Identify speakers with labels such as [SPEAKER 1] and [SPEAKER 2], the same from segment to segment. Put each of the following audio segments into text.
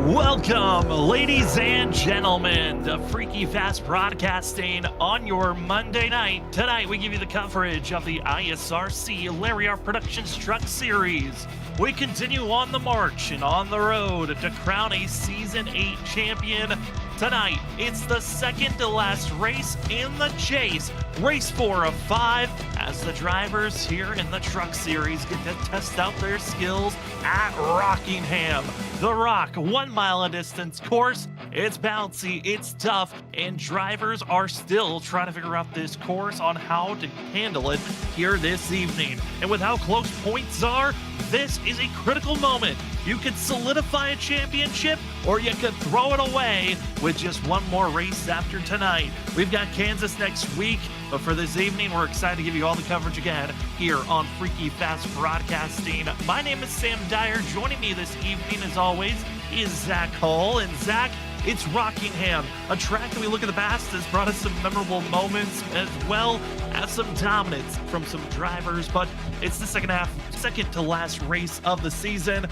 [SPEAKER 1] Welcome, ladies and gentlemen, to Freaky Fast Broadcasting on your Monday night. Tonight, we give you the coverage of the ISRC Larry R Productions Truck Series. We continue on the march and on the road to crown a Season 8 champion. Tonight, it's the second to last race in the chase, race 4 of 5, as the drivers here in the Truck Series get to test out their skills at Rockingham. The Rock, 1 mile a distance course. It's bouncy, it's tough, and drivers are still trying to figure out this course on how to handle it here this evening. And with how close points are, this is a critical moment. You could solidify a championship, or you could throw it away with just one more race after tonight. We've got Kansas next week, but for this evening, we're excited to give you all the coverage again here on Freaky Fast Broadcasting. My name is Sam Dyer. Joining me this evening, as always, is Zach Hull. And Zach, it's Rockingham, a track that we look at the past has brought us some memorable moments as well as some dominance from some drivers, but it's the second to last race of the season.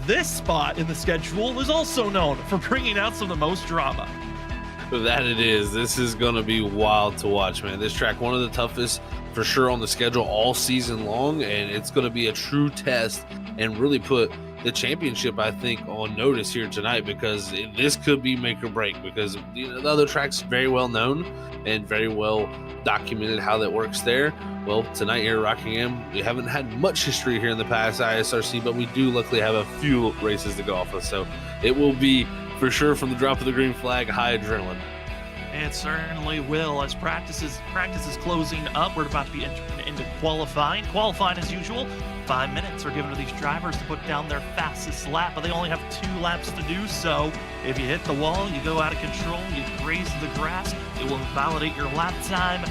[SPEAKER 1] This spot in the schedule is also known for bringing out some of the most drama.
[SPEAKER 2] That it is. This is going to be wild to watch, man. This track, one of the toughest for sure on the schedule all season long, and it's going to be a true test and really put the championship, I think, on notice here tonight, because this could be make or break, because the other track's very well known and very well documented how that works there. Well, tonight here at Rockingham, we haven't had much history here in the past ISRC, but we do luckily have a few races to go off of, so it will be for sure from the drop of the green flag high adrenaline.
[SPEAKER 1] It certainly will. As practice is closing up, we're about to be entering into qualifying. Qualifying, as usual, 5 minutes are given to these drivers to put down their fastest lap, but they only have 2 laps to do so. If you hit the wall, you go out of control, you graze the grass, it will invalidate your lap time.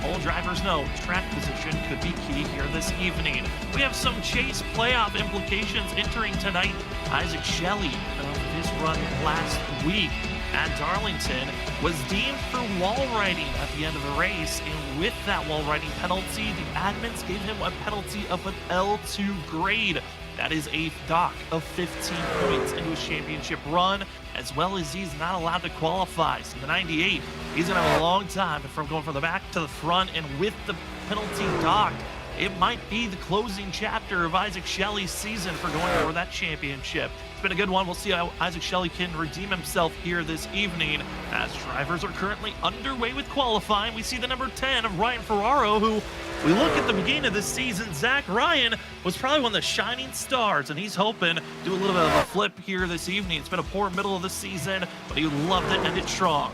[SPEAKER 1] All drivers know track position could be key here this evening. We have some chase playoff implications entering tonight. Isaac Shelley, his run last week at Darlington, was deemed for wall riding at the end of the race, and with that wall riding penalty, the admins gave him a penalty of an L2 grade. That is a dock of 15 points into his championship run, as well as he's not allowed to qualify. So the 98, he's going to have a long time from going from the back to the front, and with the penalty docked, it might be the closing chapter of Isaac Shelley's season for going for that championship. It's been a good one. We'll see how Isaac Shelley can redeem himself here this evening, as drivers are currently underway with qualifying. We see the number 10 of Ryan Ferraro, who we look at the beginning of this season. Zach, Ryan was probably one of the shining stars, and he's hoping to do a little bit of a flip here this evening. It's been a poor middle of the season, but he would love to end it strong.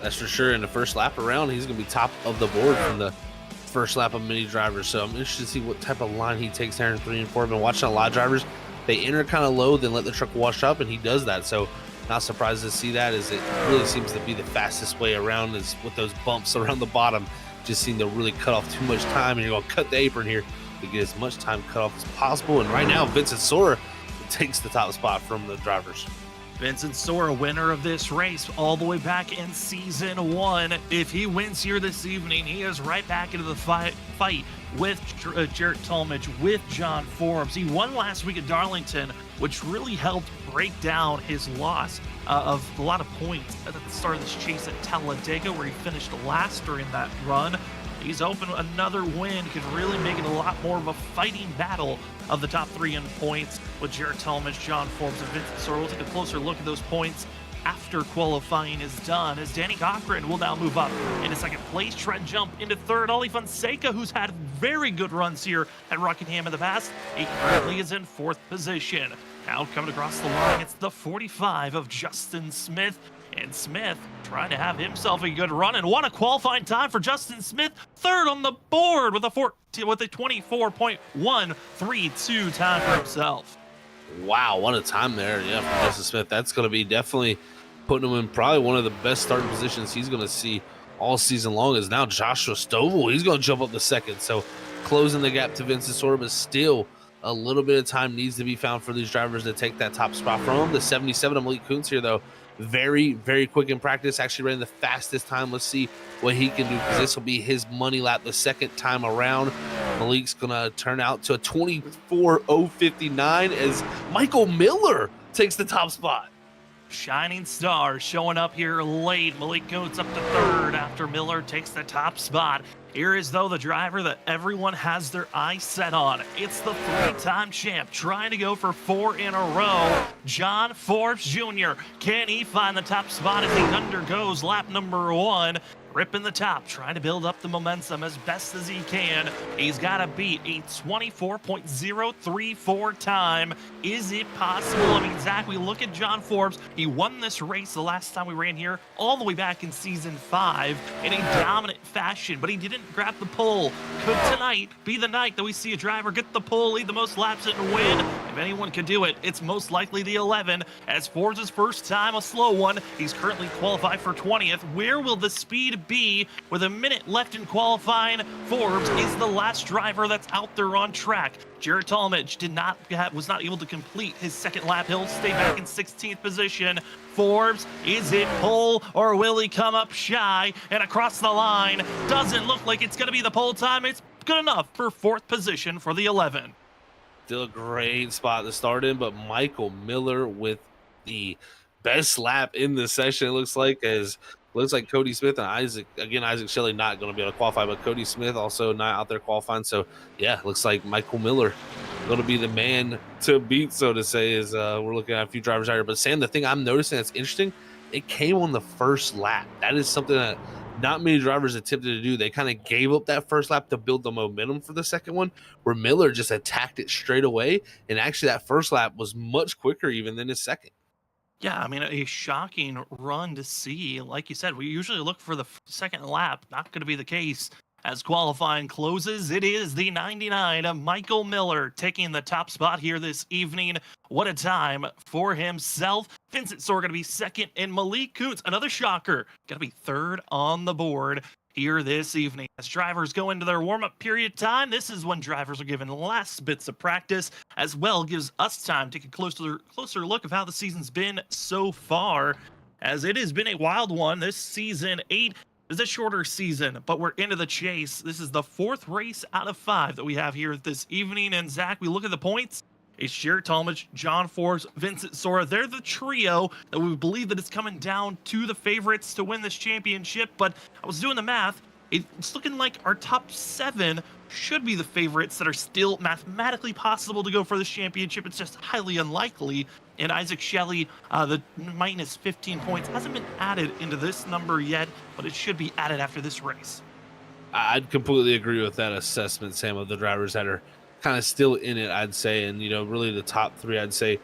[SPEAKER 2] That's for sure. In the first lap around, he's going to be top of the board from the first lap of many drivers, so I'm interested to see what type of line he takes there in 3 and 4. I've been watching a lot of drivers. They enter kind of low, then let the truck wash up, and he does that, so not surprised to see that, as it really seems to be the fastest way around, is with those bumps around the bottom. Just seem to really cut off too much time, and you're going to cut the apron here to get as much time cut off as possible. And right now, Vincent Sora takes the top spot from the drivers.
[SPEAKER 1] Vincent Sora, winner of this race all the way back in season 1. If he wins here this evening, he is right back into the fight with Jarrett Talmadge, with John Forbes. He won last week at Darlington, which really helped break down his loss of a lot of points at the start of this chase at Talladega, where he finished last during that run. He's hoping another win can really make it a lot more of a fighting battle of the top 3 in points with Jarrett Talmadge, John Forbes, and Vincent Sora. We'll take a closer look at those points after qualifying is done, as Danny Cochran will now move up into second place. Trent jump into third. Ollie Fonseca, who's had very good runs here at Rockingham in the past, he currently is in 4th position. Now coming across the line, it's the 45 of Justin Smith. And Smith trying to have himself a good run. And what a qualifying time for Justin Smith. Third on the board with a 24.132 time for himself.
[SPEAKER 2] Wow, what a time there. Yeah, for Justin Smith. That's going to be definitely putting him in probably one of the best starting positions he's going to see all season long. Is now Joshua Stovall. He's going to jump up to second. So closing the gap to Vincent Sorba, but still a little bit of time needs to be found for these drivers to take that top spot from him. The 77 of Malik Kuntz here, though, very, very quick in practice. Actually ran the fastest time. Let's see what he can do, because this will be his money lap the second time around. Malik's going to turn out to a 24.059 as Michael Miller takes the top spot.
[SPEAKER 1] Shining star showing up here late. Malik Kuntz up to third after Miller takes the top spot. Here is, though, the driver that everyone has their eyes set on. It's the three-time champ trying to go for 4 in a row. John Forbes Jr. Can he find the top spot as he undergoes lap number 1? Ripping the top, trying to build up the momentum as best as he can. He's got to beat a 24.034 time. Is it possible? I mean, Zach, we look at John Forbes. He won this race the last time we ran here, all the way back in season 5, in a dominant fashion, but he didn't grab the pole. Could tonight be the night that we see a driver get the pole, lead the most laps, and win? If anyone could do it, it's most likely the 11, as Forbes' first time a slow one. He's currently qualified for 20th. Where will the speed be with a minute left in qualifying? Forbes is the last driver that's out there on track. Jared Talmadge was not able to complete his second lap. He'll stay back in 16th position. Forbes, is it pole, or will he come up shy and across the line? Doesn't look like it's going to be the pole time. It's good enough for 4th position for the 11.
[SPEAKER 2] Still a great spot to start in, but Michael Miller with the best lap in the session, it looks like, as looks like Cody Smith and Isaac Shelley not going to be able to qualify, but Cody Smith also not out there qualifying. So yeah, looks like Michael Miller going to be the man to beat, so to say, as we're looking at a few drivers out here. But Sam, the thing I'm noticing that's interesting, it came on the first lap. That is something that not many drivers attempted to do. They kind of gave up that first lap to build the momentum for the second one, where Miller just attacked it straight away. And actually that first lap was much quicker even than his second.
[SPEAKER 1] Yeah, I mean, a shocking run to see. Like you said, we usually look for the second lap. Not going to be the case. As qualifying closes, it is the 99 of Michael Miller taking the top spot here this evening. What a time for himself. Vincent Sorba going to be second, and Malik Kuntz, another shocker, going to be third on the board here this evening. As drivers go into their warm-up period time, this is when drivers are given last bits of practice, as well gives us time to take a closer look of how the season's been so far, as it has been a wild one. This season 8 is a shorter season, but we're into the chase. This is the 4th race out of 5 that we have here this evening, and Zach, we look at the points. It's Jared Talmadge, John Forbes, Vincent Sorba. They're the trio that we believe that it's coming down to the favorites to win this championship. But I was doing the math. It's looking like our top 7 should be the favorites that are still mathematically possible to go for this championship. It's just highly unlikely. And Isaac Shelley, the minus 15 points, hasn't been added into this number yet, but it should be added after this race.
[SPEAKER 2] I'd completely agree with that assessment, Sam, of the drivers that are kind of still in it, I'd say. And, really the top 3, I'd say,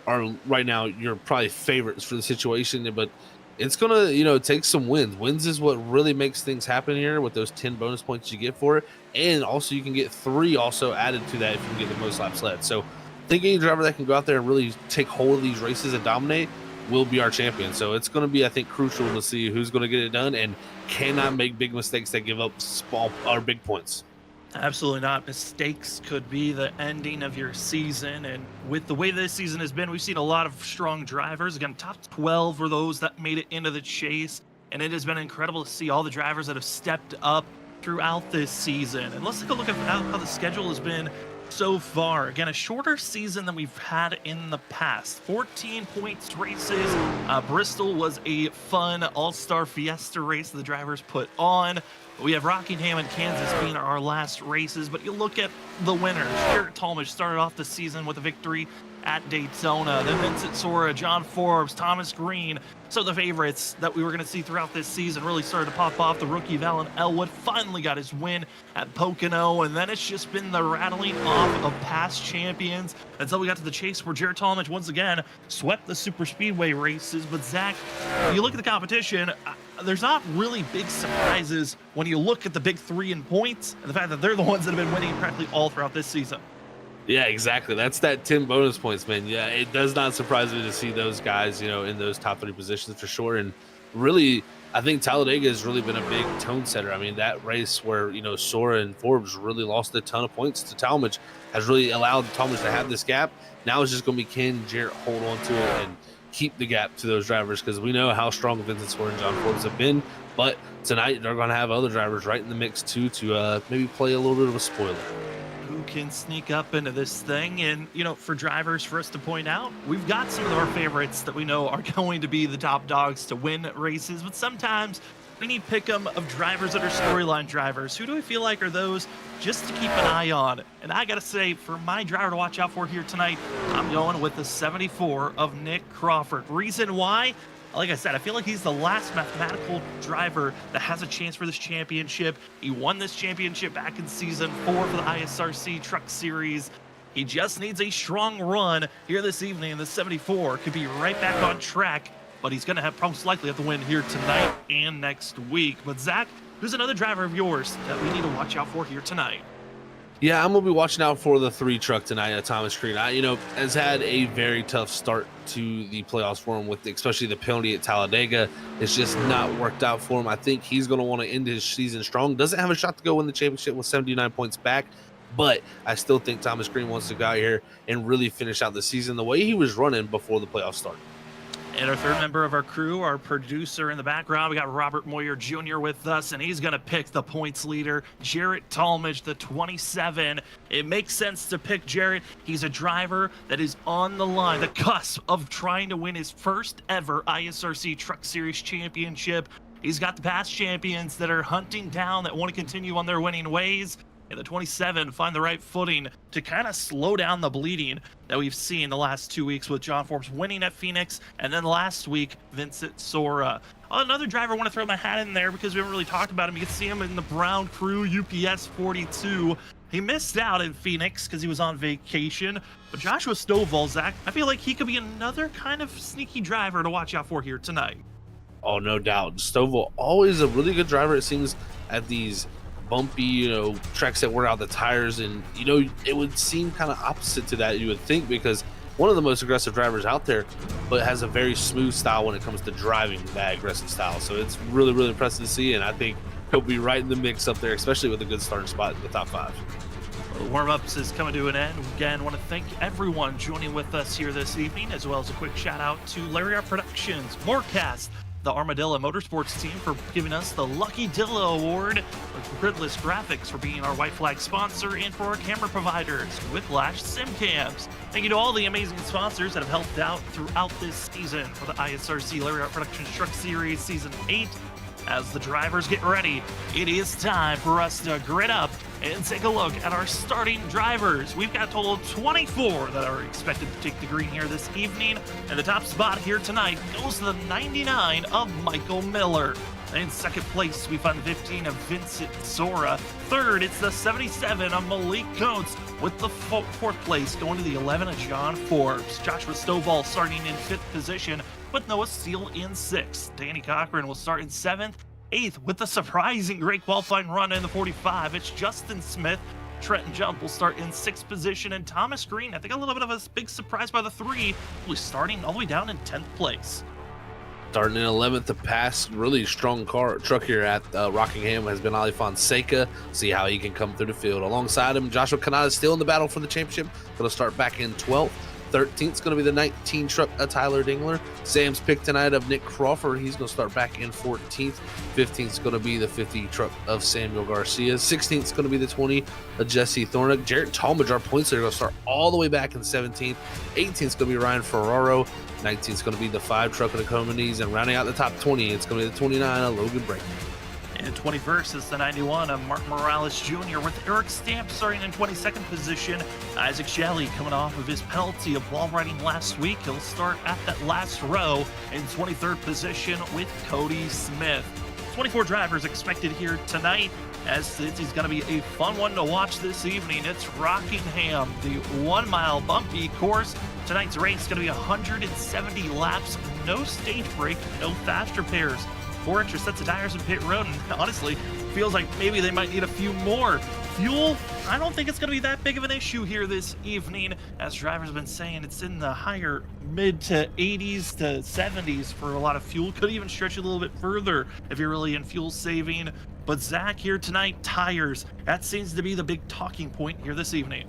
[SPEAKER 2] are right now you're probably favorites for the situation, but it's going to, take some wins. Wins is what really makes things happen here with those 10 bonus points you get for it. And also you can get 3 also added to that if you can get the most laps led. So I think any driver that can go out there and really take hold of these races and dominate will be our champion. So it's going to be, I think, crucial to see who's going to get it done and cannot make big mistakes that give up small or big points.
[SPEAKER 1] Absolutely not. Mistakes could be the ending of your season. And with the way this season has been, we've seen a lot of strong drivers. Again, top 12 were those that made it into the chase. And it has been incredible to see all the drivers that have stepped up throughout this season. And let's take a look at how the schedule has been so far. Again, a shorter season than we've had in the past. 14 points races. Bristol was a fun all-star fiesta race the drivers put on. We have Rockingham and Kansas being our last races, but you look at the winners. Jared Talmadge started off the season with a victory at Daytona. Then Vincent Sora, John Forbes, Thomas Green. So the favorites that we were going to see throughout this season really started to pop off. The rookie Valen Elwood finally got his win at Pocono, and then it's just been the rattling off of past champions until we got to the chase where Jared Talmadge once again swept the super speedway races. But Zach, you look at the competition, there's not really big surprises when you look at the big three in points and the fact that they're the ones that have been winning practically all throughout this season.
[SPEAKER 2] Yeah, exactly. That's that 10 bonus points, man. Yeah, it does not surprise me to see those guys, in those top 3 positions for sure. And really, I think Talladega has really been a big tone setter. I mean, that race where, Sora and Forbes really lost a ton of points to Talmadge has really allowed Talmadge to have this gap. Now it's just going to be, can Jarrett hold on to it and keep the gap to those drivers? Because we know how strong Vincent Sora and John Forbes have been. But tonight, they're going to have other drivers right in the mix, too, to maybe play a little bit of a spoiler.
[SPEAKER 1] Who can sneak up into this thing? And, for drivers, for us to point out, we've got some of our favorites that we know are going to be the top dogs to win races, but sometimes we need pick 'em of drivers that are storyline drivers. Who do I feel like are those just to keep an eye on? And I gotta say, for my driver to watch out for here tonight, I'm going with the 74 of Nick Crawford. Reason why? Like I said, I feel like he's the last mathematical driver that has a chance for this championship. He won this championship back in season 4 for the ISRC Truck Series. He just needs a strong run here this evening, and the 74 could be right back on track, but he's going to have most likely have to win here tonight and next week. But Zach, who's another driver of yours that we need to watch out for here tonight?
[SPEAKER 2] Yeah, I'm going to be watching out for the 3 truck tonight at Thomas Green. Has had a very tough start to the playoffs for him, with especially the penalty at Talladega. It's just not worked out for him. I think he's going to want to end his season strong. Doesn't have a shot to go win the championship with 79 points back, but I still think Thomas Green wants to go out here and really finish out the season the way he was running before the playoffs started.
[SPEAKER 1] And our third member of our crew, our producer in the background, we got Robert Moyer Jr. with us, and he's going to pick the points leader, Jarrett Talmadge, the 27. It makes sense to pick Jarrett. He's a driver that is on the line, the cusp of trying to win his first ever ISRC Truck Series championship. He's got the past champions that are hunting down, that want to continue on their winning ways. And the 27 find the right footing to kind of slow down the bleeding that we've seen the last 2 weeks, with John Forbes winning at Phoenix, and then last week, Vincent Sora. Another driver I want to throw my hat in there because we haven't really talked about him. You can see him in the Brown Crew UPS 42. He missed out in Phoenix because he was on vacation. But Joshua Stovall, Zach, I feel like he could be another kind of sneaky driver to watch out for here tonight.
[SPEAKER 2] Oh, no doubt. Stovall, always a really good driver, it seems, at these bumpy, tracks that wear out the tires. And, it would seem kind of opposite to that, you would think, because one of the most aggressive drivers out there, but has a very smooth style when it comes to driving that aggressive style. So it's really, really impressive to see. And I think he'll be right in the mix up there, especially with a good starting spot in the top 5.
[SPEAKER 1] The warm-ups is coming to an end. Again, want to thank everyone joining with us here this evening, as well as a quick shout out to Larry R Productions, Morecast, the Armadillo Motorsports team for giving us the Lucky Dillo Award, Gridless Graphics for being our white flag sponsor, and for our camera providers, Whiplash SimCams. Thank you to all the amazing sponsors that have helped out throughout this season for the ISRC Larry Art Productions Truck Series Season 8. As the drivers get ready, it is time for us to grid up and take a look at our starting drivers. We've got a total of 24 that are expected to take the green here this evening, and the top spot here tonight goes to the 99 of Michael Miller. In second place, we find 15 of Vincent Sora. Third, it's the 77 of Malik Coates, with the fourth place going to the 11 of John Forbes. Joshua Stovall starting in 5th position, with Noah Steele in 6th. Danny Cochran will start in 7th. 8th, with a surprising great qualifying run in the 45, it's Justin Smith. Trenton Jump will start in 6th position, and Thomas Green, I think a little bit of a big surprise by the 3, will be starting all the way down in 10th place.
[SPEAKER 2] Starting in 11th, the pass, really strong truck here at Rockingham has been Ali Fonseca. See how he can come through the field. Alongside him, Joshua Kanata still in the battle for the championship. Going to start back in 12th. 13th is going to be the 19 truck of Tyler Dingler. Sam's pick tonight of Nick Crawford. He's going to start back in 14th. 15th is going to be the 50 truck of Samuel Garcia. 16th is going to be the 20 of Jesse Thornick. Jarrett Talmadge, our points leader, going to start all the way back in 17th. 18th is going to be Ryan Ferraro. 19th is going to be the 5 truck of the Comanese. And rounding out the top 20, it's going to be the 29 of Logan Brayton.
[SPEAKER 1] In 21st is the 91 of Mark Morales Jr. with Eric Stamp starting in 22nd position. Isaac Shelley coming off of his penalty of wall riding last week. He'll start at that last row in 23rd position with Cody Smith. 24 drivers expected here tonight, as it's going to be a fun one to watch this evening. It's Rockingham, the 1 mile bumpy course. Tonight's race is going to be 170 laps, no stage break, no fast repairs. 4 extra sets of tires in pit road, and honestly, feels like maybe they might need a few more. Fuel, I don't think it's going to be that big of an issue here this evening, as drivers have been saying it's in the higher mid to 80s to 70s for a lot of fuel. Could even stretch a little bit further if you're really in fuel saving. But Zach, here tonight, tires, that seems to be the big talking point here this evening.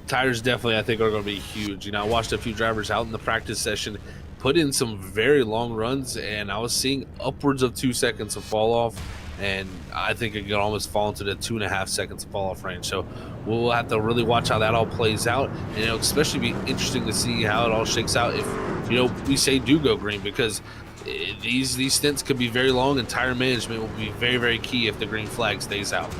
[SPEAKER 2] Tires definitely, I think, are going to be huge. You know, I watched a few drivers out in the practice session put in some very long runs, and I was seeing upwards of 2 seconds of fall off, and I think it could almost fall into the 2.5 seconds of fall off range. So we'll have to really watch how that all plays out, and it'll especially be interesting to see how it all shakes out if, you know, we say do go green, because these stints could be very long, and tire management will be very, very key if the green flag stays out.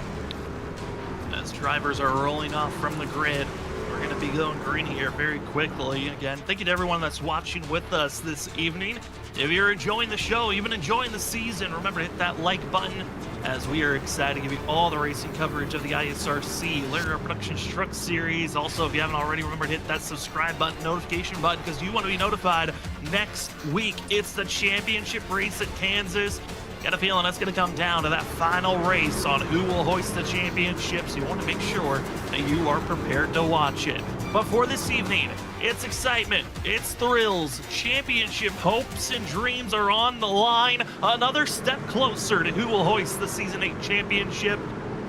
[SPEAKER 1] As drivers are rolling off from the grid, we're going to be going green here very quickly. Again, thank you to everyone that's watching with us this evening. If you're enjoying the show, you've been enjoying the season, remember to hit that like button, as we are excited to give you all the racing coverage of the ISRC Larry Productions Truck Series. Also, if you haven't already, remember to hit that subscribe button, notification button, because you want to be notified next week. It's the championship race at Kansas. Got a feeling that's going to come down to that final race on who will hoist the championship, so you want to make sure that you are prepared to watch it. But for this evening, it's excitement, it's thrills, championship hopes and dreams are on the line. Another step closer to who will hoist the Season 8 championship.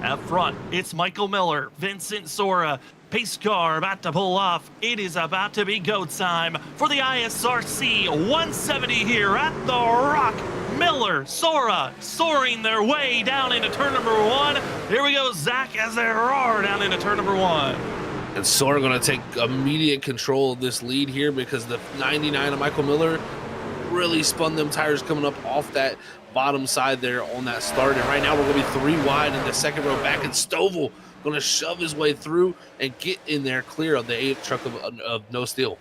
[SPEAKER 1] Up front, it's Michael Miller, Vincent Sora, pace car about to pull off. It is about to be go time for the ISRC 170 here at the Rock. Miller, Sora, soaring their way down into turn number 1. Here we go, Zach, as they roar down into turn number 1.
[SPEAKER 2] And Sora going to take immediate control of this lead here, because the 99 of Michael Miller really spun them tires coming up off that bottom side there on that start. And right now we're going to be 3 wide in the second row back, and Stovall going to shove his way through and get in there clear of the 8th truck of No Steel.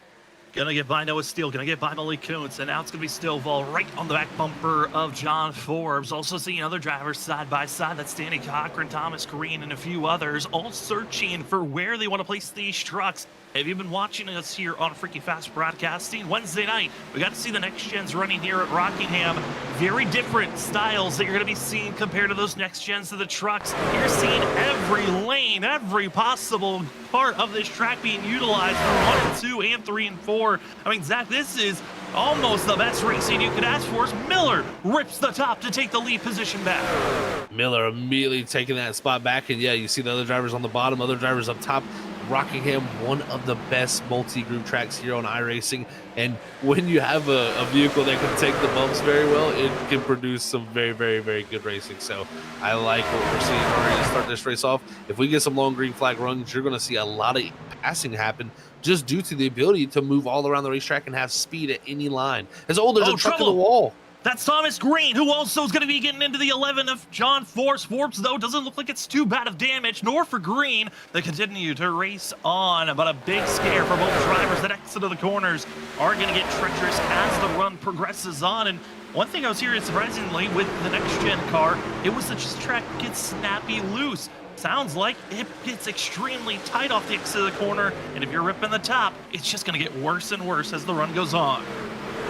[SPEAKER 1] Gonna get by Noah Steele, gonna get by Malik Kuntz, and now it's gonna be Stovall right on the back bumper of John Forbes. Also seeing other drivers side by side. That's Danny Cochran, Thomas Green, and a few others, all searching for where they want to place these trucks. Have you been watching us here on Freaky Fast Broadcasting? Wednesday night, we got to see the next gens running here at Rockingham. Very different styles that you're going to be seeing compared to those next gens of the trucks. You're seeing every lane, every possible part of this track being utilized for 1 and 2 and 3 and 4. I mean, Zach, this is almost the best racing you could ask for, as Miller rips the top to take the lead position back.
[SPEAKER 2] Miller immediately taking that spot back, and yeah, you see the other drivers on the bottom, other drivers up top. Rockingham, one of the best multi-group tracks here on iRacing, and when you have a vehicle that can take the bumps very well, it can produce some very, very, very good racing. So I like what we're seeing already to start this race off. If we get some long green flag runs, you're going to see a lot of passing happen, just due to the ability to move all around the racetrack and have speed at any line. There's a truck in the wall.
[SPEAKER 1] That's Thomas Green, who also is going to be getting into the 11 of John Forbes. Forbes, though, doesn't look like it's too bad of damage, nor for Green. They continue to race on, but a big scare for both drivers that exit of the corners are going to get treacherous as the run progresses on. And one thing I was hearing, surprisingly, with the next-gen car, it was that this track gets snappy loose. Sounds like it gets extremely tight off the exit of the corner, and if you're ripping the top, it's just going to get worse and worse as the run goes on.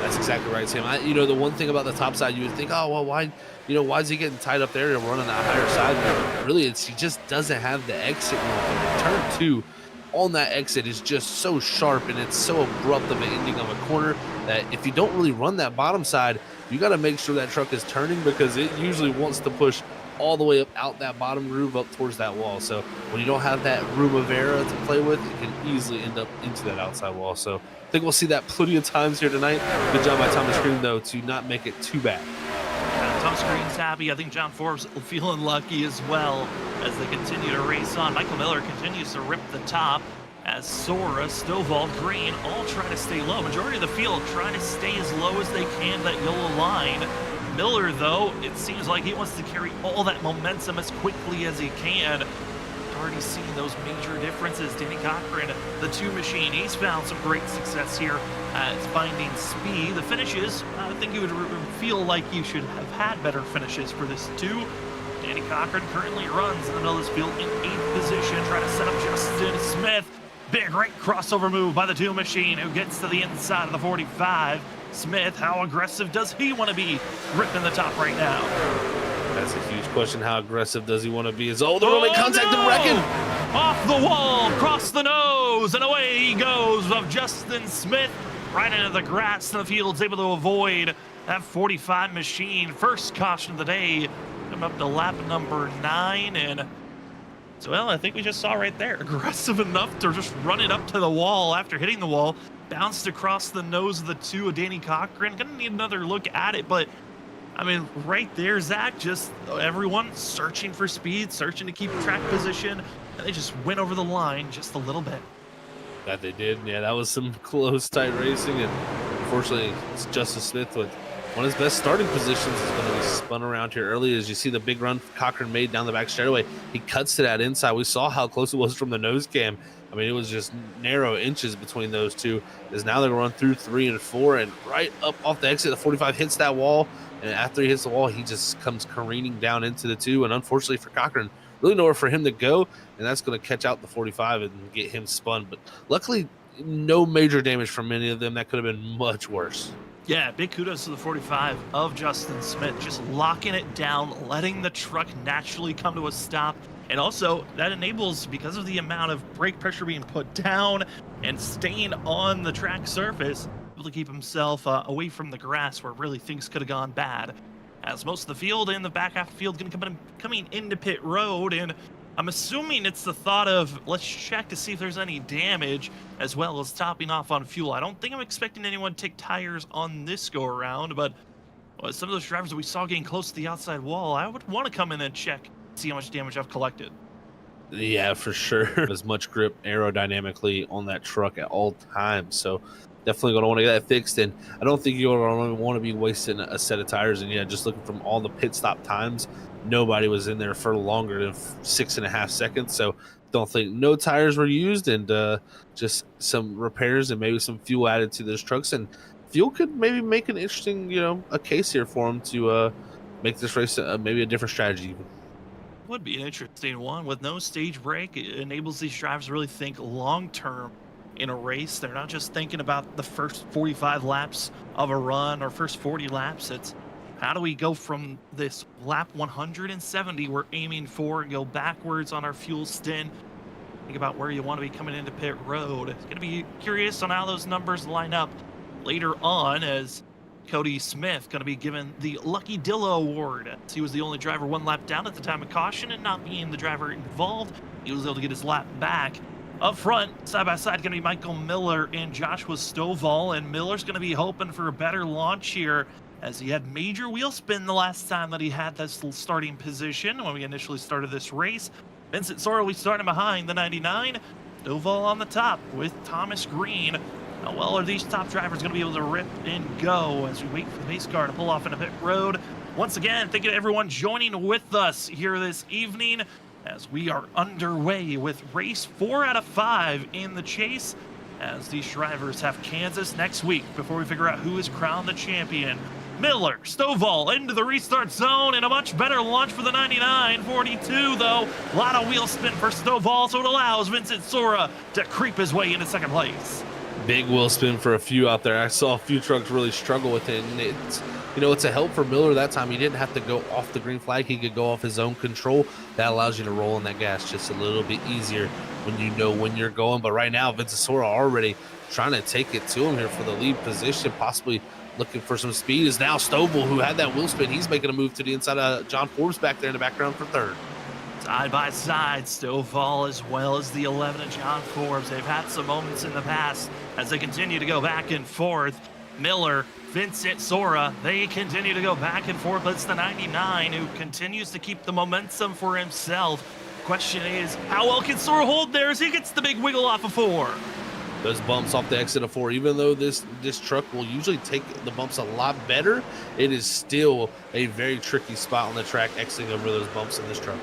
[SPEAKER 2] That's exactly right, Sam. You know, the one thing about the top side, you would think, oh, well, why is he getting tied up there and running that higher side? But really, he just doesn't have the exit roll. Turn 2 on that exit is just so sharp, and it's so abrupt of an ending of a corner that if you don't really run that bottom side, you got to make sure that truck is turning, because it usually wants to push all the way up out that bottom groove up towards that wall. So when you don't have that room of error to play with, it can easily end up into that outside wall. So I think we'll see that plenty of times here tonight. Good job by Thomas Green, though, to not make it too bad.
[SPEAKER 1] Thomas Green's happy. I think John Forbes feeling lucky as well as they continue to race on. Michael Miller continues to rip the top as Sora, Stovall, Green all try to stay low. Majority of the field trying to stay as low as they can, that yellow line. Miller, though, it seems like he wants to carry all that momentum as quickly as he can. Already seen those major differences. Danny Cochran, the 2 machine, he's found some great success here at finding speed. The finishes, I think you would feel like you should have had better finishes for this too. Danny Cochran currently runs in the middle of this field in 8th position, trying to set up Justin Smith. Big right crossover move by the 2 machine, who gets to the inside of the 45. Smith, how aggressive does he want to be ripping the top right now?
[SPEAKER 2] That's a huge question. How aggressive does he want to be? They're really contacting Wrecking.
[SPEAKER 1] Off the wall, across the nose, and away he goes of Justin Smith right into the grass in the field, able to avoid that 45 machine. First caution of the day, coming up to lap number 9, and so, well, I think we just saw right there, aggressive enough to just run it up to the wall after hitting the wall, bounced across the nose of the 2 of Danny Cochran. Gonna need another look at it, but I mean, right there, Zach, just everyone searching for speed, searching to keep track position, and they just went over the line just a little bit.
[SPEAKER 2] That they did. Yeah, that was some close, tight racing, and unfortunately, it's Justin Smith with one of his best starting positions is going to be spun around here early. As you see the big run Cochran made down the back straightaway, he cuts to that inside. We saw how close it was from the nose cam. I mean, it was just narrow inches between those two. As now they're going to run through 3 and 4, and right up off the exit, the 45 hits that wall. And after he hits the wall, he just comes careening down into the 2. And unfortunately for Cochran, really nowhere for him to go. And that's going to catch out the 45 and get him spun. But luckily, no major damage from any of them. That could have been much worse.
[SPEAKER 1] Yeah, big kudos to the 45 of Justin Smith, just locking it down, letting the truck naturally come to a stop. And also, that enables, because of the amount of brake pressure being put down and staying on the track surface, able to keep himself away from the grass where really things could have gone bad. As most of the field and the back half of the field going to coming into pit road, and I'm assuming it's the thought of let's check to see if there's any damage as well as topping off on fuel. I don't think I'm expecting anyone to take tires on this go around, but some of those drivers that we saw getting close to the outside wall, I would want to come in and check, see how much damage I've collected.
[SPEAKER 2] Yeah, for sure. As much grip aerodynamically on that truck at all times. So definitely going to want to get that fixed. And I don't think you're going to want to be wasting a set of tires. And yeah, just looking from all the pit stop times, nobody was in there for longer than 6.5 seconds. So don't think no tires were used, and just some repairs and maybe some fuel added to those trucks. And fuel could maybe make an interesting, a case here for them to make this race maybe a different strategy even.
[SPEAKER 1] Would be an interesting one. With no stage break, it enables these drivers to really think long-term in a race. They're not just thinking about the first 45 laps of a run or first 40 laps. It's how do we go from this lap 170 we're aiming for and go backwards on our fuel stint. Think about where you want to be coming into pit road. It's going to be curious on how those numbers line up later on, as Cody Smith going to be given the Lucky Dilla Award. He was the only driver 1 lap down at the time of caution, and not being the driver involved, he was able to get his lap back. Up front, side by side, going to be Michael Miller and Joshua Stovall, and Miller's going to be hoping for a better launch here, as he had major wheel spin the last time that he had this starting position when we initially started this race. Vincent Sora, we started behind the 99. Stovall on the top with Thomas Green. How well are these top drivers going to be able to rip and go as we wait for the pace car to pull off into pit road? Once again, thank you to everyone joining with us here this evening as we are underway with race 4 out of 5 in the chase, as these drivers have Kansas next week before we figure out who is crowned the champion. Miller, Stovall into the restart zone, and a much better launch for the 99. 42, though. A lot of wheel spin for Stovall, so it allows Vincent Sora to creep his way into second place.
[SPEAKER 2] Big wheel spin for a few out there. I saw a few trucks really struggle with it, and it's a help for Miller that time. He didn't have to go off the green flag. He could go off his own control. That allows you to roll in that gas just a little bit easier when you know when you're going. But right now, Vincent Sora already trying to take it to him here for the lead position, possibly looking for some speed. Is now Stovall, who had that wheel spin. He's making a move to the inside of John Forbes back there in the background for third.
[SPEAKER 1] Side by side, Stovall as well as the 11 of John Forbes. They've had some moments in the past as they continue to go back and forth. Miller, Vincent Sora, they continue to go back and forth. It's the 99 who continues to keep the momentum for himself. Question is, how well can Sora hold there as he gets the big wiggle off of 4?
[SPEAKER 2] those bumps off the exit of 4. Even though this truck will usually take the bumps a lot better, it is still a very tricky spot on the track exiting over those bumps in this truck.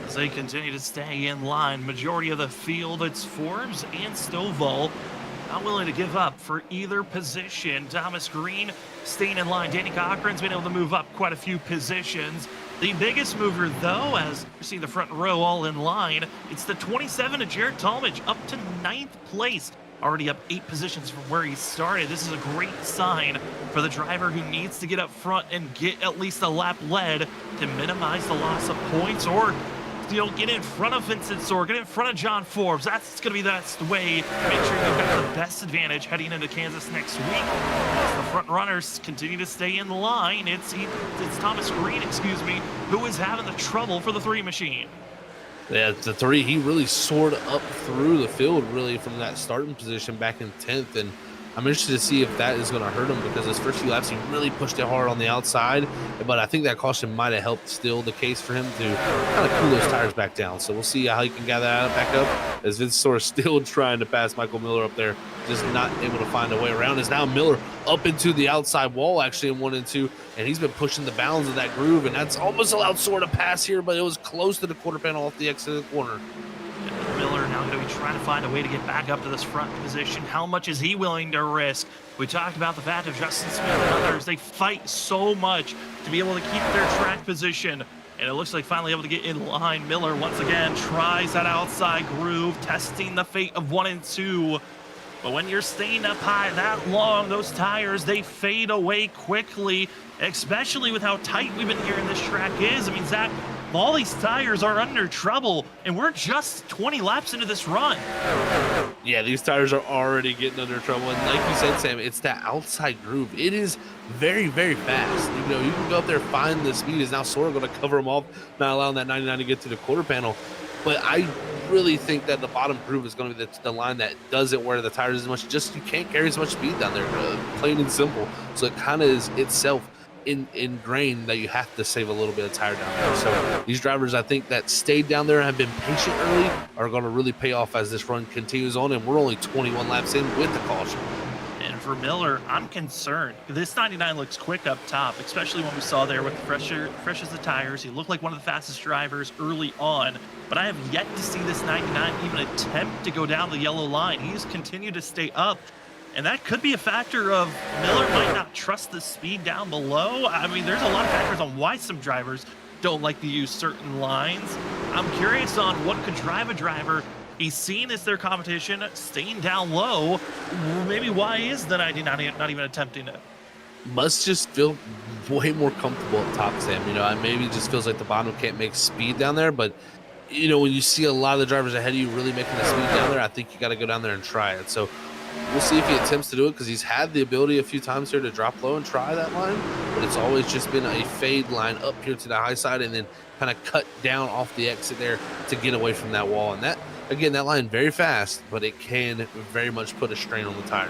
[SPEAKER 1] As they continue to stay in line, majority of the field, it's Forbes and Stovall not willing to give up for either position. Thomas Green staying in line. Danny Cochran's been able to move up quite a few positions. The biggest mover, though, as you see the front row all in line, it's the 27 of Jared Talmadge up to 9th place. Already up 8 positions from where he started. This is a great sign for the driver who needs to get up front and get at least a lap led to minimize the loss of points, or get in front of Vincent Soar, get in front of John Forbes. That's going to be the best way to make sure you've got the best advantage heading into Kansas next week. As the front runners continue to stay in line, it's Thomas Green, who is having the trouble for the 3 machine.
[SPEAKER 2] Yeah, the 3, he really soared up through the field, really, from that starting position back in 10th. And I'm interested to see if that is going to hurt him, because his first few laps, he really pushed it hard on the outside. But I think that caution might have helped still the case for him to kind of cool those tires back down. So we'll see how he can gather that back up, as Vince Soar still trying to pass Michael Miller up there, just not able to find a way around. Is now Miller up into the outside wall, actually, in 1 and 2, and he's been pushing the bounds of that groove, and that's almost allowed Soar to pass here, but it was close to the quarter panel off the exit of the corner.
[SPEAKER 1] Miller now going to be trying to find a way to get back up to this front position. How much is he willing to risk? We talked about the fact of Justin Smith and others. They fight so much to be able to keep their track position. And it looks like finally able to get in line. Miller once again tries that outside groove, testing the fate of 1 and 2. But when you're staying up high that long, those tires, they fade away quickly, especially with how tight we've been hearing this track is. I mean, Zach, all these tires are under trouble, and we're just 20 laps into this run.
[SPEAKER 2] Yeah, these tires are already getting under trouble. And like you said, Sam, it's that outside groove. It is very, very fast. You can go up there, find the speed. Is now sort of going to cover them off, not allowing that 99 to get to the quarter panel. But I really think that the bottom groove is going to be the line that doesn't wear the tires as much. Just you can't carry as much speed down there, plain and simple. So it kind of is itself ingrained that you have to save a little bit of tire down there. So these drivers, I think, that stayed down there and have been patient early are going to really pay off as this run continues on, and we're only 21 laps in with the caution.
[SPEAKER 1] And for Miller, I'm concerned. This 99 looks quick up top, especially when we saw there with the fresh as the tires. He looked like one of the fastest drivers early on, but I have yet to see this 99 even attempt to go down the yellow line. He's continued to stay up. And that could be a factor of Miller might not trust the speed down below. I mean, there's a lot of factors on why some drivers don't like to use certain lines. I'm curious on what could drive a driver he's seen as their competition staying down low. Maybe why is the 99 not even attempting it?
[SPEAKER 2] Must just feel way more comfortable at top, Sam. Maybe just feels like the bottom can't make speed down there, but when you see a lot of the drivers ahead of you really making the speed down there, I think you got to go down there and try it. So we'll see if he attempts to do it, because he's had the ability a few times here to drop low and try that line, but it's always just been a fade line up here to the high side and then kind of cut down off the exit there to get away from that wall. And that, again, that line very fast, but it can very much put a strain on the tire.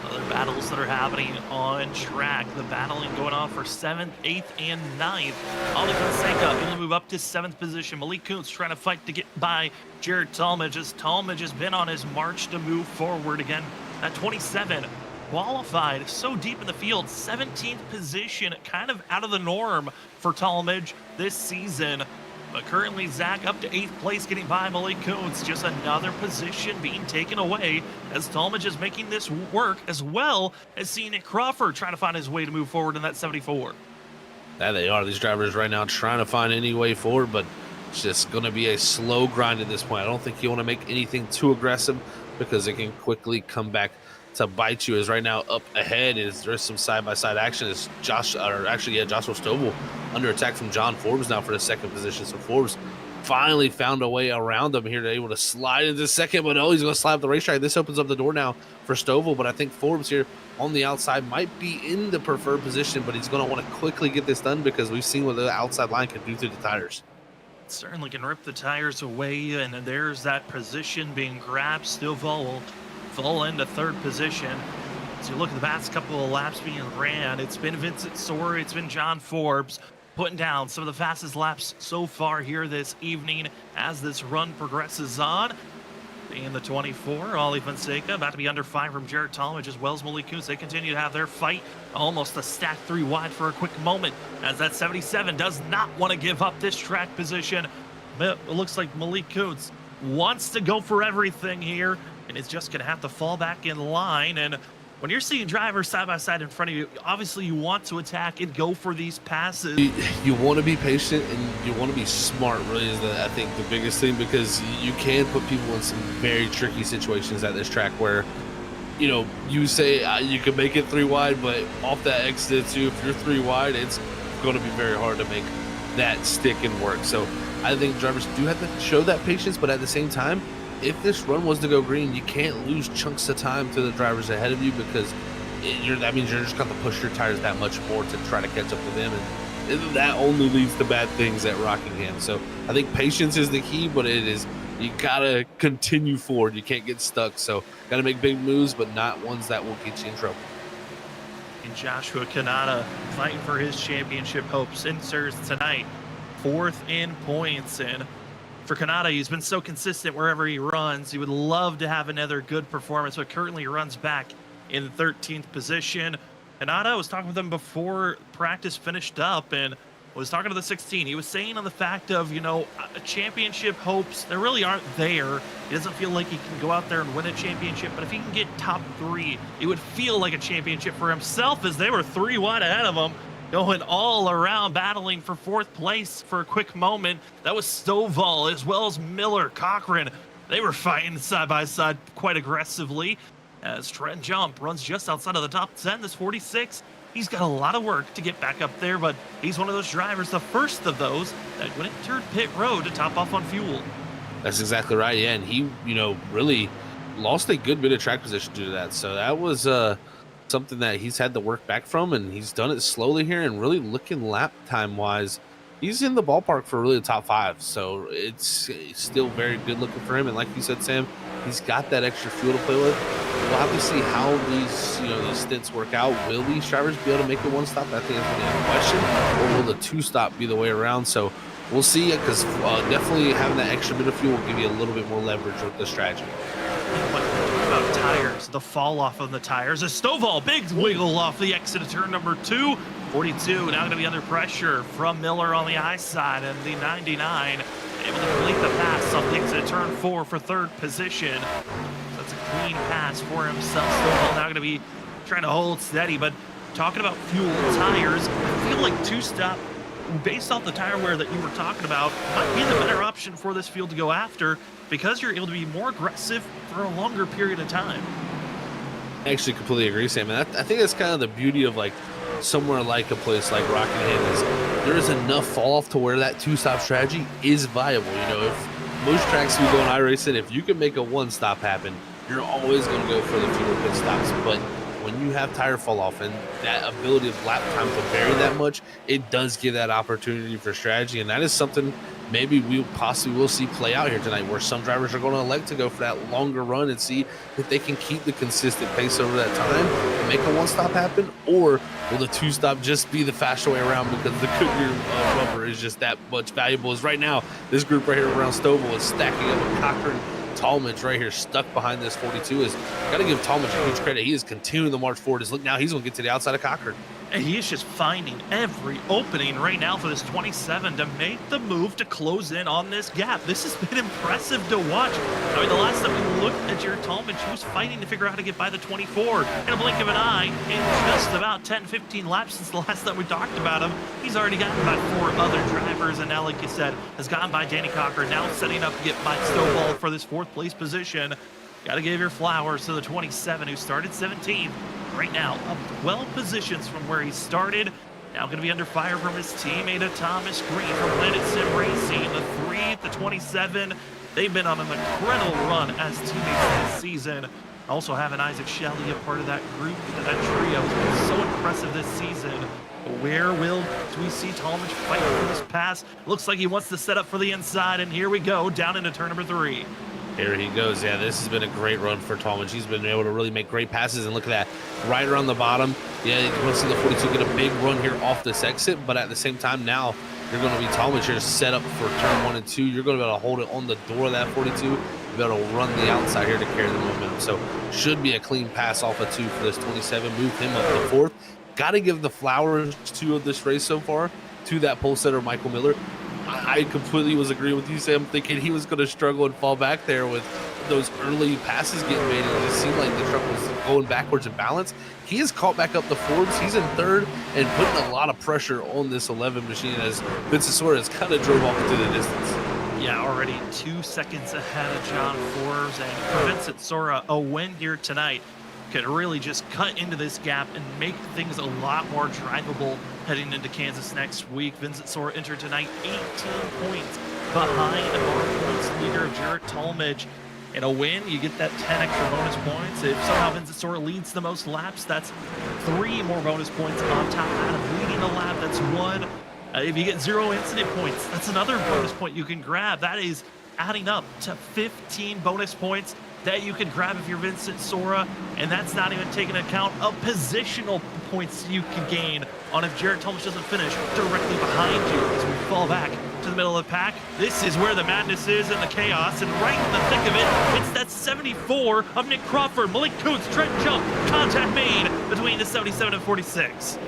[SPEAKER 1] Other battles that are happening on track. The battling going on for 7th, 8th, and 9th. Ali Fonseca able to move up to 7th position. Malik Kuntz trying to fight to get by Jared Talmadge, as Talmadge has been on his march to move forward again. At 27, qualified so deep in the field, 17th position, kind of out of the norm for Talmadge this season. But currently, Zach up to 8th place, getting by Malik Kuntz. Just another position being taken away as Talmadge is making this work, as well as seeing Nick Crawford trying to find his way to move forward in that 74.
[SPEAKER 2] There they are. These drivers right now trying to find any way forward, but it's just going to be a slow grind at this point. I don't think you want to make anything too aggressive, because it can quickly come back to bite you. As right now up ahead is there's some side-by-side action. Is Joshua Stovall under attack from John Forbes now for the 2nd position. So Forbes finally found a way around him here to able to slide into 2nd, but he's going to slide up the racetrack. This opens up the door now for Stovall, but I think Forbes here on the outside might be in the preferred position, but he's going to want to quickly get this done, because we've seen what the outside line can do to the tires.
[SPEAKER 1] Certainly can rip the tires away, and there's that position being grabbed. Stovall will fall into 3rd position. As you look at the past couple of laps being ran, it's been Vincent Soar, it's been John Forbes putting down some of the fastest laps so far here this evening as this run progresses on. In the 24, Ollie Fonseca about to be under 5 from Jared Talmadge as well as Malik Kuntz. They continue to have their fight. Almost a stack 3 wide for a quick moment as that 77 does not want to give up this track position. But it looks like Malik Kuntz wants to go for everything here and is just going to have to fall back in line. And when you're seeing drivers side by side in front of you, obviously you want to attack and go for these passes.
[SPEAKER 2] You want to be patient and you want to be smart, really, is I think the biggest thing, because you can put people in some very tricky situations at this track where, you know, you say you can make it 3 wide, but off that exit too, if you're 3 wide, it's going to be very hard to make that stick and work. So I think drivers do have to show that patience, but at the same time, if this run was to go green, you can't lose chunks of time to the drivers ahead of you, because that means you're just going to push your tires that much more to try to catch up to them, and that only leads to bad things at Rockingham. So I think patience is the key, but you got to continue forward. You can't get stuck. So got to make big moves, but not ones that will get you in trouble.
[SPEAKER 1] And Joshua Kanata fighting for his championship hopes. Enters tonight 4th in points, and for Kanata, he's been so consistent wherever he runs. He would love to have another good performance, but currently runs back in 13th position. Kanata, was talking with him before practice finished up and was talking to the 16. He was saying on the fact of, you know, championship hopes, they really aren't there. He doesn't feel like he can go out there and win a championship, but if he can get top 3, it would feel like a championship for himself, as they were 3 wide ahead of him, going all around, battling for 4th place for a quick moment. That was Stovall as well as Miller, Cochran. They were fighting side by side quite aggressively as Trent Jump runs just outside of the top 10. This 46, he's got a lot of work to get back up there, but he's one of those drivers, the first of those, that went entered pit road to top off on fuel.
[SPEAKER 2] That's exactly right, yeah, and he, you know, really lost a good bit of track position due to that. So that was something that he's had to work back from, and he's done it slowly here, and really looking lap time wise, he's in the ballpark for really the top 5. So it's still very good looking for him. And like you said, Sam, he's got that extra fuel to play with. We'll have to see how these stints work out. Will these drivers be able to make it 1 stop? I think that's going to be a question. Or will the 2 stop be the way around? So we'll see, because definitely having that extra bit of fuel will give you a little bit more leverage with the strategy.
[SPEAKER 1] About tires, the fall off of the tires. A Stovall, big wiggle off the exit of turn number 2. 42 now going to be under pressure from Miller on the I side, and the 99 able to complete the pass off the exit of turn 4 for 3rd position. So that's a clean pass for himself. Stovall now going to be trying to hold steady, but talking about fuel and tires, I feel like 2-stop, based off the tire wear that you were talking about, might be the better option for this field to go after, because you're able to be more aggressive for a longer period of time.
[SPEAKER 2] I actually completely agree, Sam. And I think that's kind of the beauty of like somewhere like a place like Rockingham, is there is enough fall off to where that 2-stop strategy is viable. You know, if most tracks we go in iRacing, if you can make a 1-stop happen, you're always going to go for the fewer pit stops. But when you have tire fall off and that ability of lap time to vary that much, it does give that opportunity for strategy. And that is something maybe we possibly will see play out here tonight, where some drivers are going to elect to go for that longer run and see if they can keep the consistent pace over that time and make a 1-stop happen, or will the 2-stop just be the faster way around, because the Goodyear rubber is just that much valuable. As right now, this group right here around Stovall is stacking up with Cochran. Talmadge right here stuck behind this 42. Is got to give Talmadge a huge credit. He is continuing to march forward. Look, now he's going to get to the outside of Cochran.
[SPEAKER 1] And he is just finding every opening right now for this 27 to make the move to close in on this gap. This has been impressive to watch. I mean, the last time we looked at Jared Talmadge, he was fighting to figure out how to get by the 24 in a blink of an eye. In just about 10-15 laps since the last time we talked about him, he's already gotten by 4 other drivers, and now, like you said, has gotten by Danny Cochran, now setting up to get by Stovall for this 4th place position. Got to give your flowers to the 27 who started 17th. Right now, up 12 positions from where he started. Now going to be under fire from his teammate Thomas Green from Planet Sim Racing. The 3, the 27. They've been on an incredible run as teammates this season. Also having Isaac Shelley a part of that group, that trio has been so impressive this season. Where will we see Talmadge fight for this pass? Looks like he wants to set up for the inside, and here we go, down into turn number 3.
[SPEAKER 2] Here he goes. Yeah, this has been a great run for Talmadge. He's been able to really make great passes, and look at that, right around the bottom. Yeah, you want to see the 42 get a big run here off this exit, but at the same time now, you're going to be Talmadge here set up for turn 1 and 2. You're going to be able to hold it on the door of that 42 be able to run the outside here to carry the momentum. So should be a clean pass off of 2 for this 27. Move him up to 4th. Got to give the flowers to of this race so far to that pole setter, Michael Miller. I completely was agreeing with you, Sam, thinking he was going to struggle and fall back there with those early passes getting made. It just seemed like the truck was going backwards in balance. He has caught back up the Forbes. He's in 3rd and putting a lot of pressure on this 11 machine as Vincent Suarez kind of drove off into the distance.
[SPEAKER 1] Yeah, already 2 seconds ahead of John Forbes, and for Vincent Sora, a win here tonight could really just cut into this gap and make things a lot more drivable heading into Kansas next week. Vincent Sora entered tonight 18 points behind our points leader, Jarrett Talmadge. In a win, you get that 10 extra bonus points. If somehow Vincent Sora leads the most laps, that's 3 more bonus points on top of that of leading a lap. That's 1. If you get 0 incident points, that's another bonus point you can grab. That is adding up to 15 bonus points that you can grab if you're Vincent Sora, and that's not even taking account of positional points you can gain on if Jarrett Talmadge doesn't finish directly behind you as we fall back to the middle of the pack. This is where the madness is and the chaos, and right in the thick of it, it's that 74 of Nick Crawford, Malik Coots, Trent Jump, contact made between the 77 and 46.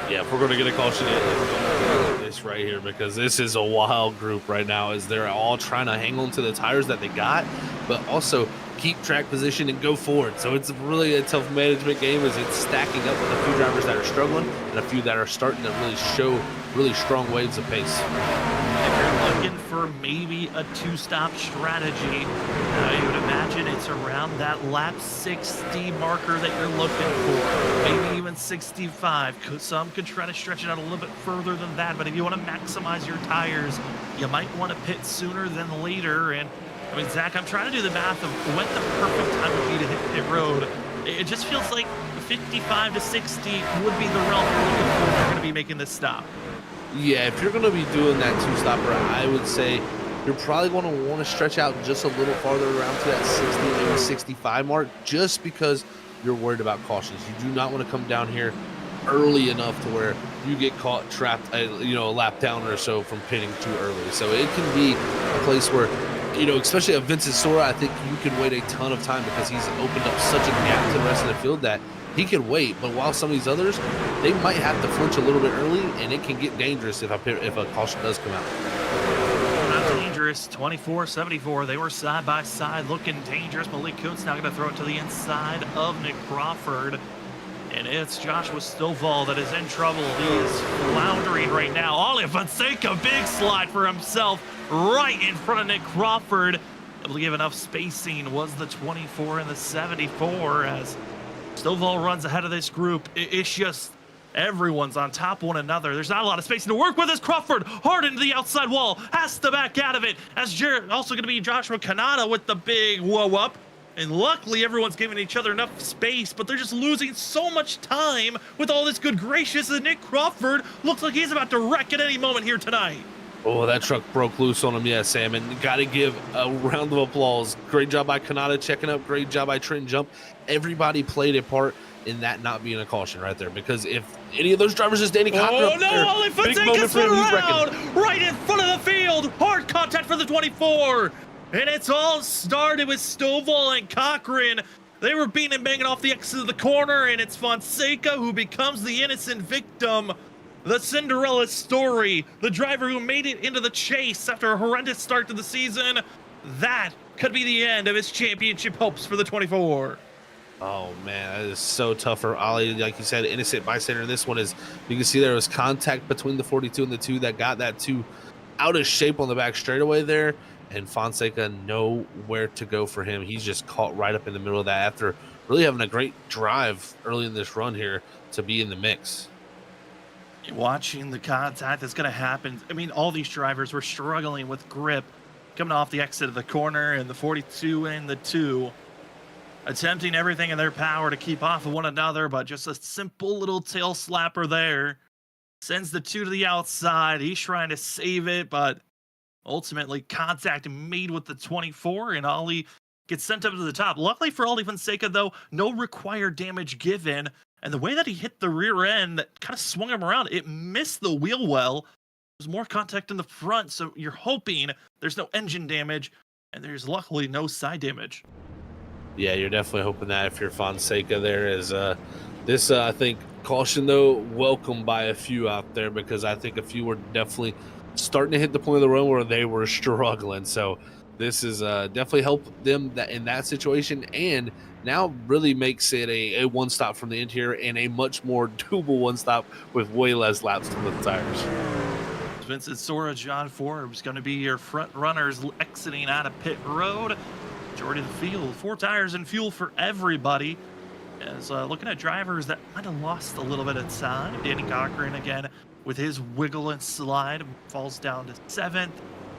[SPEAKER 2] Yeah, if we're going to get a caution, it's this right here, because this is a wild group right now as they're all trying to hang on to the tires that they got, but also keep track position and go forward. So it's really a tough management game as it's stacking up with a few drivers that are struggling and a few that are starting to really show really strong waves of pace.
[SPEAKER 1] If you're looking for maybe a 2-stop strategy, you would imagine it's around that lap 60 marker that you're looking for, maybe even 65. Some could try to stretch it out a little bit further than that, but if you want to maximize your tires, you might want to pit sooner than later. And I mean, Zach, I'm trying to do the math of when the perfect time would be to hit pit road. It just feels like 55 to 60 would be the realm you're looking for if you're going to be making this stop.
[SPEAKER 2] Yeah, if you're going to be doing that 2-stopper, I would say you're probably going to want to stretch out just a little farther around to that 60, maybe 65 mark, just because you're worried about cautions. You do not want to come down here early enough to where you get caught trapped, a lap down or so from pitting too early. So it can be a place where, especially a Vincent Sora, I think you can wait a ton of time because he's opened up such a gap to the rest of the field that he can wait. But while some of these others, they might have to flinch a little bit early, and it can get dangerous if a caution does come out.
[SPEAKER 1] Not dangerous. 24-74. They were side by side, looking dangerous. Malik Kuntz now going to throw it to the inside of Nick Crawford. And it's Joshua Stovall that is in trouble. He is floundering right now. Ollie Fonseca, big slide for himself right in front of Nick Crawford. Able to give enough spacing was the 24 and the 74 as Stovall runs ahead of this group. It's just everyone's on top of one another. There's not a lot of spacing to work with as Crawford hard into the outside wall. Has to back out of it as Jarrett, also going to be Joshua Kanata with the big whoa up. And luckily, everyone's giving each other enough space, but they're just losing so much time with all this good gracious. And Nick Crawford looks like he's about to wreck at any moment here tonight.
[SPEAKER 2] Oh, that truck broke loose on him, yeah, Sam. And got to give a round of applause. Great job by Kanata checking up. Great job by Trenton Jump. Everybody played a part in that not being a caution right there. Because if any of those drivers is Danny Cocker
[SPEAKER 1] up there, Ollie Fonseca spun around right in front of the field. Hard contact for the 24. And it's all started with Stovall and Cochran. They were beating and banging off the exit of the corner, and it's Fonseca who becomes the innocent victim. The Cinderella story, the driver who made it into the chase after a horrendous start to the season. That could be the end of his championship hopes for the 24.
[SPEAKER 2] Oh, man, that is so tough for Ollie. Like you said, innocent bystander. This one is, you can see there was contact between the 42 and the 2 that got that 2 out of shape on the back straightaway there. And Fonseca nowhere to go for him. He's just caught right up in the middle of that after really having a great drive early in this run here to be in the mix.
[SPEAKER 1] Watching the contact that's going to happen. I mean, all these drivers were struggling with grip coming off the exit of the corner, and the 42 and the 2 attempting everything in their power to keep off of one another, but just a simple little tail slapper there. Sends the 2 to the outside. He's trying to save it, but ultimately, contact made with the 24, and Ollie gets sent up to the top. Luckily for Ollie Fonseca, though, no required damage given. And the way that he hit the rear end that kind of swung him around, it missed the wheel well. There's more contact in the front, so you're hoping there's no engine damage. and there's luckily no side damage.
[SPEAKER 2] Yeah, you're definitely hoping that if you're Fonseca there is this I think caution though welcome by a few out there, because I think a few were definitely starting to hit the point of the run where they were struggling. So this is definitely help them that in that situation, and now really makes it a one stop from the interior and a much more doable one stop with way less laps to the tires.
[SPEAKER 1] Vincent Sora, John Forbes going to be your front runners exiting out of pit road. Majority of the field, 4 tires and fuel for everybody. As looking at drivers that might have lost a little bit of time. Danny Cochran again with his wiggle and slide falls down to 7th.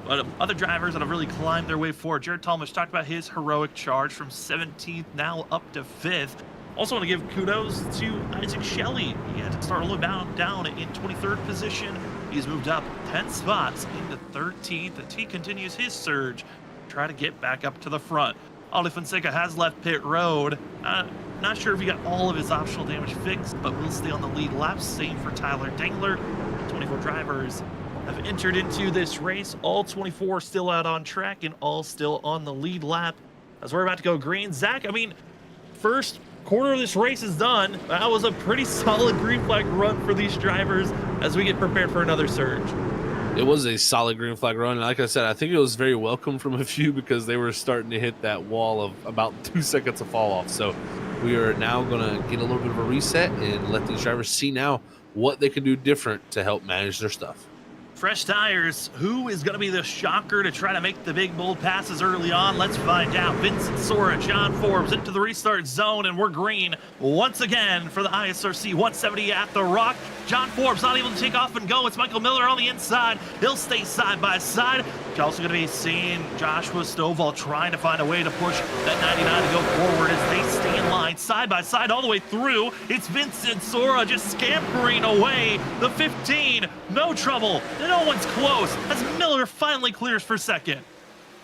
[SPEAKER 1] But other drivers that have really climbed their way forward. Jared Talmadge talked about his heroic charge from 17th now up to 5th. Also want to give kudos to Isaac Shelley. He had to start a little down in 23rd position. He's moved up 10 spots into 13th as he continues his surge. Try to get back up to the front. Ollie Fonseca has left pit road. Not sure if he got all of his optional damage fixed, but will stay on the lead lap. Same for Tyler Dangler. 24 drivers have entered into this race. All 24 still out on track and all still on the lead lap. As we're about to go green, Zach, I mean, first quarter of this race is done. That was a pretty solid green flag run for these drivers as we get prepared for another surge.
[SPEAKER 2] It was a solid green flag run, and like I said, I think it was very welcome from a few because they were starting to hit that wall of about 2 seconds of fall off. So we are now going to get a little bit of a reset and let these drivers see now what they can do different to help manage their stuff.
[SPEAKER 1] Fresh tires. Who is going to be the shocker to try to make the big bold passes early on? Let's find out. Vincent Sora, John Forbes into the restart zone, and we're green once again for the ISRC 170 at the Rock. John Forbes not able to take off and go. It's Michael Miller on the inside. He'll stay side by side. You're also going to be seeing Joshua Stovall trying to find a way to push that 99 to go forward as they stay in line side by side all the way through. It's Vincent Sora just scampering away. The 15, no trouble. No one's close as Miller finally clears for second.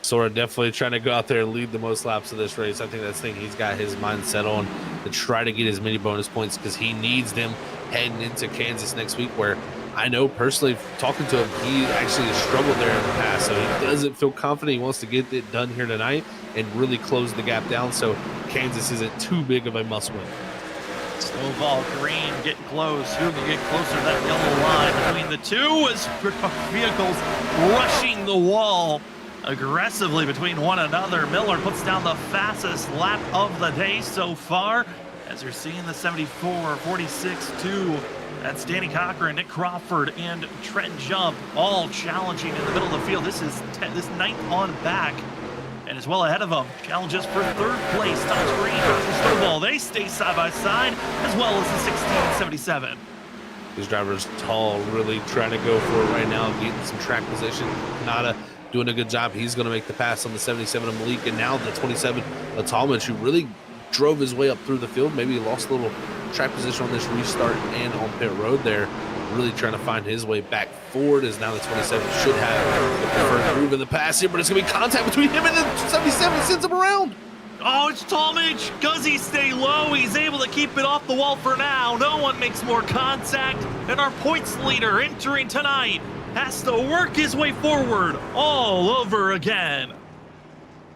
[SPEAKER 2] Sora definitely trying to go out there and lead the most laps of this race. I think that's the thing he's got his mind set on, to try to get as many bonus points because he needs them heading into Kansas next week, where I know personally talking to him, he actually has struggled there in the past, so he doesn't feel confident. He wants to get it done here tonight and really close the gap down so Kansas isn't too big of a must win.
[SPEAKER 1] Snowball Green getting close. Who can get closer to that yellow line between the two as vehicles rushing the wall aggressively between one another. Miller puts down the fastest lap of the day so far as you're seeing the 74, 46, 2. That's Danny Cochran, Nick Crawford, and Trent Jump all challenging in the middle of the field. This is this 9th on back, and is well ahead of them. Challenges for 3rd place. Thomas Green versus Snowball. They stay side by side, as well as the 1677.
[SPEAKER 2] These drivers tall, really trying to go for it right now, getting some track position. Kanata doing a good job. He's going to make the pass on the 77 of Malik, and now the 27 of Talmadge, who really drove his way up through the field. Maybe he lost a little track position on this restart and on pit road there. Really trying to find his way back forward, as now the 27 should have the preferred groove in the pass here, but it's going to be contact between him and the 77, sends him around.
[SPEAKER 1] Oh, it's Talmadge. Does he stay low? He's able to keep it off the wall for now. No one makes more contact, and our points leader entering tonight has to work his way forward all over again.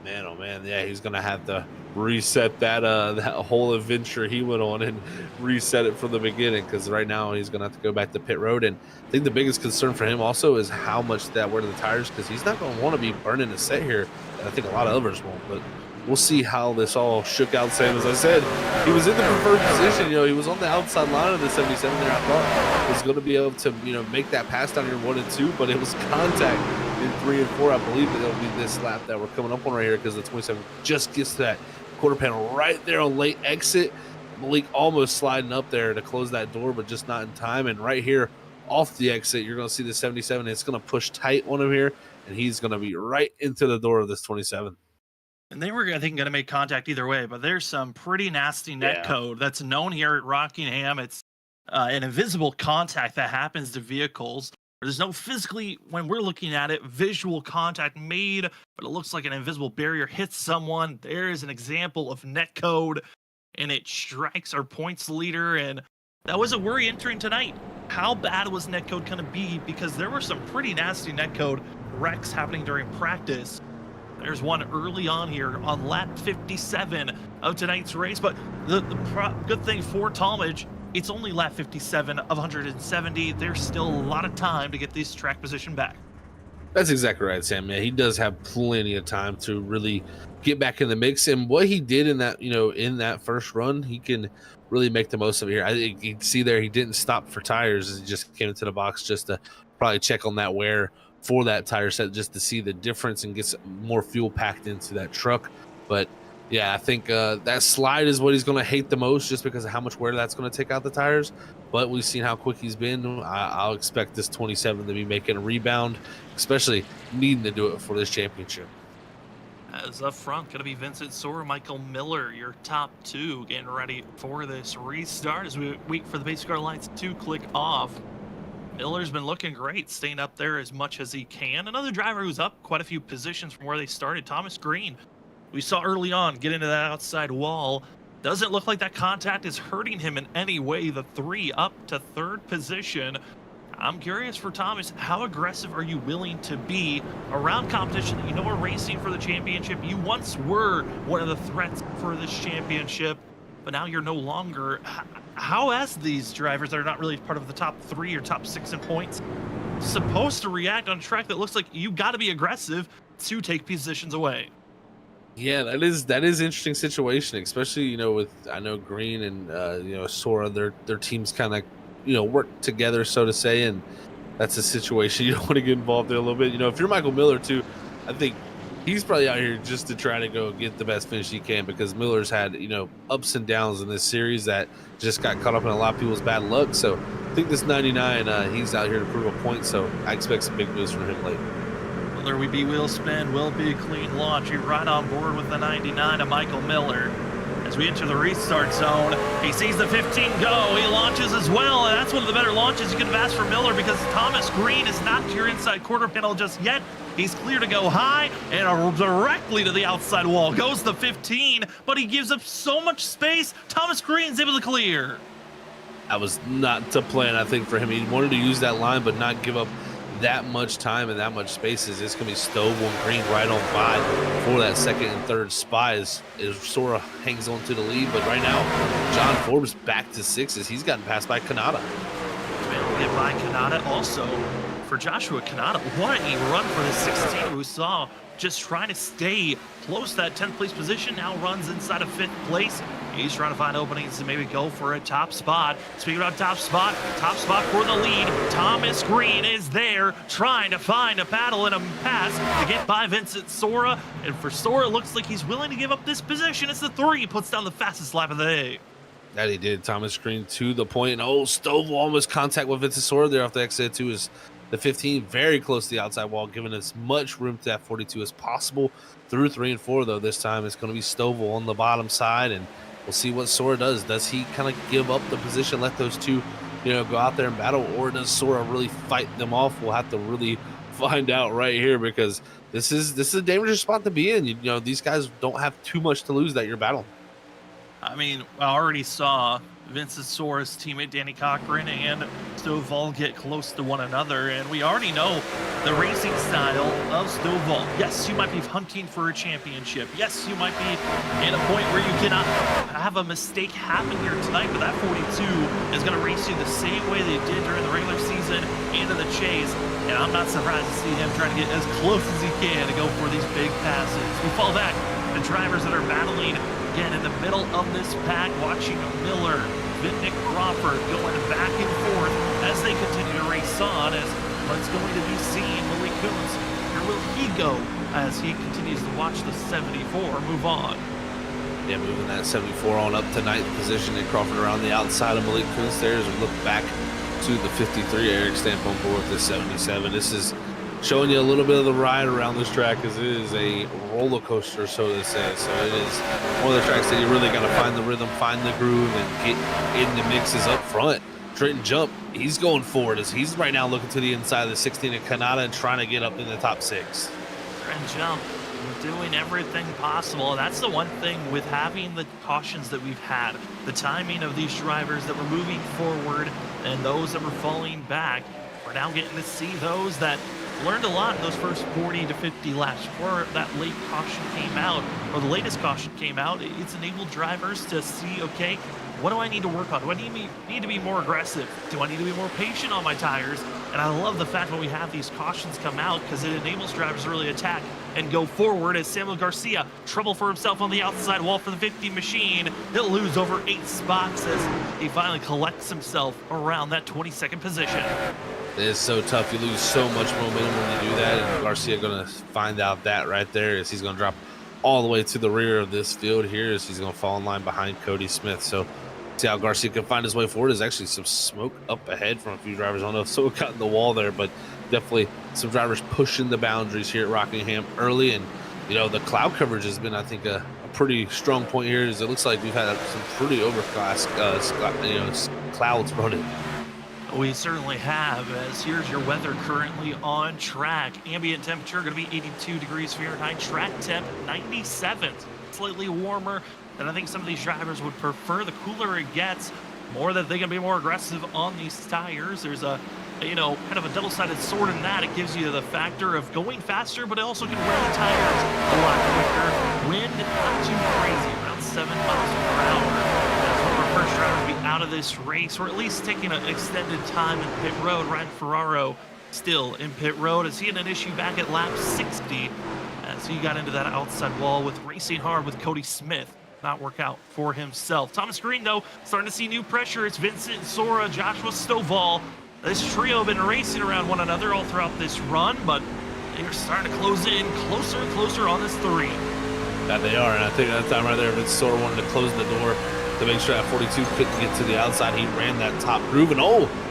[SPEAKER 2] Man, oh man, yeah, he's gonna have to reset that that whole adventure he went on and reset it from the beginning, because right now he's gonna have to go back to pit road. And I think the biggest concern for him also is how much that wear to the tires, because he's not gonna want to be burning a set here, and I think a lot of others won't. But we'll see how this all shook out. Same as I said, he was in the preferred position. You know, he was on the outside line of the 77 there. I thought was going to be able to, you know, make that pass down here 1 and 2, but it was contact in 3 and 4. I believe that it'll be this lap that we're coming up on right here, because the 27 just gets to that quarter panel right there on late exit. Malik almost sliding up there to close that door, but just not in time. And right here off the exit, you're going to see the 77. It's going to push tight on him here, and he's going to be right into the door of this 27.
[SPEAKER 1] And they were, I think, going to make contact either way, but there's some pretty nasty net code that's known here at Rockingham. It's an invisible contact that happens to vehicles. There's no physically, when we're looking at it, visual contact made, but it looks like an invisible barrier hits someone. There is an example of net code, and it strikes our points leader, and that was a worry entering tonight. How bad was net code going to be? Because there were some pretty nasty net code wrecks happening during practice. There's one early on here on lap 57 of tonight's race, but the good thing for Talmadge, it's only lap 57 of 170. There's still a lot of time to get this track position back.
[SPEAKER 2] That's exactly right, Sam. Yeah, he does have plenty of time to really get back in the mix. And what he did in that, in that first run, he can really make the most of it here. I think you can see there he didn't stop for tires. He just came into the box just to probably check on that wear for that tire set, just to see the difference and get some more fuel packed into that truck. But yeah, I think that slide is what he's going to hate the most, just because of how much wear that's going to take out the tires. But we've seen how quick he's been. I'll expect this 27 to be making a rebound, especially needing to do it for this championship.
[SPEAKER 1] As up front, going to be Vincent Sora, Michael Miller, your top two, getting ready for this restart as we wait for the basic car lights to click off. Miller's been looking great, staying up there as much as he can. Another driver who's up quite a few positions from where they started, Thomas Green. We saw early on get into that outside wall. Doesn't look like that contact is hurting him in any way. The 3 up to 3rd position. I'm curious for Thomas, how aggressive are you willing to be around competition that you know are racing for the championship? You once were one of the threats for this championship, but now you're no longer. How as these drivers that are not really part of the top 3 or top 6 in points supposed to react on a track that looks like you got to be aggressive to take positions away?
[SPEAKER 2] Yeah, that is interesting situation, especially with I know Green and Sora, their teams kind of work together, so to say, and that's a situation you don't want to get involved in a little bit. If you're Michael Miller too, I think he's probably out here just to try to go get the best finish he can, because Miller's had ups and downs in this series that just got caught up in a lot of people's bad luck. So I think this 99, he's out here to prove a point. So I expect some big moves from him late.
[SPEAKER 1] There we be wheel spin, will be a clean launch. You're right on board with the 99 of Michael Miller. As we enter the restart zone, he sees the 15 go. He launches as well, and that's one of the better launches you could have asked for Miller, because Thomas Green is not to your inside quarter panel just yet. He's clear to go high, and directly to the outside wall goes the 15, but he gives up so much space. Thomas Green's able to clear.
[SPEAKER 2] That was not to plan, I think, for him. He wanted to use that line, but not give up that much time and that much space. Is it's going to be Stovall and Green right on by for that 2nd and 3rd spot as Sora hangs on to the lead. But right now, John Forbes back to 6s. He's gotten passed by Kanata.
[SPEAKER 1] Able to get by Kanata. Also, for Joshua Kanata, what a run for the 16 who saw just trying to stay close to that 10th place position. Now runs inside of 5th place. He's trying to find openings to maybe go for a top spot. Speaking about top spot for the lead. Thomas Green is there trying to find a paddle and a pass to get by Vincent Sora. And for Sora, it looks like he's willing to give up this position. It's the 3, puts down the fastest lap of the day.
[SPEAKER 2] That he did. Thomas Green to the point. And Stovall almost contact with Vincent Sora there off the exit 2 is the 15 very close to the outside wall, giving as much room to that 42 as possible. Through 3 and 4, though, this time it's going to be Stovall on the bottom side, and we'll see what Sora does. Does he kind of give up the position, let those two, go out there and battle, or does Sora really fight them off? We'll have to really find out right here, because this is a dangerous spot to be in. These guys don't have too much to lose that you're battling.
[SPEAKER 1] I mean, I already saw Vincent Sora's teammate Danny Cochran and Stovall get close to one another, and we already know the racing style of Stovall. Yes, you might be hunting for a championship. Yes, you might be in a point where you cannot have a mistake happen here tonight, but that 42 is going to race you the same way they did during the regular season into the chase, and I'm not surprised to see him trying to get as close as he can to go for these big passes. We fall back the drivers that are battling again in the middle of this pack, watching Miller, Nick Crawford going back and forth as they continue to race on, as what's going to be seen. Malik Kuntz, where will he go as he continues to watch the 74 move on?
[SPEAKER 2] Yeah, moving that 74 on up to 9th position, and Crawford around the outside of Malik Kuntz there as we look back to the 53. Eric Stamp on board with the 77. This is showing you a little bit of the ride around this track, as it is a roller coaster, so to say. So it is one of the tracks that you really got to find the rhythm, find the groove, and get in the mixes up front. Trenton Jump, he's going forward as he's right now looking to the inside of the 16 of Kanata and trying to get up in the top 6.
[SPEAKER 1] Trenton Jump doing everything possible. That's the one thing with having the cautions that we've had, the timing of these drivers that were moving forward and those that were falling back. We're now getting to see those that learned a lot in those first 40 to 50 laps before that late caution came out, or the latest caution came out. It's enabled drivers to see, okay, what do I need to work on? Do I need to be more aggressive? Do I need to be more patient on my tires? And I love the fact when we have these cautions come out, because it enables drivers to really attack and go forward. As Samuel Garcia, trouble for himself on the outside wall for the 50 machine. He'll lose over 8 spots as he finally collects himself around that 22nd position.
[SPEAKER 2] It is so tough. You lose so much momentum when you do that, and Garcia going to find out that right there as he's going to drop all the way to the rear of this field here as he's going to fall in line behind Cody Smith. So see how Garcia can find his way forward. There's actually some smoke up ahead from a few drivers. I don't know if someone got in the wall there, but definitely some drivers pushing the boundaries here at Rockingham early. And, you know, the cloud coverage has been, I think, a pretty strong point here. As it looks like we've had some pretty overcast, clouds running.
[SPEAKER 1] We certainly have, as here's your weather currently on track. Ambient temperature going to be 82 degrees Fahrenheit, track temp 97, slightly warmer. And I think some of these drivers would prefer the cooler it gets, more that they can be more aggressive on these tires. There's a, you know, kind of a double-sided sword in that. It gives you the factor of going faster, but it also can wear the tires a lot quicker. Wind, not too crazy, around 7 miles per hour. That's one of our first drivers to be out of this race, or at least taking an extended time in pit road. Ryan Ferraro still in pit road as he had an issue back at lap 60 as he got into that outside wall with racing hard with Cody Smith. Not work out for himself. Thomas Green, though, starting to see new pressure. It's Vincent Sora, Joshua Stovall. This trio have been racing around one another all throughout this run, but they're starting to close in closer and closer on this 3.
[SPEAKER 2] That they are, and I think that time right there, Vincent Sora wanted to close the door to make sure that 42 couldn't get to the outside. He ran that top groove, and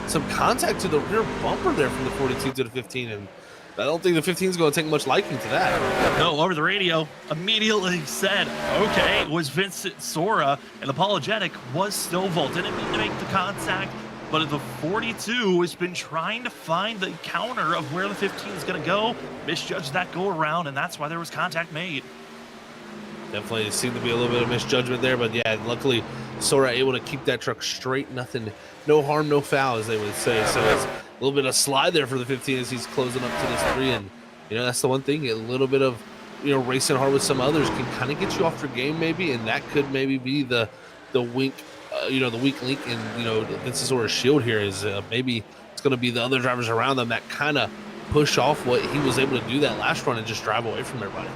[SPEAKER 2] some contact to the rear bumper there from the 42 to the 15, and I don't think the 15 is going to take much liking to that.
[SPEAKER 1] No, over the radio, immediately said, okay, it was Vincent Sora, and apologetic was Stovall. Didn't mean to make the contact, but the 42 has been trying to find the counter of where the 15 is going to go, misjudged that go around, and that's why there was contact made.
[SPEAKER 2] Definitely seemed to be a little bit of misjudgment there, but yeah, luckily Sora able to keep that truck straight. Nothing, no harm, no foul, as they would say. So it's a little bit of slide there for the 15 as he's closing up to this 3. And, you know, that's the one thing, a little bit of, you know, racing hard with some others can kind of get you off your game maybe, and that could maybe be the wink, the weak link in, you know, Vince's sort of shield here is maybe it's going to be the other drivers around them that kind of push off what he was able to do that last run and just drive away from everybody.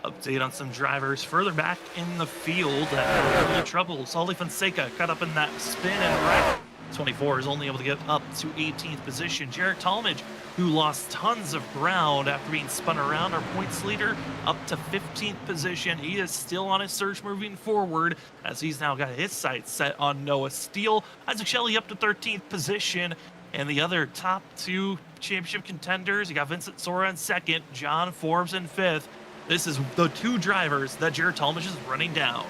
[SPEAKER 1] Update on some drivers further back in the field that had early trouble. Solly Fonseca caught up in that spin and wreck. 24 is only able to get up to 18th position. Jarrett Talmadge, who lost tons of ground after being spun around, our points leader, up to 15th position. He is still on his search moving forward as he's now got his sights set on Noah Steele. Isaac Shelley up to 13th position. And the other top 2 championship contenders, you got Vincent Sora in 2nd, John Forbes in 5th. This is the 2 drivers that Jared Talmadge is running down.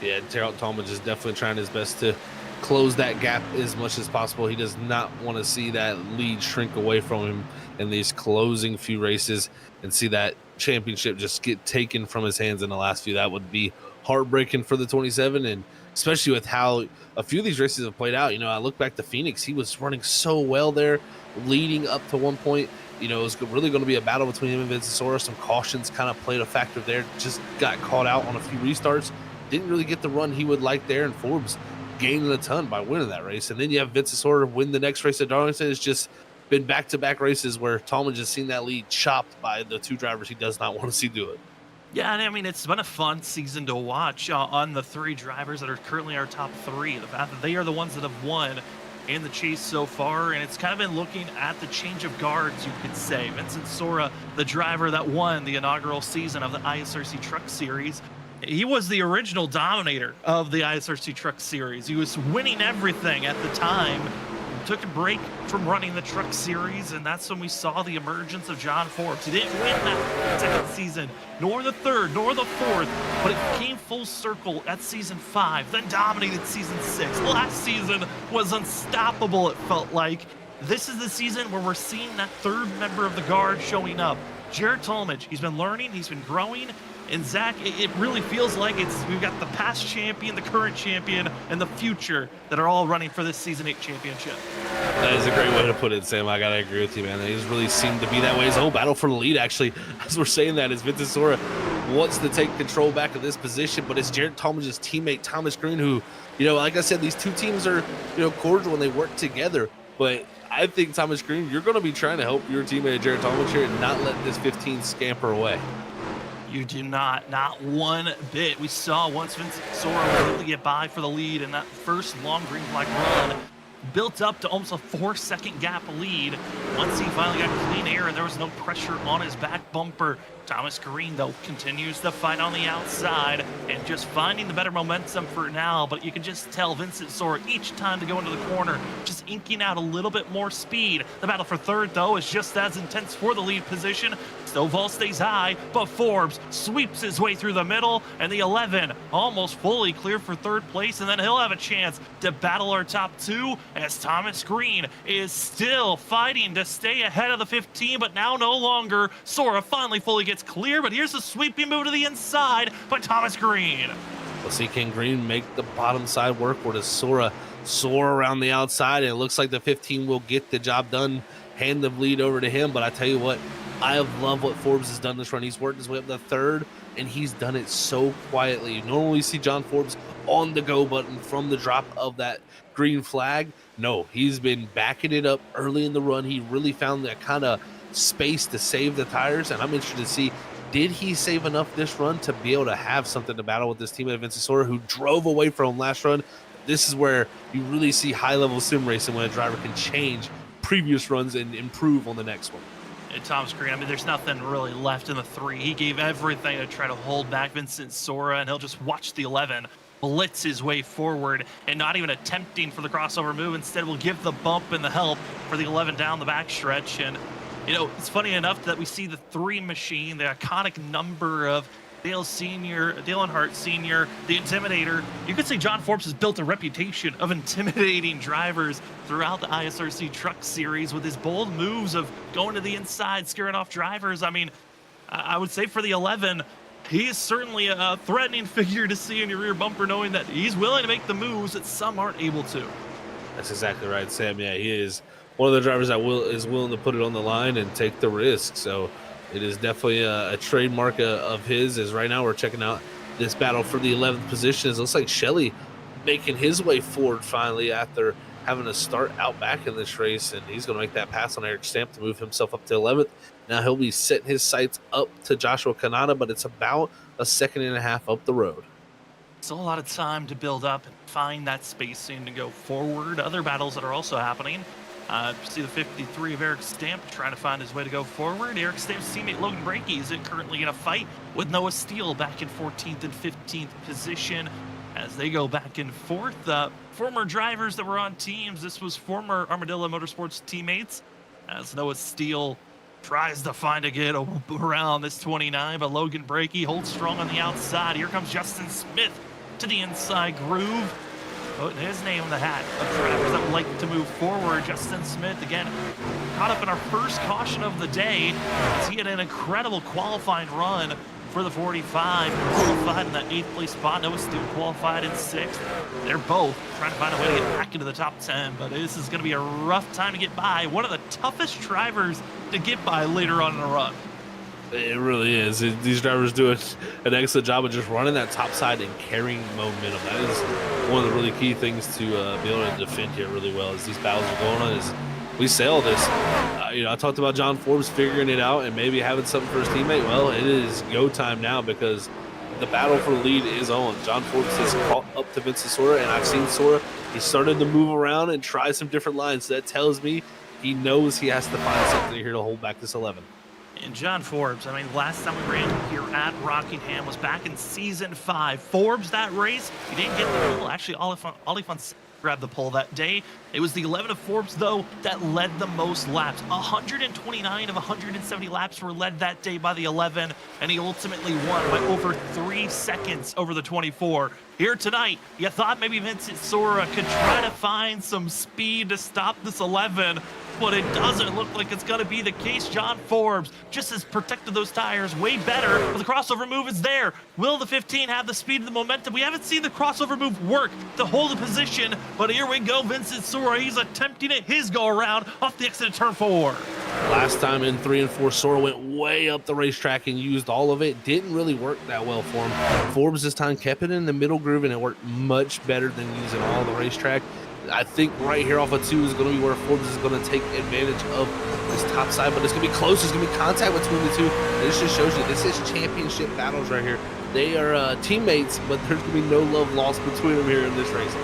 [SPEAKER 2] Yeah, Jared Talmadge is definitely trying his best to close that gap as much as possible. He does not want to see that lead shrink away from him in these closing few races and see that championship just get taken from his hands in the last few. That would be heartbreaking for the 27, and especially with how a few of these races have played out. You know, I look back to Phoenix, he was running so well there, leading up to one point. You know, it was really going to be a battle between him and Vincent Sora. Some cautions kind of played a factor there. Just got caught out on a few restarts. Didn't really get the run he would like there, and Forbes gaining a ton by winning that race. And then you have Vincent Sora win the next race at Darlington. It's just been back-to-back races where Talmadge has seen that lead chopped by the 2 drivers he does not want to see do it.
[SPEAKER 1] Yeah, and I mean, it's been a fun season to watch on the 3 drivers that are currently our top 3. The fact that they are the ones that have won in the chase so far, and it's kind of been looking at the change of guards, you could say. Vincent Sora, the driver that won the inaugural season of the ISRC Truck Series, he was the original dominator of the ISRC Truck Series. He was winning everything at the time. Took a break from running the Truck Series, and that's when we saw the emergence of John Forbes. He didn't win that 2nd season, nor the 3rd, nor the 4th, but it came full circle at season 5, then dominated season 6. Last season was unstoppable, it felt like. This is the season where we're seeing that 3rd member of the guard showing up. Jared Talmadge, he's been learning, he's been growing, And Zach, it really feels like we've got the past champion, the current champion, and the future that are all running for this Season 8 championship.
[SPEAKER 2] That is a great way to put it, Sam. I gotta agree with you, man. They just really seem to be that way. His whole battle for the lead, actually, as we're saying that, is Vincent Sora wants to take control back of this position, but it's Jared Talmadge's teammate, Thomas Green, who, like I said, these two teams are, cordial when they work together. But I think, Thomas Green, you're going to be trying to help your teammate, Jared Talmadge, here and not let this 15 scamper away.
[SPEAKER 1] You do not one bit. We saw once Vincent Sora was able to get by for the lead in that first long green flag run, built up to almost a 4-second gap lead. Once he finally got clean air and there was no pressure on his back bumper, Thomas Green, though, continues the fight on the outside and just finding the better momentum for now. But you can just tell Vincent Sora each time to go into the corner, just inking out a little bit more speed. The battle for third, though, is just as intense for the lead position. Stovall stays high, but Forbes sweeps his way through the middle, and the 11 almost fully clear for third place, and then he'll have a chance to battle our top two as Thomas Green is still fighting to stay ahead of the 15, but now no longer. Sora finally fully gets clear, but here's a sweeping move to the inside by Thomas Green.
[SPEAKER 2] We'll see King Green make the bottom side work, or does Sora soar around the outside? And it looks like the 15 will get the job done, hand the lead over to him. But I tell you what, I love what Forbes has done this run. He's worked his way up to third, and he's done it so quietly. You normally see John Forbes on the go button from the drop of that green flag. No, he's been backing it up early in the run. He really found that kind of space to save the tires, and I'm interested to see, did he save enough this run to be able to have something to battle with this teammate Vincent Sora, who drove away from him last run? This is where you really see high-level sim racing, when a driver can change previous runs and improve on the next one.
[SPEAKER 1] And Thomas Green, I mean, there's nothing really left in the 3. He gave everything to try to hold back Vincent Sora, and he'll just watch the 11 blitz his way forward and not even attempting for the crossover move. Instead, will give the bump and the help for the 11 down the backstretch. And it's funny enough that we see the 3 machine, the iconic number of Dale Sr., Dale Earnhardt Sr., the Intimidator. You could say John Forbes has built a reputation of intimidating drivers throughout the ISRC Truck Series with his bold moves of going to the inside, scaring off drivers. I mean, I would say for the 11, he is certainly a threatening figure to see in your rear bumper, knowing that he's willing to make the moves that some aren't able to.
[SPEAKER 2] That's exactly right, Sam. Yeah, he is one of the drivers that is willing to put it on the line and take the risk. So it is definitely a trademark of his. As right now we're checking out this battle for the 11th position. It looks like Shelley making his way forward finally after having to start out back in this race, and he's going to make that pass on Eric Stamp to move himself up to 11th. Now he'll be setting his sights up to Joshua Kanata, but it's about a second and a half up the road.
[SPEAKER 1] Still a lot of time to build up and find that spacing to go forward. Other battles that are also happening. See the 53 of Eric Stamp trying to find his way to go forward. Eric Stamp's teammate Logan Brakey is currently in a fight with Noah Steele back in 14th and 15th position as they go back and forth. Former drivers that were on teams. This was former Armadillo Motorsports teammates as Noah Steele tries to find a get around this 29, but Logan Brakey holds strong on the outside. Here comes Justin Smith to the inside groove. Putting his name in the hat of drivers that would like to move forward. Justin Smith, again, caught up in our first caution of the day as he had an incredible qualifying run for the 45. Qualified in that 8th place spot. Noah Steele qualified in 6th. They're both trying to find a way to get back into the top 10, but this is going to be a rough time to get by. One of the toughest drivers to get by later on in the run.
[SPEAKER 2] It really is. These drivers do an excellent job of just running that top side and carrying momentum. That is one of the really key things to be able to defend here really well as these battles are going on. Is we say all this. I talked about John Forbes figuring it out and maybe having something for his teammate. Well, it is go time now because the battle for the lead is on. John Forbes has caught up to Vincent Sora, and I've seen Sora. He started to move around and try some different lines. So that tells me he knows he has to find something here to hold back this 11.
[SPEAKER 1] And John Forbes, I mean, last time we ran here at Rockingham was back in Season 5. Forbes, that race, he didn't get the pole. Actually, Olifant grabbed the pole that day. It was the 11 of Forbes, though, that led the most laps. 129 of 170 laps were led that day by the 11, and he ultimately won by over 3 seconds over the 24. Here tonight, you thought maybe Vincent Sora could try to find some speed to stop this 11. but it doesn't look like it's going to be the case. John Forbes just has protected those tires way better, but the crossover move is there. Will the 15 have the speed and the momentum? We haven't seen the crossover move work to hold the position, but here we go. Vincent Sora, he's attempting it his go around off the exit of turn 4.
[SPEAKER 2] Last time in 3 and 4, Sora went way up the racetrack and used all of it. Didn't really work that well for him. Forbes this time kept it in the middle groove, and it worked much better than using all the racetrack. I think right here off of 2 is going to be where Forbes is going to take advantage of this top side, but it's going to be close. There's going to be contact between the two. This just shows you this is championship battles right here. They are teammates, but there's going to be no love lost between them here in this race.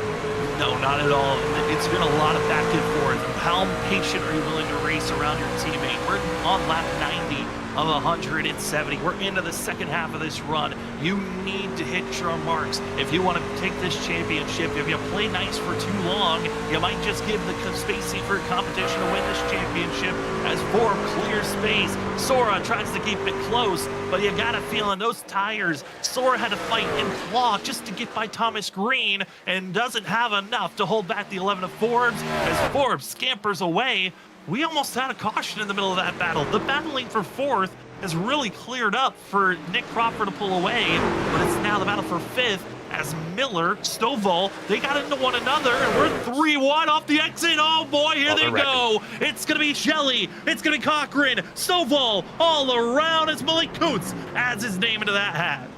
[SPEAKER 1] No, not at all. It's been a lot of back and forth. How patient are you willing to race around your teammate? We're on lap 90 of 170. We're into the second half of this run. You need to hit your marks if you want to take this championship. If you play nice for too long, you might just give the spacey for competition to win this championship. As Forbes clears space, Sora tries to keep it close, but you got a feeling those tires, Sora had to fight and claw just to get by Thomas Green, and doesn't have enough to hold back the 11 of Forbes. As Forbes scampers away, we almost had a caution in the middle of that battle. The battling for 4th has really cleared up for Nick Crawford to pull away, but it's now the battle for 5th as Miller, Stovall, they got into one another, and we're 3 wide off the exit. Oh boy, here they go. It's going to be Shelley. It's going to be Cochran, Stovall, all around as Malik Kuntz adds his name into that hat.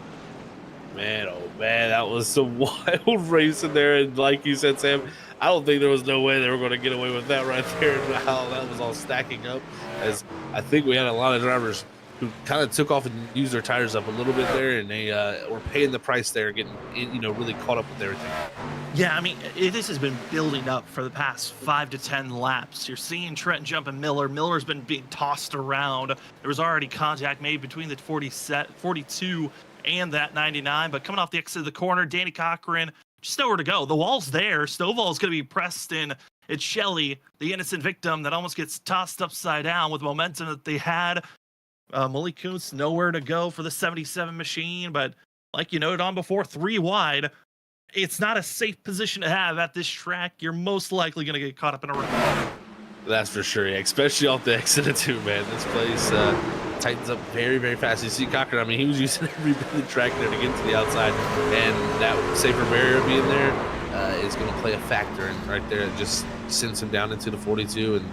[SPEAKER 2] Man, oh man, that was some wild racing there, and like you said, Sam, I don't think there was no way they were going to get away with that right there, and how that was all stacking up, as I think we had a lot of drivers who kind of took off and used their tires up a little bit there, and they were paying the price there, getting really caught up with everything.
[SPEAKER 1] Yeah, I mean, this has been building up for the past 5 to 10 laps. You're seeing Trent jumping Miller. Miller's been being tossed around. There was already contact made between the 42 and that 99, but coming off the exit of the corner, Danny Cochran, just nowhere to go. The wall's there. Stovall's going to be pressed in. It's Shelley, the innocent victim, that almost gets tossed upside down with momentum that they had. Malik Kuntz, nowhere to go for the 77 machine, but like you noted on before, 3 wide. It's not a safe position to have at this track. You're most likely going to get caught up in a wreck.
[SPEAKER 2] That's for sure, yeah. Especially off the exit of 2, man. This place tightens up very, very fast. You see Cochran, I mean, he was using every bit of the track there to get to the outside, and that safer barrier being there is going to play a factor, and right there it just sends him down into the 42, and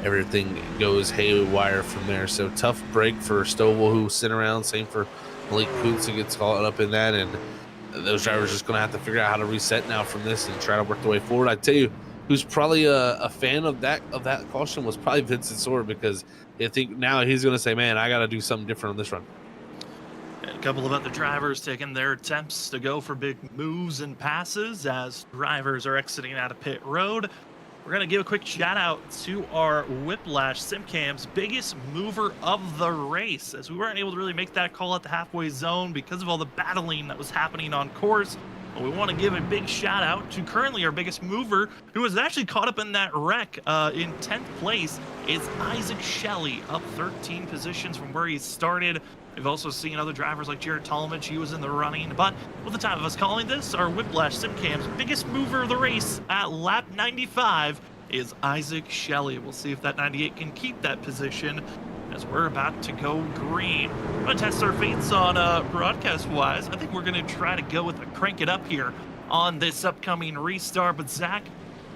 [SPEAKER 2] everything goes haywire from there. So tough break for Stovall, who sent around. Same for Malik Kuntz, who gets caught up in that, and those drivers just going to have to figure out how to reset now from this and try to work their way forward. I tell you, who's probably a fan of that caution was probably Vincent Sora, because I think now he's going to say, man, I got to do something different on this run.
[SPEAKER 1] A couple of other drivers taking their attempts to go for big moves and passes as drivers are exiting out of pit road. We're going to give a quick shout out to our Whiplash SimCam's biggest mover of the race, as we weren't able to really make that call at the halfway zone because of all the battling that was happening on course. But we want to give a big shout out to currently our biggest mover, who was actually caught up in that wreck in 10th place. It's Isaac Shelley, up 13 positions from where he started. We've also seen other drivers like Jared Talmadge. He was in the running. But with the time of us calling this, our Whiplash SimCam's biggest mover of the race at lap 95 is Isaac Shelley. We'll see if that 98 can keep that position as we're about to go green. We're going to test our fates on broadcast-wise. I think we're going to try to go with a crank it up here on this upcoming restart. But Zach,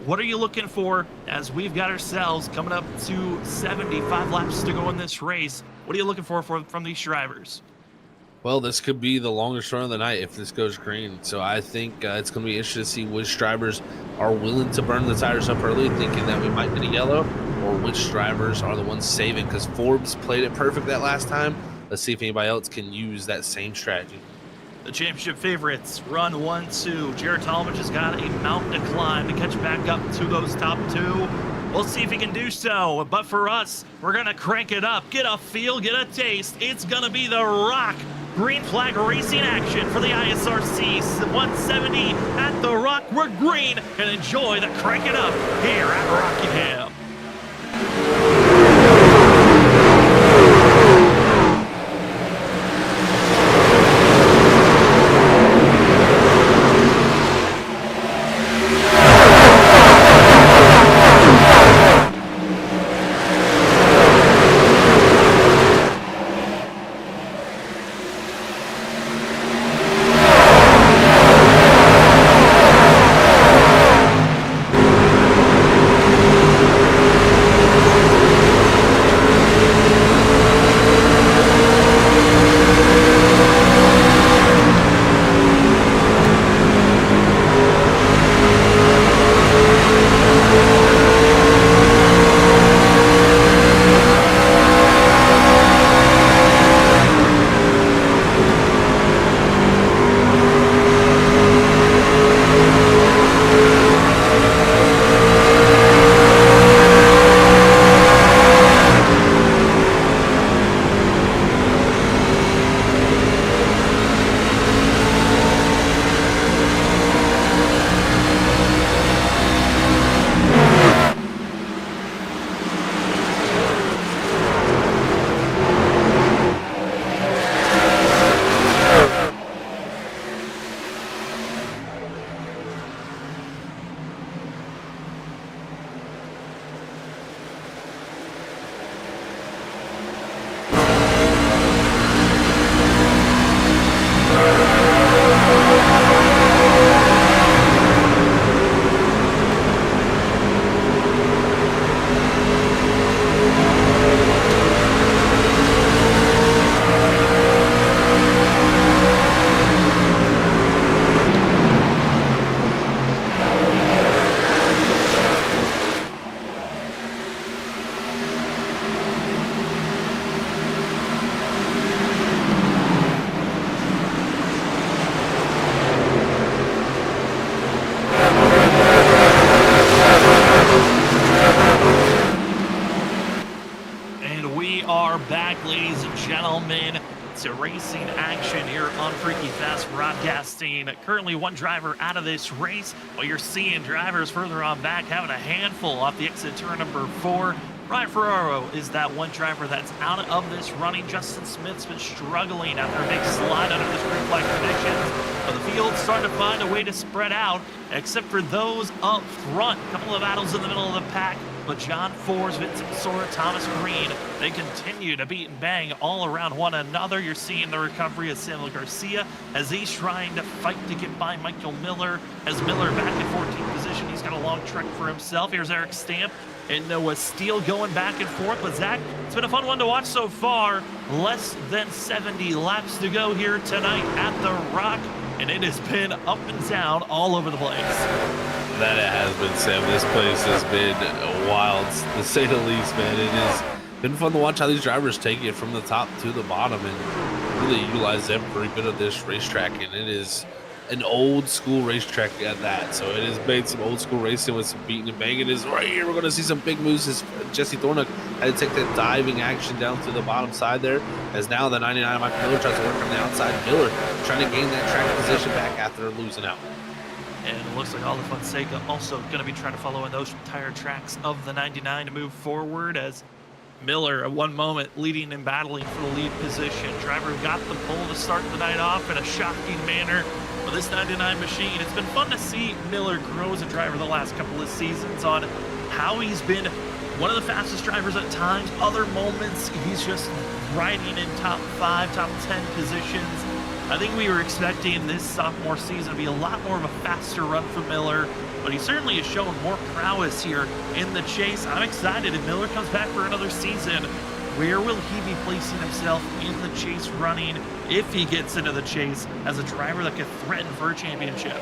[SPEAKER 1] what are you looking for as we've got ourselves coming up to 75 laps to go in this race? What are you looking for from these drivers?
[SPEAKER 2] Well, this could be the longest run of the night if this goes green. So I think it's going to be interesting to see which drivers are willing to burn the tires up early, thinking that we might get a yellow, or which drivers are the ones saving, because Forbes played it perfect that last time. Let's see if anybody else can use that same strategy.
[SPEAKER 1] The championship favorites, run 1-2. Jared Talmadge has got a mountain to climb to catch back up to those top 2. We'll see if he can do so. But for us, we're going to crank it up, get a feel, get a taste. It's going to be the Rock green flag racing action for the ISRC 170 at the Rock. We're green, and enjoy the crank it up here at Rockingham. We are back, ladies and gentlemen, to racing action here on Freaky Fast Broadcasting. Currently one driver out of this race, while you're seeing drivers further on back having a handful off the exit turn number 4. Ryan Ferraro is that one driver that's out of this running. Justin Smith's been struggling after a big slide under this green flag conditions. But the field's starting to find a way to spread out, except for those up front. A couple of battles in the middle of the pack. But John Force, Vincent Sora, Thomas Green, they continue to beat and bang all around one another. You're seeing the recovery of Samuel Garcia as he's trying to fight to get by Michael Miller. As Miller back in 14th position, he's got a long trek for himself. Here's Eric Stamp and Noah Steele going back and forth. But Zach, it's been a fun one to watch so far. Less than 70 laps to go here tonight at the Rock, and it has been up and down all over the place.
[SPEAKER 2] That it has been, Sam. This place has been wild, to say the least, man. It has been fun to watch how these drivers take it from the top to the bottom and really utilize every bit of this racetrack. And it is an old school racetrack at that. So it has made some old school racing with some beating and banging. It is right here. We're going to see some big moves as Jesse Thornock had to take that diving action down to the bottom side there. As now the 99 Michael Miller tries to work from the outside. Miller trying to gain that track position back after losing out.
[SPEAKER 1] And it looks like Oliver Fonseca also going to be trying to follow in those tire tracks of the 99 to move forward, as Miller at one moment leading and battling for the lead position. Driver who got the pole to start the night off in a shocking manner for this 99 machine. It's been fun to see Miller grow as a driver the last couple of seasons on how he's been one of the fastest drivers at times. Other moments, he's just riding in top 5, top 10 positions. I think we were expecting this sophomore season to be a lot more of a faster run for Miller, but he certainly has shown more prowess here in the chase. I'm excited if Miller comes back for another season. Where will he be placing himself in the chase running if he gets into the chase as a driver that could threaten for a championship?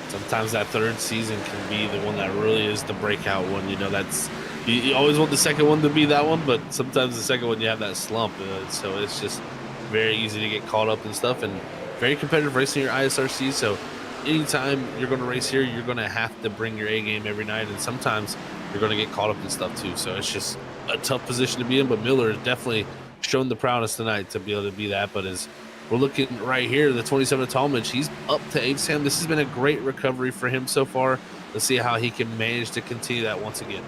[SPEAKER 2] Sometimes that third season can be the one that really is the breakout one. You know, that's you always want the second one to be that one, but sometimes the second one you have that slump. So it's just very easy to get caught up in stuff, and very competitive racing your ISRC. So anytime you're going to race here, you're going to have to bring your A game every night, and sometimes you're going to get caught up in stuff too. So it's just a tough position to be in, but Miller has definitely shown the prowess tonight to be able to be that. But as we're looking right here, the 27 Talmadge, he's up to 8. Sam, this has been a great recovery for him so far. Let's see how he can manage to continue that once again.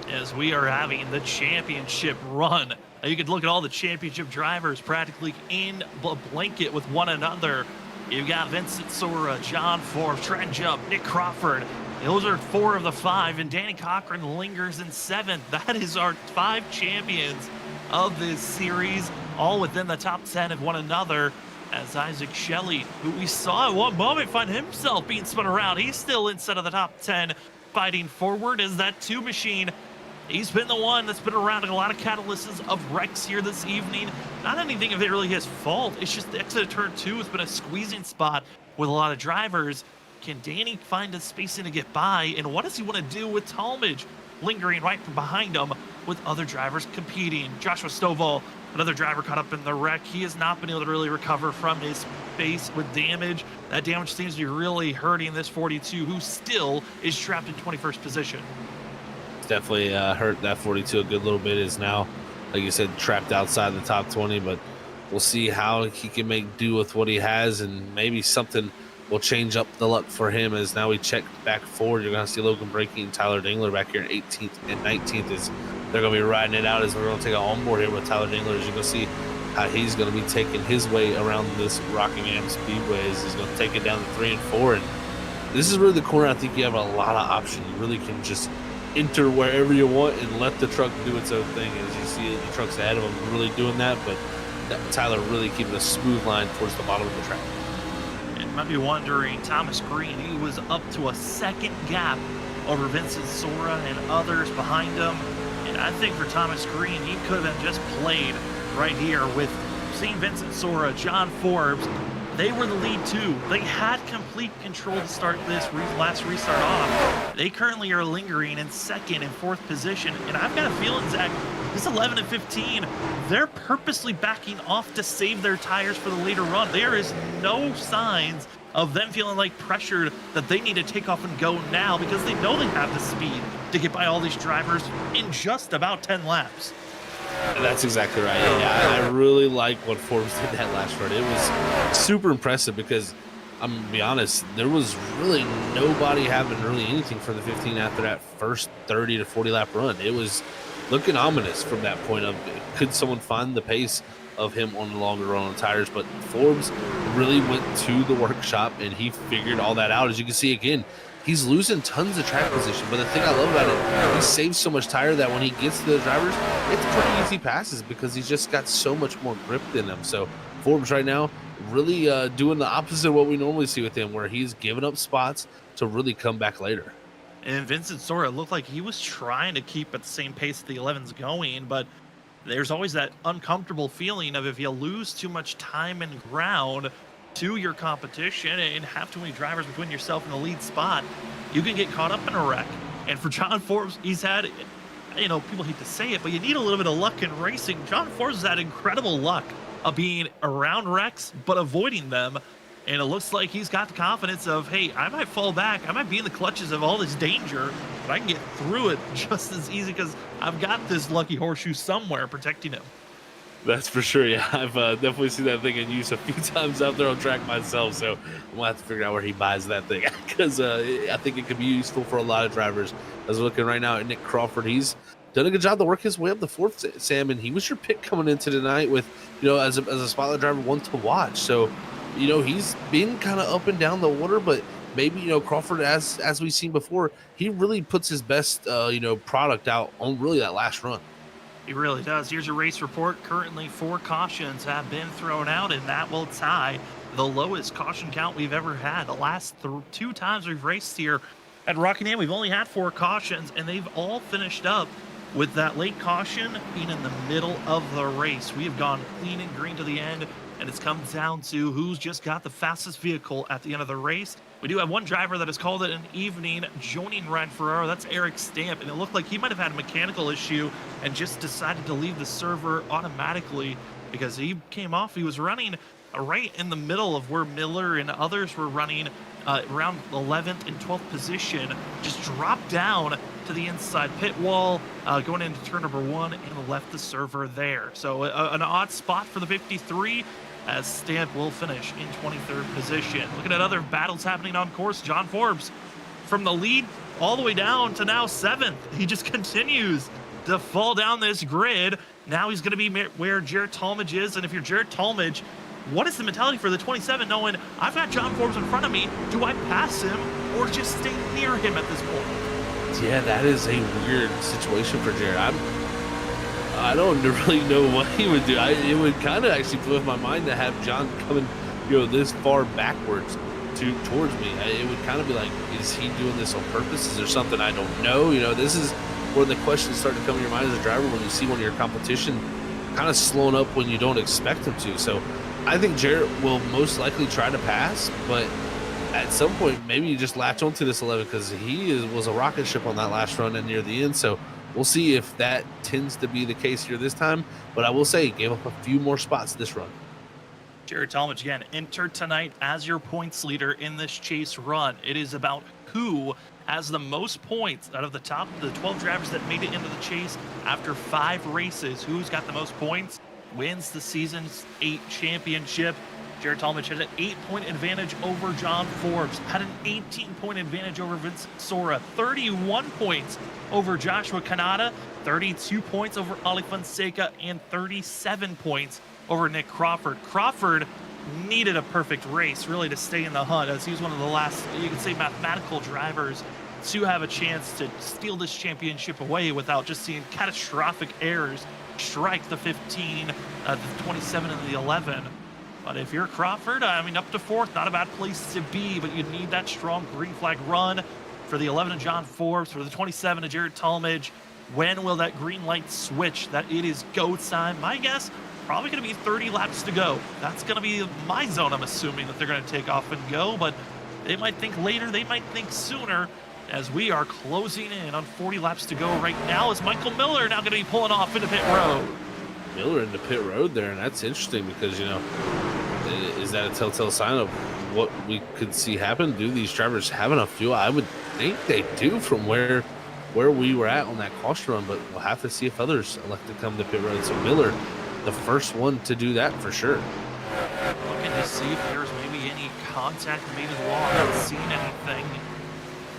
[SPEAKER 1] As we are having the championship run, you could look at all the championship drivers practically in a blanket with one another. You've got Vincent Sora, John Forbes, Trent Jump, Nick Crawford. Those are 4 of the 5, and Danny Cochran lingers in 7th. That is our 5 champions of this series, all within the top 10 of one another. As Isaac Shelley, who we saw at one moment find himself being spun around, he's still inside of the top 10, fighting forward as that 2 machine. He's been the one that's been around a lot of catalysts of wrecks here this evening. Not anything of it really his fault. It's just the exit of turn 2 has been a squeezing spot with a lot of drivers. Can Danny find a spacing to get by? And what does he want to do with Talmadge lingering right from behind him with other drivers competing? Joshua Stovall, another driver caught up in the wreck. He has not been able to really recover from his face with damage. That damage seems to be really hurting this 42, who still is trapped in 21st position.
[SPEAKER 2] Definitely hurt that 42 a good little bit. Is now, like you said, trapped outside the top 20, but we'll see how he can make do with what he has, and maybe something will change up the luck for him. As now we check back forward, you're going to see Logan Breaking and Tyler Dingler back here in 18th and 19th as they're going to be riding it out. As we're going to take an onboard here with Tyler Dingler, as you're going to see how he's going to be taking his way around this Rockingham Speedway, as he's going to take it down to 3 and 4. And this is really the corner I think you have a lot of options. You really can just enter wherever you want and let the truck do its own thing. As you see the trucks ahead of him really doing that, but Tyler really keeping a smooth line towards the bottom of the track.
[SPEAKER 1] And you might be wondering, Thomas Green, he was up to a 2nd gap over Vincent Sora and others behind him. And I think for Thomas Green, he could have just played right here with seeing Vincent Sora, John Forbes. They were the lead 2. They had complete control to start this last restart off. They currently are lingering in 2nd and 4th position. And I've got a feeling, Zach, this 11 and 15, they're purposely backing off to save their tires for the later run. There is no signs of them feeling like pressured that they need to take off and go now, because they know they have the speed to get by all these drivers in just about 10 laps.
[SPEAKER 2] That's exactly right. Yeah, I really like what Forbes did that last run. It was super impressive because I'm gonna be honest, there was really nobody having really anything for the 15 after that first 30 to 40 lap run. It was looking ominous from that point of could someone find the pace of him on the longer run on tires. But Forbes really went to the workshop and he figured all that out. As you can see again, he's losing tons of track position. But the thing I love about it, he saves so much tire that when he gets to the drivers, it's pretty easy passes because he's just got so much more grip than them. So Forbes right now really doing the opposite of what we normally see with him, where he's giving up spots to really come back later.
[SPEAKER 1] And Vincent Sora looked like he was trying to keep at the same pace the 11's going, but there's always that uncomfortable feeling of if you lose too much time and ground to your competition and have too many drivers between yourself and the lead spot, you can get caught up in a wreck. And for John Forbes, he's had, people hate to say it, but you need a little bit of luck in racing. John Forbes has had incredible luck of being around wrecks, but avoiding them. And it looks like he's got the confidence of, hey, I might fall back. I might be in the clutches of all this danger, but I can get through it just as easy because I've got this lucky horseshoe somewhere protecting him.
[SPEAKER 2] That's for sure. Yeah, I've definitely seen that thing in use a few times out there on track myself. So I'm gonna have to figure out where he buys that thing because I think it could be useful for a lot of drivers. As we're looking right now at Nick Crawford, he's done a good job to work his way up the fourth, Sam, and he was your pick coming into tonight with, as a spotlight driver, one to watch. So, he's been kind of up and down the order, but maybe, Crawford, as we've seen before, he really puts his best, product out on really that last run.
[SPEAKER 1] He really does. Here's your race report. Currently, 4 cautions have been thrown out, and that will tie the lowest caution count we've ever had. The last 2 times we've raced here at Rockingham, we've only had 4 cautions, and they've all finished up with that late caution being in the middle of the race. We have gone clean and green to the end, and it's come down to who's just got the fastest vehicle at the end of the race. We do have one driver that has called it an evening joining Ryan Ferraro. That's Eric Stamp, and it looked like he might have had a mechanical issue and just decided to leave the server automatically because he came off. He was running right in the middle of where Miller and others were running around 11th and 12th position, just dropped down to the inside pit wall, going into turn number 1 and left the server there. So an odd spot for the 53 as Stamp will finish in 23rd position. Looking at other battles happening on course, John Forbes from the lead all the way down to now 7th. He just continues to fall down this grid. Now he's going to be where Jared Talmadge is, and if you're Jared Talmadge, what is the mentality for the 27 knowing I've got John Forbes in front of me? Do I pass him or just stay near him at this point?
[SPEAKER 2] Yeah, that is a weird situation for Jared. I don't really know what he would do. It would kind of actually blow my mind to have John coming, this far backwards towards me. It would kind of be like, is he doing this on purpose? Is there something I don't know? This is where the questions start to come in your mind as a driver when you see one of your competition kind of slowing up when you don't expect him to. So I think Jarrett will most likely try to pass, but at some point, maybe you just latch onto this 11 because he was a rocket ship on that last run and near the end. So we'll see if that tends to be the case here this time. But I will say he gave up a few more spots this run.
[SPEAKER 1] Jared Talmadge again entered tonight as your points leader in this chase run. It is about who has the most points out of the 12 drivers that made it into the chase after 5 races. Who's got the most points wins the season's 8 championship. Jared Talmadge had an 8-point advantage over John Forbes, had an 18-point advantage over Vincent Sora, 31 points over Joshua Kanata, 32 points over Ali Fonseca, and 37 points over Nick Crawford. Crawford needed a perfect race really to stay in the hunt, as he was one of the last, you could say, mathematical drivers to have a chance to steal this championship away without just seeing catastrophic errors strike the 15, the 27, and the 11. But if you're Crawford, up to 4th, not a bad place to be, but you need that strong green flag run for the 11 of John Forbes, for the 27 of Jared Talmadge. When will that green light switch that it is go time? My guess, probably going to be 30 laps to go. That's going to be my zone, I'm assuming, that they're going to take off and go, but they might think later, they might think sooner, as we are closing in on 40 laps to go right now, as Michael Miller now going to be pulling off into pit road.
[SPEAKER 2] Miller into pit road there, and that's interesting because, is that a telltale sign of what we could see happen? Do these drivers have enough fuel? I would think they do from where where we were at on that caution run, but we'll have to see if others elect to come to pit road. So Miller, the first one to do that for sure.
[SPEAKER 1] Looking to see if there's maybe any contact made in the wall. I haven't seen anything.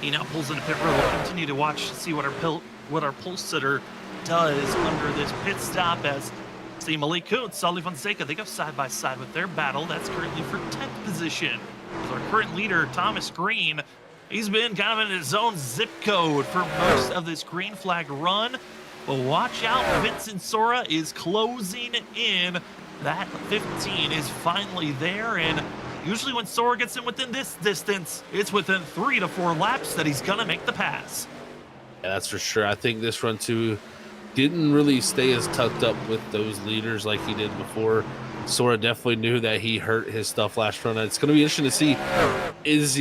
[SPEAKER 1] He now pulls into pit road. We'll continue to watch to see what our pole sitter does under this pit stop as see Malik Kuntz, Sully Fonseca, they go side by side with their battle. That's currently for 10th position. With our current leader, Thomas Green, he's been kind of in his own zip code for most of this green flag run. But watch out, Vincent Sora is closing in. That 15 is finally there, and usually when Sora gets in within this distance, it's within 3 to 4 laps that he's gonna make the pass.
[SPEAKER 2] Yeah, that's for sure. I think this run too didn't really stay as tucked up with those leaders like he did before. Sora definitely knew that he hurt his stuff last run. It's going to be interesting to see, is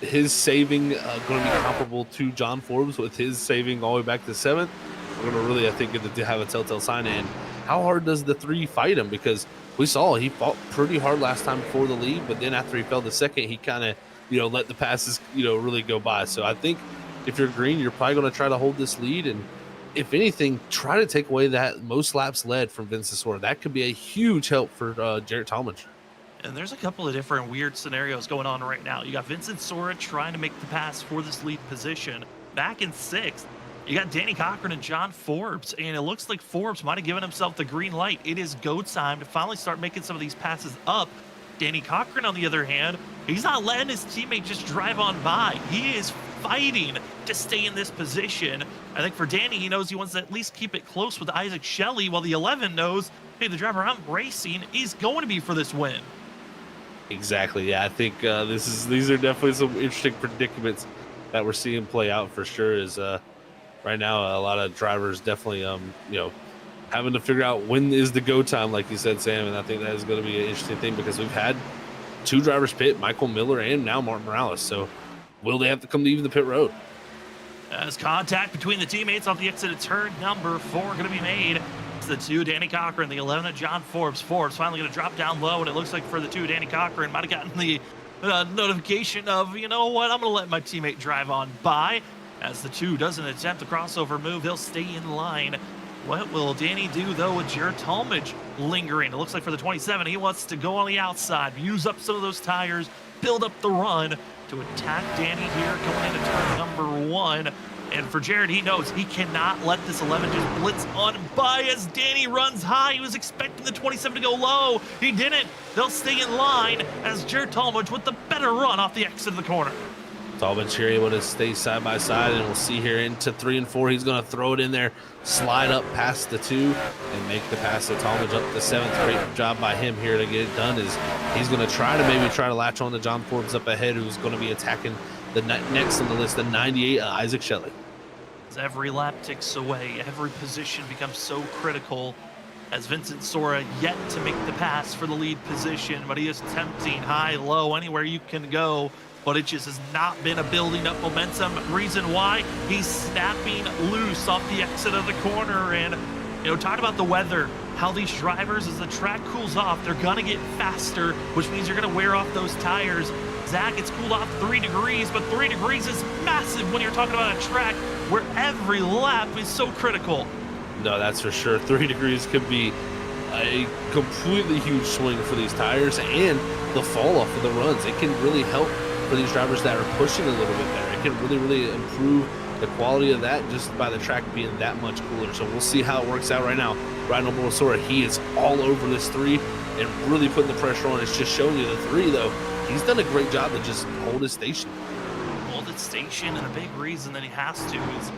[SPEAKER 2] his saving going to be comparable to John Forbes with his saving all the way back to 7th? We're going to really, I think, get to have a telltale sign. And how hard does the 3 fight him? Because we saw he fought pretty hard last time before the lead, but then after he fell to 2nd, he kind of let the passes really go by. So I think if you're Green, you're probably going to try to hold this lead, and if anything, try to take away that most laps led from Vincent Sora. That could be a huge help for Jarrett Talmadge.
[SPEAKER 1] And there's a couple of different weird scenarios going on right now. You got Vincent Sora trying to make the pass for this lead position. Back in 6th, you got Danny Cochran and John Forbes, and it looks like Forbes might have given himself the green light. It is go time to finally start making some of these passes up. Danny Cochran, on the other hand, he's not letting his teammate just drive on by. He is fighting to stay in this position. I think for Danny, he knows he wants to at least keep it close with Isaac Shelley, while the 11 knows, hey, the driver I'm racing is going to be for this win.
[SPEAKER 2] Exactly. Yeah, I think these are definitely some interesting predicaments that we're seeing play out for sure. Is right now a lot of drivers definitely having to figure out when is the go time, like you said, Sam. And I think that is going to be an interesting thing because we've had 2 drivers pit, Michael Miller and now Martin Morales. So will they have to come to even the pit road?
[SPEAKER 1] As contact between the teammates off the exit of turn number 4 going to be made. It's the 2, Danny Cochran, the 11 of John Forbes. Forbes finally going to drop down low, and it looks like for the 2, Danny Cochran might have gotten the notification of, you know what, I'm going to let my teammate drive on by. As the 2 doesn't attempt the crossover move, he'll stay in line. What will Danny do, though, with Jarrett Talmadge lingering? It looks like for the 27, he wants to go on the outside, use up some of those tires, build up the run to attack Danny here going into turn number 1. And for Jarrett, he knows he cannot let this 11 just blitz on by as Danny runs high. He was expecting the 27 to go low. He didn't. They'll stay in line as Jarrett Talmadge with the better run off the exit of the corner.
[SPEAKER 2] Talmadge here able to stay side by side, and we'll see here into 3 and 4. He's going to throw it in there, slide up past the 2, and make the pass to Talmadge up the 7th. Great job by him here to get it done. Is he's going to try to latch on to John Forbes up ahead, who's going to be attacking the next on the list, the 98 Isaac Shelley.
[SPEAKER 1] As every lap ticks away, every position becomes so critical. As Vincent Sora yet to make the pass for the lead position, but he is tempting high, low, anywhere you can go. But it just has not been a building up momentum. Reason why, he's snapping loose off the exit of the corner. And, talk about the weather, how these drivers, as the track cools off, they're going to get faster, which means you're going to wear off those tires. Zach, it's cooled off 3 degrees, but 3 degrees is massive when you're talking about a track where every lap is so critical.
[SPEAKER 2] No, that's for sure. 3 degrees could be a completely huge swing for these tires and the fall off of the runs. It can really help for these drivers that are pushing a little bit better. It can really improve the quality of that just by the track being that much cooler. So we'll see how it works out right now. Riding on Bulbasaur, he is all over this 3 and really putting the pressure on. It's just showing you the 3, though. He's done a great job to just hold his station.
[SPEAKER 1] Hold his station, and a big reason that he has to is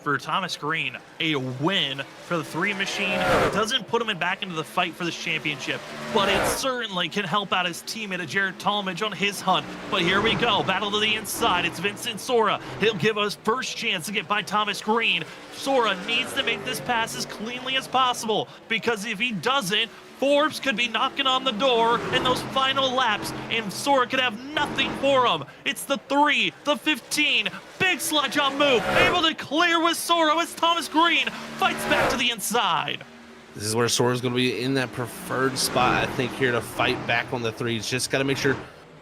[SPEAKER 1] for Thomas Green, a win for the 3 machine. It doesn't put him back into the fight for this championship, but it certainly can help out his teammate Jarrett Talmadge on his hunt. But here we go, battle to the inside. It's Vincent Sora. He'll give us first chance to get by Thomas Green. Sora needs to make this pass as cleanly as possible, because if he doesn't, Forbes could be knocking on the door in those final laps, and Sora could have nothing for him. It's the 3, the 15, big slide jump move, able to clear with Sora as Thomas Green fights back to the inside.
[SPEAKER 2] This is where Sora's going to be in that preferred spot, I think, here to fight back on the 3s. Just got to make sure,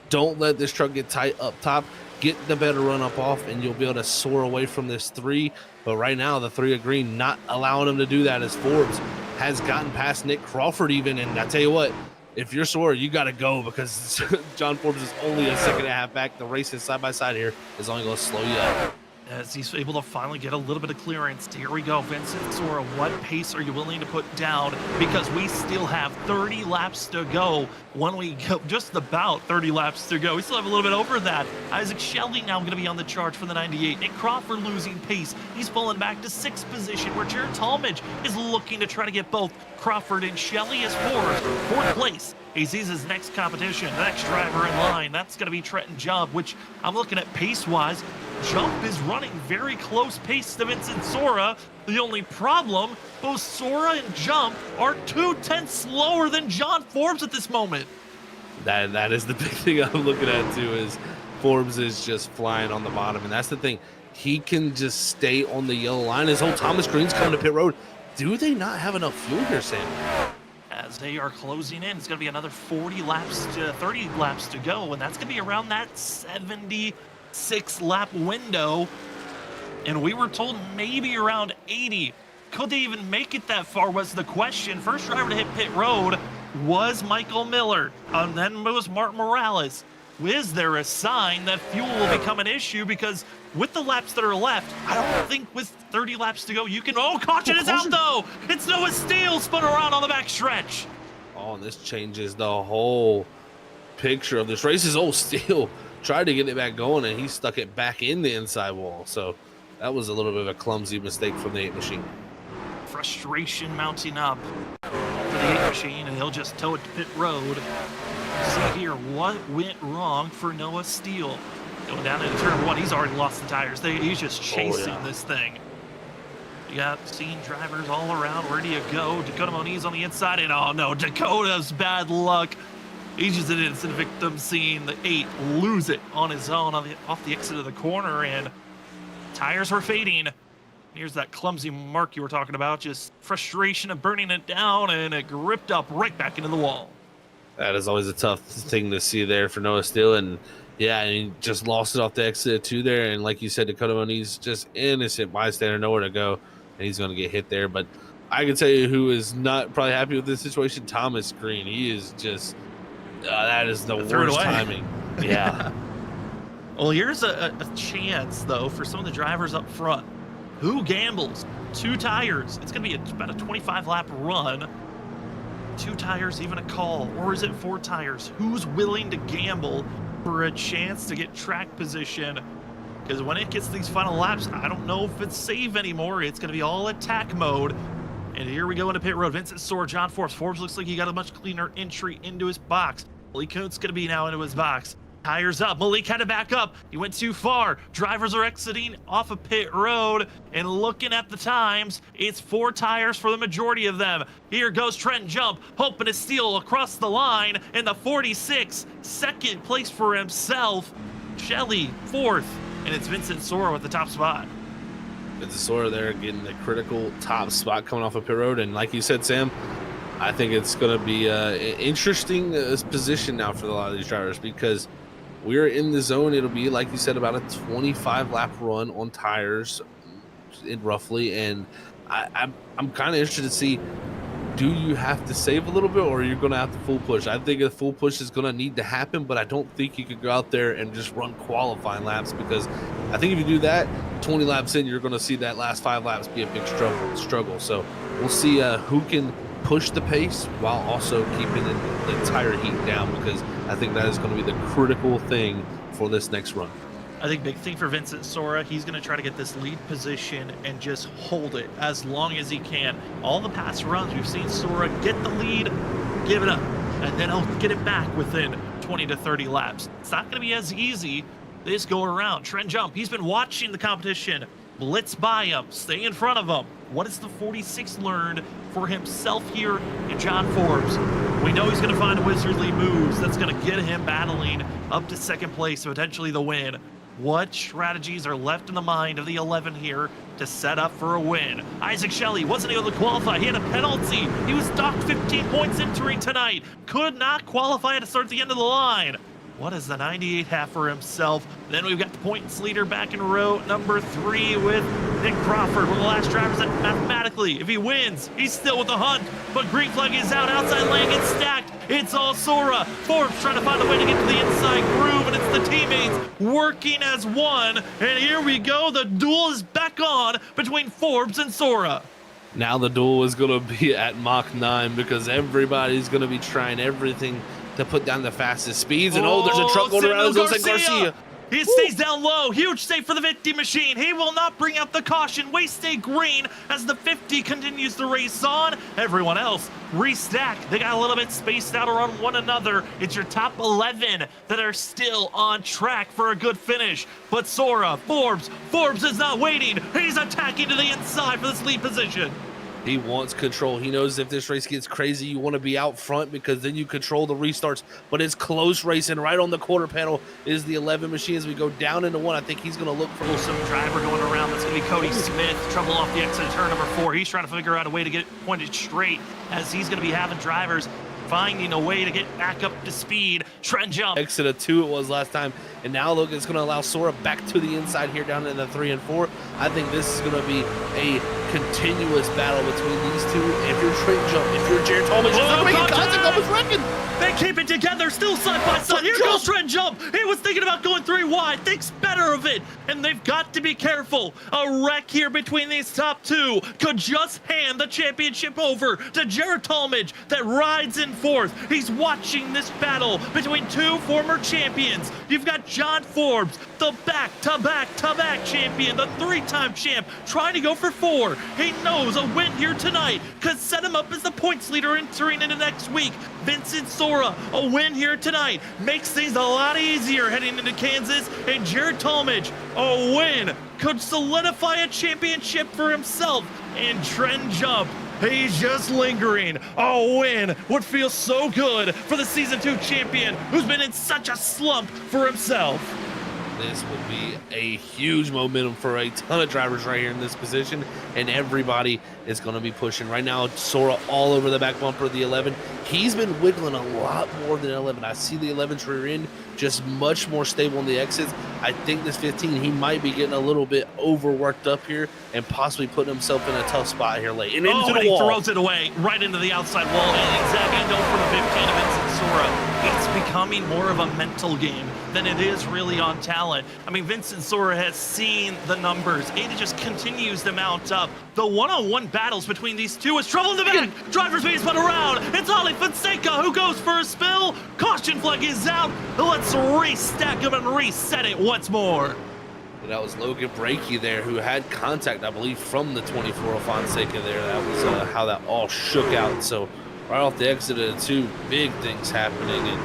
[SPEAKER 2] don't let this truck get tight up top. get the better run up off, and you'll be able to soar away from this 3. But right now, the 3 of green not allowing him to do that, as Forbes has gotten past Nick Crawford even. And I tell you what, if you're sore, you got to go, because John Forbes is only a second and a half back. The race is side by side here is only going to slow you up.
[SPEAKER 1] As he's able to finally get a little bit of clearance. Here we go, Vincent Sora, what pace are you willing to put down? Because we still have 30 laps to go. When we go, just about 30 laps to go. We still have a little bit over that. Isaac Shelley now going to be on the charge for the 98. Nick Crawford losing pace. He's fallen back to 6th position, where Jared Talmadge is looking to try to get both Crawford and Shelley as 4th place. He sees his next competition, the next driver in line. That's going to be Trenton Jump, which I'm looking at pace-wise. Jump is running very close pace to Vincent Sora. The only problem, both Sora and Jump are 2/10 slower than John Forbes at this moment.
[SPEAKER 2] That is the big thing I'm looking at too, is Forbes is just flying on the bottom. And that's the thing. He can just stay on the yellow line. His whole Thomas Green's coming to pit road. Do they not have enough fuel here, Sam?
[SPEAKER 1] As they are closing in, it's going to be another 30 laps to go, and that's going to be around that 76-lap window. And we were told maybe around 80. Could they even make it that far was the question. First driver to hit pit road was Michael Miller, and then it was Mark Morales. Is there a sign that fuel will become an issue? Because with the laps that are left, I don't think with 30 laps to go, you can... Oh, caution is out, though! It's Noah Steele spun around on the back stretch.
[SPEAKER 2] Oh, and this changes the whole picture of this race. Is old Steele tried to get it back going, and he stuck it back in the inside wall. So that was a little bit of a clumsy mistake from the 8 machine.
[SPEAKER 1] Frustration mounting up for the 8 machine, and he'll just tow it to pit road. See here what went wrong for Noah Steele. Going down into turn 1, he's already lost the tires. He's just chasing this thing. You got seen drivers all around. Where do you go? Dakota Moniz on the inside, and oh no, Dakota's bad luck. He's just an instant victim, seeing the 8 lose it on his own off the exit of the corner, and tires were fading. Here's that clumsy mark you were talking about. Just frustration of burning it down, and it gripped up right back into the wall.
[SPEAKER 2] That is always a tough thing to see there for Noah Steele. And yeah, he just lost it off the exit too there. And like you said, Dakota Moniz, just innocent bystander, nowhere to go. And he's going to get hit there. But I can tell you who is not probably happy with this situation, Thomas Green. He is just, that is the worst timing. Yeah.
[SPEAKER 1] Well, here's a chance, though, for some of the drivers up front. Who gambles? 2 tires. It's going to be about a 25-lap run. 2 tires, even a call, or is it 4 tires? Who's willing to gamble for a chance to get track position? Because when it gets these final laps, I don't know if it's safe anymore. It's going to be all attack mode. And here we go into pit road. Vincent Sora, John Forbes. Forbes looks like he got a much cleaner entry into his box. Malik Kuntz going to be now into his box. Tires up. Malik had to back up. He went too far. Drivers are exiting off of pit road, and looking at the times, it's 4 tires for the majority of them. Here goes Trenton Jump, hoping to steal across the line in the 46. Second place for himself. Shelley, 4th, and it's Vincent Sora with the top spot.
[SPEAKER 2] Vincent Sora there getting the critical top spot coming off of pit road. And like you said, Sam, I think it's going to be an interesting position now for a lot of these drivers, because we're in the zone. It'll be, like you said, about a 25-lap run on tires, roughly. And I'm kind of interested to see, do you have to save a little bit, or are you going to have to full push? I think a full push is going to need to happen, but I don't think you could go out there and just run qualifying laps, because I think if you do that, 20 laps in, you're going to see that last 5 laps be a big struggle. So we'll see who can push the pace while also keeping the tire heat down, because I think that is going to be the critical thing for this next run.
[SPEAKER 1] I think big thing for Vincent Sora, he's going to try to get this lead position and just hold it as long as he can. All the past runs, we've seen Sora get the lead, give it up, and then he'll get it back within 20 to 30 laps. It's not going to be as easy this go around. Trent Jump, he's been watching the competition blitz by him, stay in front of him. What has the 46 learned for himself here in John Forbes? We know he's going to find wizardly moves that's going to get him battling up to 2nd place, potentially the win. What strategies are left in the mind of the 11 here to set up for a win? Isaac Shelley wasn't able to qualify. He had a penalty. He was docked 15 points entering tonight. Could not qualify to start at the end of the line. What is the 98 have for himself? Then we've got the points leader back in row number 3 with Nick Crawford, one of the last drivers that mathematically, if he wins, he's still with the hunt. But green flag is out, outside lane gets stacked. It's all Sora. Forbes trying to find a way to get to the inside groove, and it's the teammates working as one. And here we go, the duel is back on between Forbes and Sora.
[SPEAKER 2] Now the duel is going to be at Mach 9 because everybody's going to be trying everything to put down the fastest speeds. And there's a truck going around. It looks like Garcia.
[SPEAKER 1] He stays down low. Huge save for the 50 machine. He will not bring out the caution. We stay green as the 50 continues to race on. Everyone else restack. They got a little bit spaced out around one another. It's your top 11 that are still on track for a good finish. But Sora, Forbes is not waiting. He's attacking to the inside for this lead position.
[SPEAKER 2] He wants control. He knows if this race gets crazy, you want to be out front because then you control the restarts. But it's close racing. Right on the quarter panel is the 11 machine as we go down into 1. I think he's going to look for
[SPEAKER 1] some driver going around. That's going to be Cody Smith. Trouble off the exit of turn number 4. He's trying to figure out a way to get pointed straight as he's going to be having drivers finding a way to get back up to speed. Trend jump.
[SPEAKER 2] Exit of 2 it was last time. And now look, it's going to allow Sora back to the inside here down in the 3 and 4. I think this is going to be a continuous battle between these two. If you're Trent Jump, if you're Jared Talmadge, it's going to make a contact almost wrecking.
[SPEAKER 1] They keep it together, still side by side. Here goes Trent Jump. He was thinking about going 3 wide, thinks better of it. And they've got to be careful. A wreck here between these top 2 could just hand the championship over to Jared Talmadge that rides in 4th. He's watching this battle between 2 former champions. You've got John Forbes, the back-to-back-to-back champion, the 3-time champ, trying to go for 4. He knows a win here tonight could set him up as the points leader entering into next week. Vincent Sora, a win here tonight makes things a lot easier heading into Kansas. And Jared Talmadge, a win could solidify a championship for himself. And Trent Jump, he's just lingering. A win would feel so good for the Season 2 champion who's been in such a slump for himself.
[SPEAKER 2] This will be a huge momentum for a ton of drivers right here in this position, and everybody is going to be pushing. Right now, Sora all over the back bumper of the 11. He's been wiggling a lot more than 11. I see the 11's rear end just much more stable on the exits. I think this 15, he might be getting a little bit overworked up here and possibly putting himself in a tough spot here late. And into the wall.
[SPEAKER 1] He throws it away right into the outside wall. And exact end for the 15 of Vincent Sora. It's becoming more of a mental game than it is really on talent. I mean, Vincent Sora has seen the numbers. It just continues to mount up. The one-on-one battles between these two is trouble in the back. Driver's being spun around. It's Ali Fonseca who goes for a spill. Caution flag is out. Let's restack him and reset it once more.
[SPEAKER 2] And that was Logan Brakey there who had contact, I believe, from the 24 of Fonseca there. That was how that all shook out. So right off the exit of the 2, big things happening. And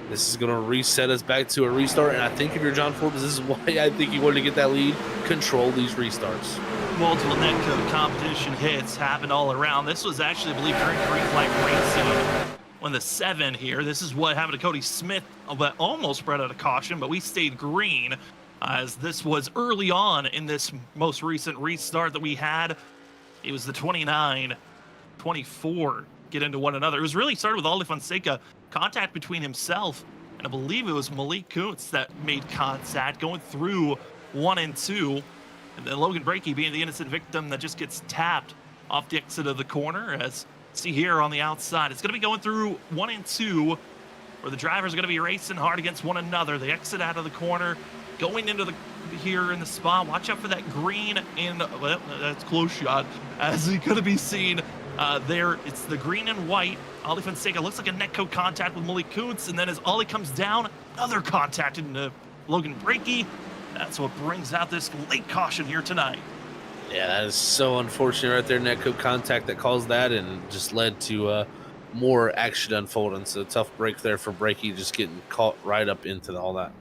[SPEAKER 2] this is going to reset us back to a restart. And I think if you're John Forbes, this is why I think you wanted to get that lead. Control these restarts.
[SPEAKER 1] Multiple netcode competition hits happened all around. This was actually, I believe, during green flag racing. On the 7 here, this is what happened to Cody Smith, but almost brought out a caution, but we stayed green as this was early on in this most recent restart that we had. It was the 29, 24 get into one another. It was really started with Ali Fonseca, contact between himself, and I believe it was Malik Kuntz that made contact going through 1 and 2. And then Logan Brakey being the innocent victim that just gets tapped off the exit of the corner. As see here on the outside, it's going to be going through 1 and 2, where the drivers are going to be racing hard against one another. They exit out of the corner, going into the here in the spot. Watch out for that green and well, that's close shot as you're going to be seen there. It's the green and white. Ali Fonseca looks like a netcode contact with Malik Kuntz, and then as Ollie comes down, another contact into Logan Brakey. That's what brings out this late caution here tonight.
[SPEAKER 2] Yeah, that is so unfortunate right there. Netcode contact that caused that and just led to more action unfolding. So tough break there for Brakey, just getting caught right up into all that.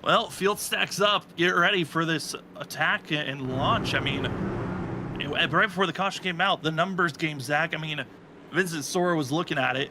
[SPEAKER 1] Well, field stacks up. Get ready for this attack and launch. I mean, right before the caution came out, the numbers game, Zach, I mean, Vincent Sora was looking at it.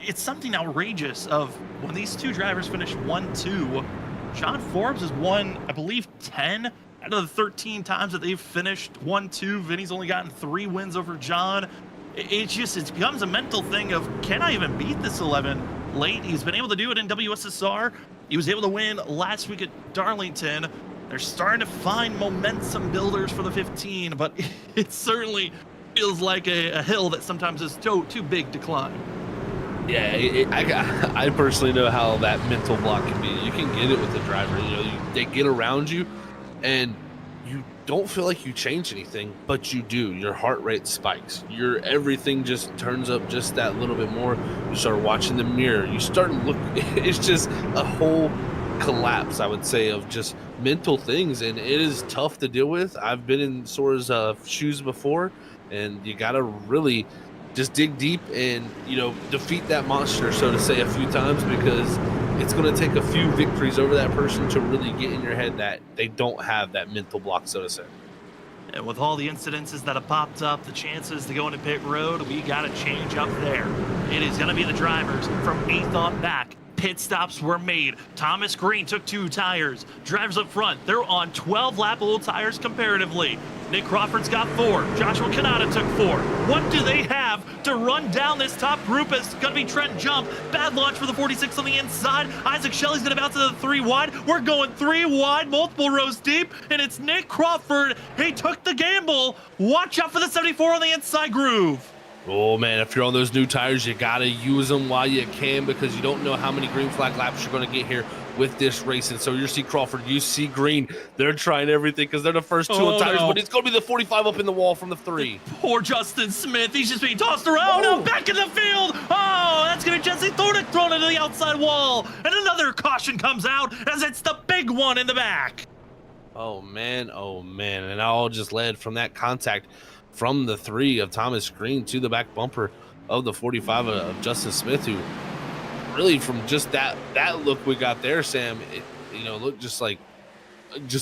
[SPEAKER 1] It's something outrageous of when these two drivers finish 1-2. John Forbes has won, I believe, 10 out of the 13 times that they've finished 1-2. Vinny's only gotten 3 wins over John. It becomes a mental thing of, can I even beat this 11 late? He's been able to do it in WSSR. He was able to win last week at Darlington. They're starting to find momentum builders for the 15, but it certainly feels like a hill that sometimes is too big to climb.
[SPEAKER 2] Yeah, I personally know how that mental block can be. You can get it with the driver. They get around you, and you don't feel like you change anything, but you do. Your heart rate spikes. Your everything just turns up just that little bit more. You start watching the mirror. You start look. It's just a whole collapse, I would say, of just mental things, and it is tough to deal with. I've been in Sora's shoes before, and you gotta really just dig deep and defeat that monster, so to say, a few times, because it's going to take a few victories over that person to really get in your head that they don't have that mental block, so to say.
[SPEAKER 1] And with all the incidences that have popped up, the chances to go into pit road, we got to change up there. It is going to be the drivers from 8th on back. Pit stops were made. Thomas Green took 2 tires. Drivers up front, they're on 12-lap old tires comparatively. Nick Crawford's got 4. Joshua Kanata took 4. What do they have to run down this top group? It's going to be Trent Jump. Bad launch for the 46 on the inside. Isaac Shelley's going to bounce to the 3 wide. We're going 3 wide, multiple rows deep, and it's Nick Crawford. He took the gamble. Watch out for the 74 on the inside groove.
[SPEAKER 2] Oh man, if you're on those new tires, you gotta use them while you can, because you don't know how many green flag laps you're gonna get here with this race. And so you see Crawford, you see Green, they're trying everything because they're the first 2 on tires, but it's gonna be the 45 up in the wall from the 3.
[SPEAKER 1] Poor Justin Smith, he's just being tossed around. Oh, back in the field. Oh, that's gonna be Jesse Thornick thrown into the outside wall. And another caution comes out as it's the big one in the back.
[SPEAKER 2] Oh man, and it all just led from that contact from the 3 of Thomas Green to the back bumper of the 45 of Justin Smith, who really, from just that look we got there, Sam, it looked just like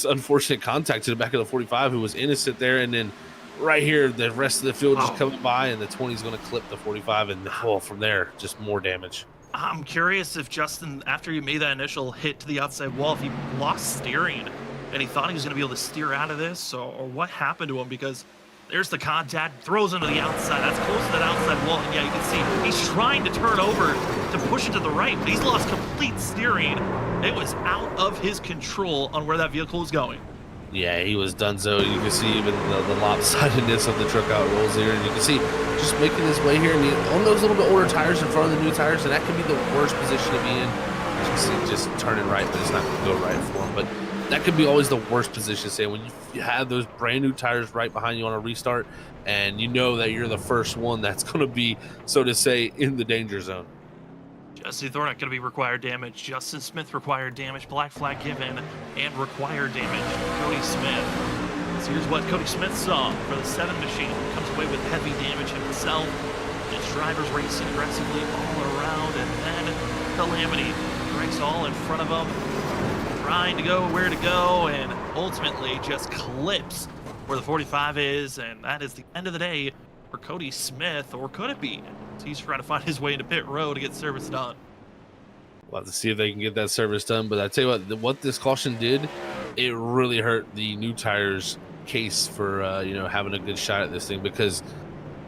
[SPEAKER 2] unfortunate contact to the back of the 45, who was innocent there. And then right here, the rest of the field just coming by, and the 20 is going to clip the 45, and from there, just more damage.
[SPEAKER 1] I'm curious if Justin, after he made that initial hit to the outside wall, if he lost steering and he thought he was going to be able to steer out of this, or what happened to him, because there's the contact, throws into the outside. That's close to that outside wall. And yeah, you can see he's trying to turn over to push it to the right, but he's lost complete steering. It was out of his control on where that vehicle is going.
[SPEAKER 2] Yeah, he was donezo. You can see even the lopsidedness of the truck out rolls here, and you can see just making his way here, and on those little bit older tires in front of the new tires, and that can be the worst position to be in. As you can see, just turning right, but it's not going to go right for him. But that could be always the worst position, say, when you have those brand new tires right behind you on a restart, and you know that you're the first one that's going to be, so to say, in the danger zone.
[SPEAKER 1] Jesse Thornick going to be required damage. Justin Smith required damage. Black flag given and required damage. Cody Smith. So here's what Cody Smith saw for the 7 machine. Comes away with heavy damage himself. Just drivers racing aggressively all around, and then Calamity. Greg's all in front of him, trying to go where to go, and ultimately just clips where the 45 is, and that is the end of the day for Cody Smith, or could it be? He's trying to find his way into pit road to get service done.
[SPEAKER 2] We'll have to see if they can get that service done, but I tell you what this caution did, it really hurt the new tires case for having a good shot at this thing, because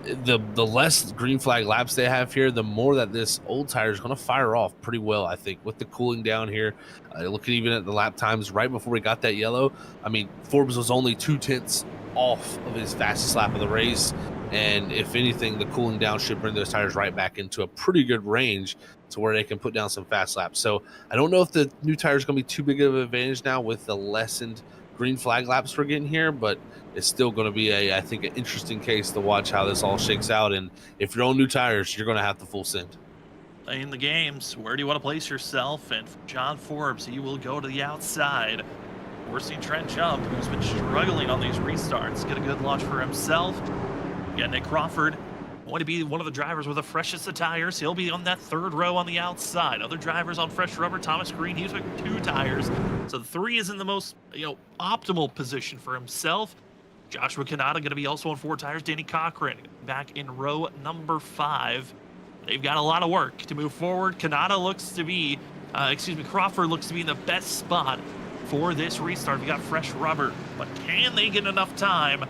[SPEAKER 2] the less green flag laps they have here, the more that this old tire is going to fire off pretty well, I think, with the cooling down here. Looking even at the lap times right before we got that yellow, I mean, Forbes was only 2/10 off of his fastest lap of the race, and if anything, the cooling down should bring those tires right back into a pretty good range to where they can put down some fast laps. So I don't know if the new tire is going to be too big of an advantage now with the lessened green flag laps we're getting here, but it's still going to be I think an interesting case to watch how this all shakes out. And if you're on new tires, you're going to have to full send.
[SPEAKER 1] Playing the games, where do you want to place yourself? And for John Forbes, he will go to the outside. We're seeing Trent Jump, who's been struggling on these restarts, get a good launch for himself. Yeah, Nick Crawford, going to be one of the drivers with the freshest of tires. He'll be on that 3rd row on the outside. Other drivers on fresh rubber. Thomas Green, he's with 2 tires. So the 3 is in the most optimal position for himself. Joshua Kanata going to be also on 4 tires. Danny Cochran back in row number 5. They've got a lot of work to move forward. Kanata looks to be, Crawford looks to be in the best spot for this restart. We got fresh rubber, but can they get enough time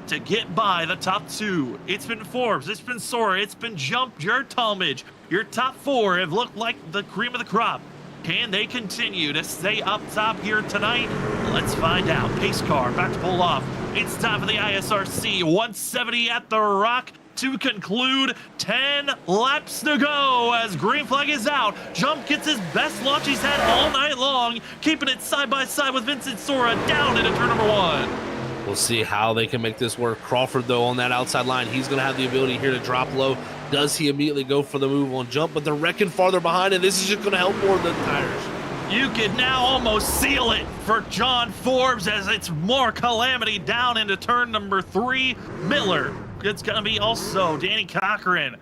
[SPEAKER 1] to get by the top two. It's been Forbes, it's been Sora, it's been Jump, Jared Talmadge. Your top four have looked like the cream of the crop. Can they continue to stay up top here tonight? Let's find out. Pace car about to pull off. It's time for the ISRC 170 at the Rock to conclude. 10 laps to go as green flag is out. Jump gets his best launch he's had all night long, keeping it side by side with Vincent Sora down into turn number 1.
[SPEAKER 2] We'll see how they can make this work. Crawford, though, on that outside line, he's going to have the ability here to drop low. Does he immediately go for the move on Jump? But they're wrecking farther behind, and this is just going to help more of the tires.
[SPEAKER 1] You could now almost seal it for John Forbes as it's more calamity down into turn number 3. Miller, it's going to be also Danny Cochran.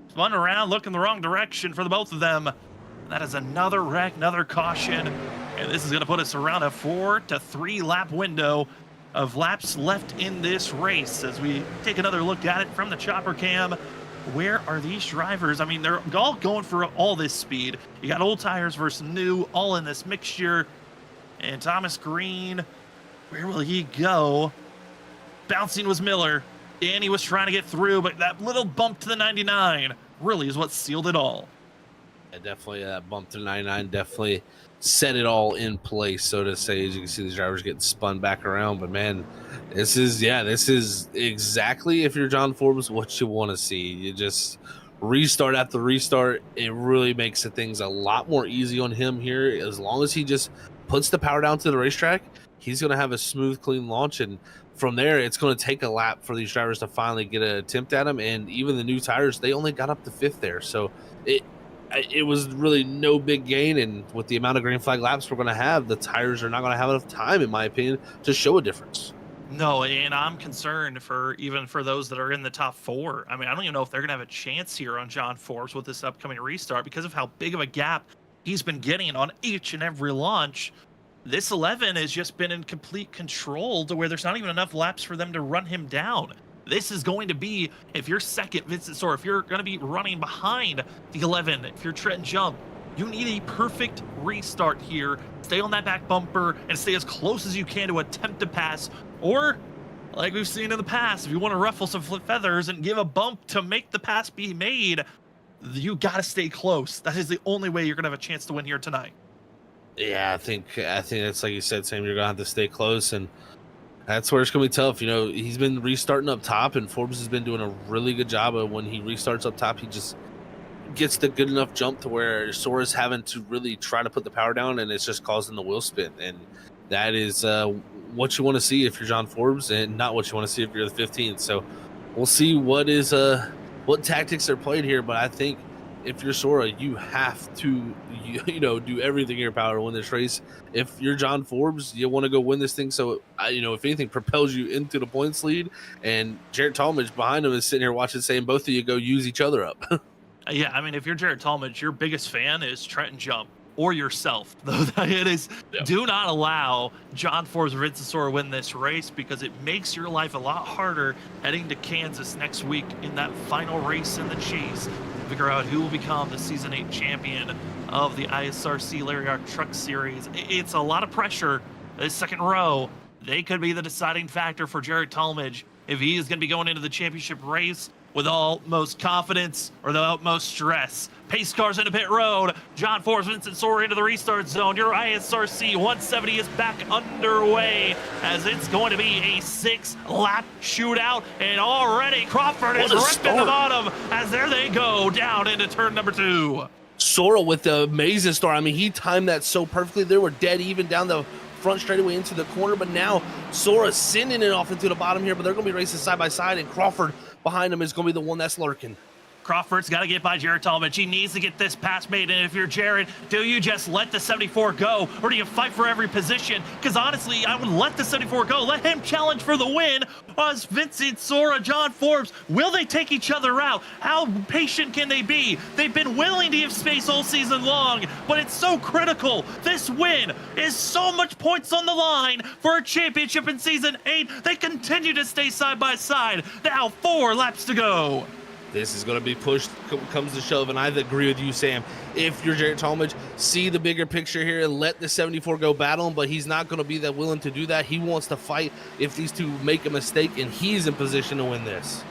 [SPEAKER 1] Spun around, looking the wrong direction for the both of them. That is another wreck, another caution. And this is going to put us around a 4 to 3 lap window of laps left in this race. As we take another look at it from the chopper cam, where are these drivers? I mean, they're all going for all this speed. You got old tires versus new, all in this mixture. And Thomas Green, where will he go? Bouncing was Miller. Danny was trying to get through, but that little bump to the 99 really is what sealed it all.
[SPEAKER 2] Yeah, definitely that bump to 99 definitely set it all in place, so to say. As you can see, these drivers getting spun back around, but man, this is exactly, if you're John Forbes, what you want to see. You just restart after restart. It really makes the things a lot more easy on him here. As long as he just puts the power down to the racetrack, he's going to have a smooth, clean launch, and from there, it's going to take a lap for these drivers to finally get an attempt at him. And even the new tires, they only got up to 5th there, so it was really no big gain. And with the amount of green flag laps we're going to have, the tires are not going to have enough time, in my opinion, to show a difference.
[SPEAKER 1] No, and I'm concerned for those that are in the top 4. I mean, I don't even know if they're going to have a chance here on John Forbes with this upcoming restart because of how big of a gap he's been getting on each and every launch. This 11 has just been in complete control to where there's not even enough laps for them to run him down. This is going to be, if you're second, Vincent Sora, if you're going to be running behind the 11, if you're Trent Jump, you need a perfect restart here. Stay on that back bumper and stay as close as you can to attempt to pass. Or, like we've seen in the past, if you want to ruffle some feathers and give a bump to make the pass be made, you got to stay close. That is the only way you're going to have a chance to win here tonight.
[SPEAKER 2] Yeah, I think it's like you said, Sam, you're going to have to stay close, and that's where it's going to be tough. You know, he's been restarting up top, and Forbes has been doing a really good job of when he restarts up top, he just gets the good enough jump to where Sora's having to really try to put the power down, and it's just causing the wheel spin. And that is what you want to see if you're John Forbes, and not what you want to see if you're the 15th. So we'll see what tactics are played here, but I think if you're Sora, you have to do everything in your power to win this race. If you're John Forbes, you want to go win this thing. So, if anything, propels you into the points lead. And Jared Talmadge behind him is sitting here watching, saying both of you go use each other up.
[SPEAKER 1] Yeah, I mean, if you're Jared Talmadge, your biggest fan is Trenton Jump or yourself. Though it is, yeah. Do not allow John Forbes or Vincent Sora win this race because it makes your life a lot harder heading to Kansas next week in that final race in the chase. Figure out who will become the Season 8 champion of the ISRC Lariat Truck Series. It's a lot of pressure. This second row, they could be the deciding factor for Jared Talmadge if he is going to be going into the championship race with utmost confidence or the utmost stress. Pace cars into pit road. John Forbes, Vincent Sora into the restart zone. Your ISRC 170 is back underway as it's going to be a 6-lap shootout. And already Crawford is ripping the bottom as there they go down into turn number 2.
[SPEAKER 2] Sora with the amazing start. I mean, he timed that so perfectly. They were dead even down the front straightaway into the corner, but now Sora's sending it off into the bottom here, but they're going to be racing side by side, and Crawford behind him is going to be the one that's lurking.
[SPEAKER 1] Crawford's got to get by Jared Talmadge. He needs to get this pass made. And if you're Jared, do you just let the 74 go, or do you fight for every position? Because honestly, I would let the 74 go. Let him challenge for the win. As Vincent Sora, John Forbes, will they take each other out? How patient can they be? They've been willing to give space all season long, but it's so critical. This win is so much points on the line for a championship in Season 8. They continue to stay side by side. Now 4 laps to go.
[SPEAKER 2] This is going to be pushed, comes to shove, and I agree with you, Sam. If you're Jared Talmadge, see the bigger picture here and let the 74 go battle him, but he's not going to be that willing to do that. He wants to fight if these two make a mistake, and he's in position to win this.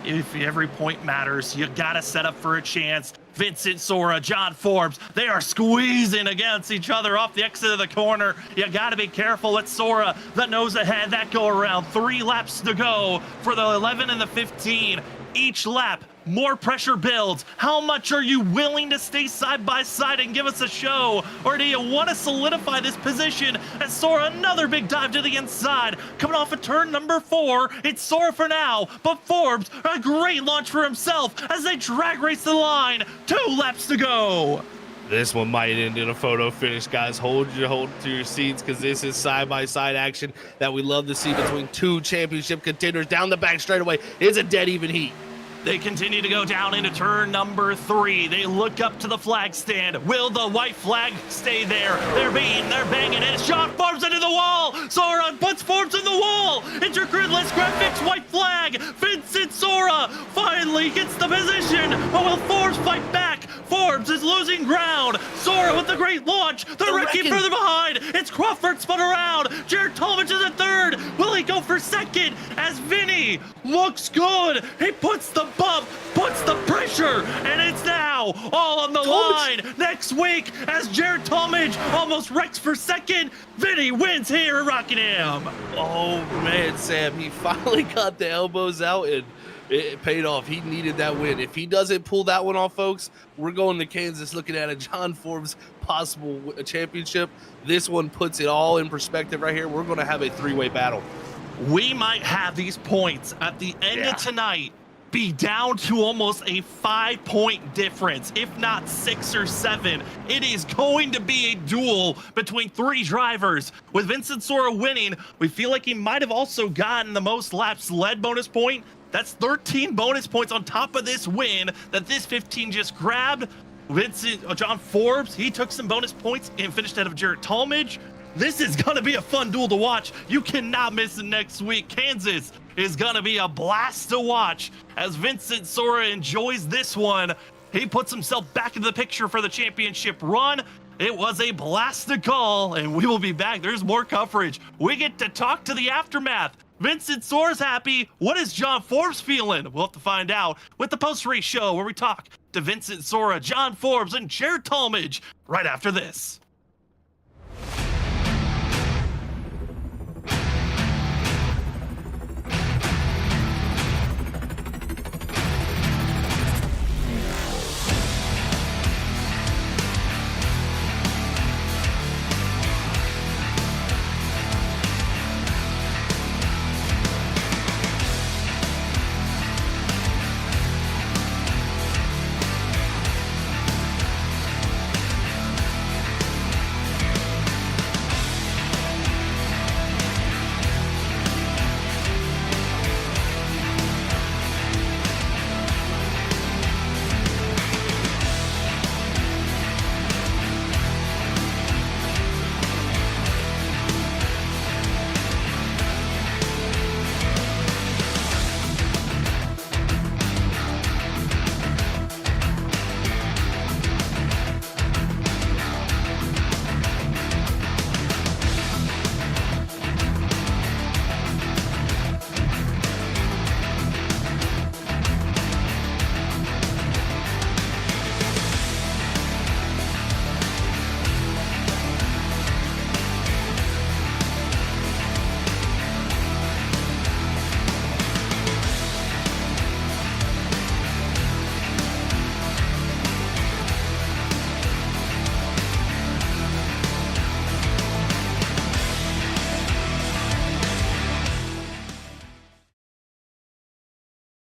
[SPEAKER 1] If every point matters, you got to set up for a chance. Vincent Sora, John Forbes, they are squeezing against each other off the exit of the corner. You got to be careful with Sora, the nose ahead, that go around. 3 laps to go for the 11 and the 15. Each lap, more pressure builds. How much are you willing to stay side by side and give us a show? Or do you want to solidify this position as Sora, another big dive to the inside, coming off of turn number 4. It's Sora for now, but Forbes, a great launch for himself as they drag race the line. 2 laps to go.
[SPEAKER 2] This one might end in a photo finish, guys. Hold to your seats, because this is side-by-side action that we love to see between 2 championship contenders down the back straightaway. It's a dead even heat.
[SPEAKER 1] They continue to go down into turn number 3. They look up to the flag stand. Will the white flag stay there? They're banging, and it's John Forbes into the wall. Sora puts Forbes in the wall. Enter gridless graphics, white flag. Vincent Sora finally gets the position, but will Forbes fight back? Forbes is losing ground. Sora with the great launch. The wrecking further behind. It's Crawford spun around. Jared Talmadge is a third. Will he go for second as Vinny looks good? He puts the bump, puts the pressure, and it's now all on the line. Next week, as Jared Talmadge almost wrecks for second, Vinny wins here at Rockingham.
[SPEAKER 2] Oh man, Sam, he finally got the elbows out, and it paid off. He needed that win. If he doesn't pull that one off, folks, we're going to Kansas looking at a John Forbes possible championship. This one puts it all in perspective right here. We're going to have a 3-way battle.
[SPEAKER 1] We might have these points at the end of tonight be down to almost a 5-point difference, if not 6 or 7. It is going to be a duel between 3 drivers. With Vincent Sora winning, we feel like he might have also gotten the most laps led bonus point. That's 13 bonus points on top of this win that this 15 just grabbed. John Forbes, he took some bonus points and finished ahead of Jared Talmadge. This is going to be a fun duel to watch. You cannot miss it next week. Kansas is going to be a blast to watch as Vincent Sora enjoys this one. He puts himself back into the picture for the championship run. It was a blast to call, and we will be back. There's more coverage. We get to talk to the aftermath. Vincent Sora's happy. What is John Forbes feeling? We'll have to find out with the post-race show where we talk to Vincent Sora, John Forbes, and Jared Talmadge right after this.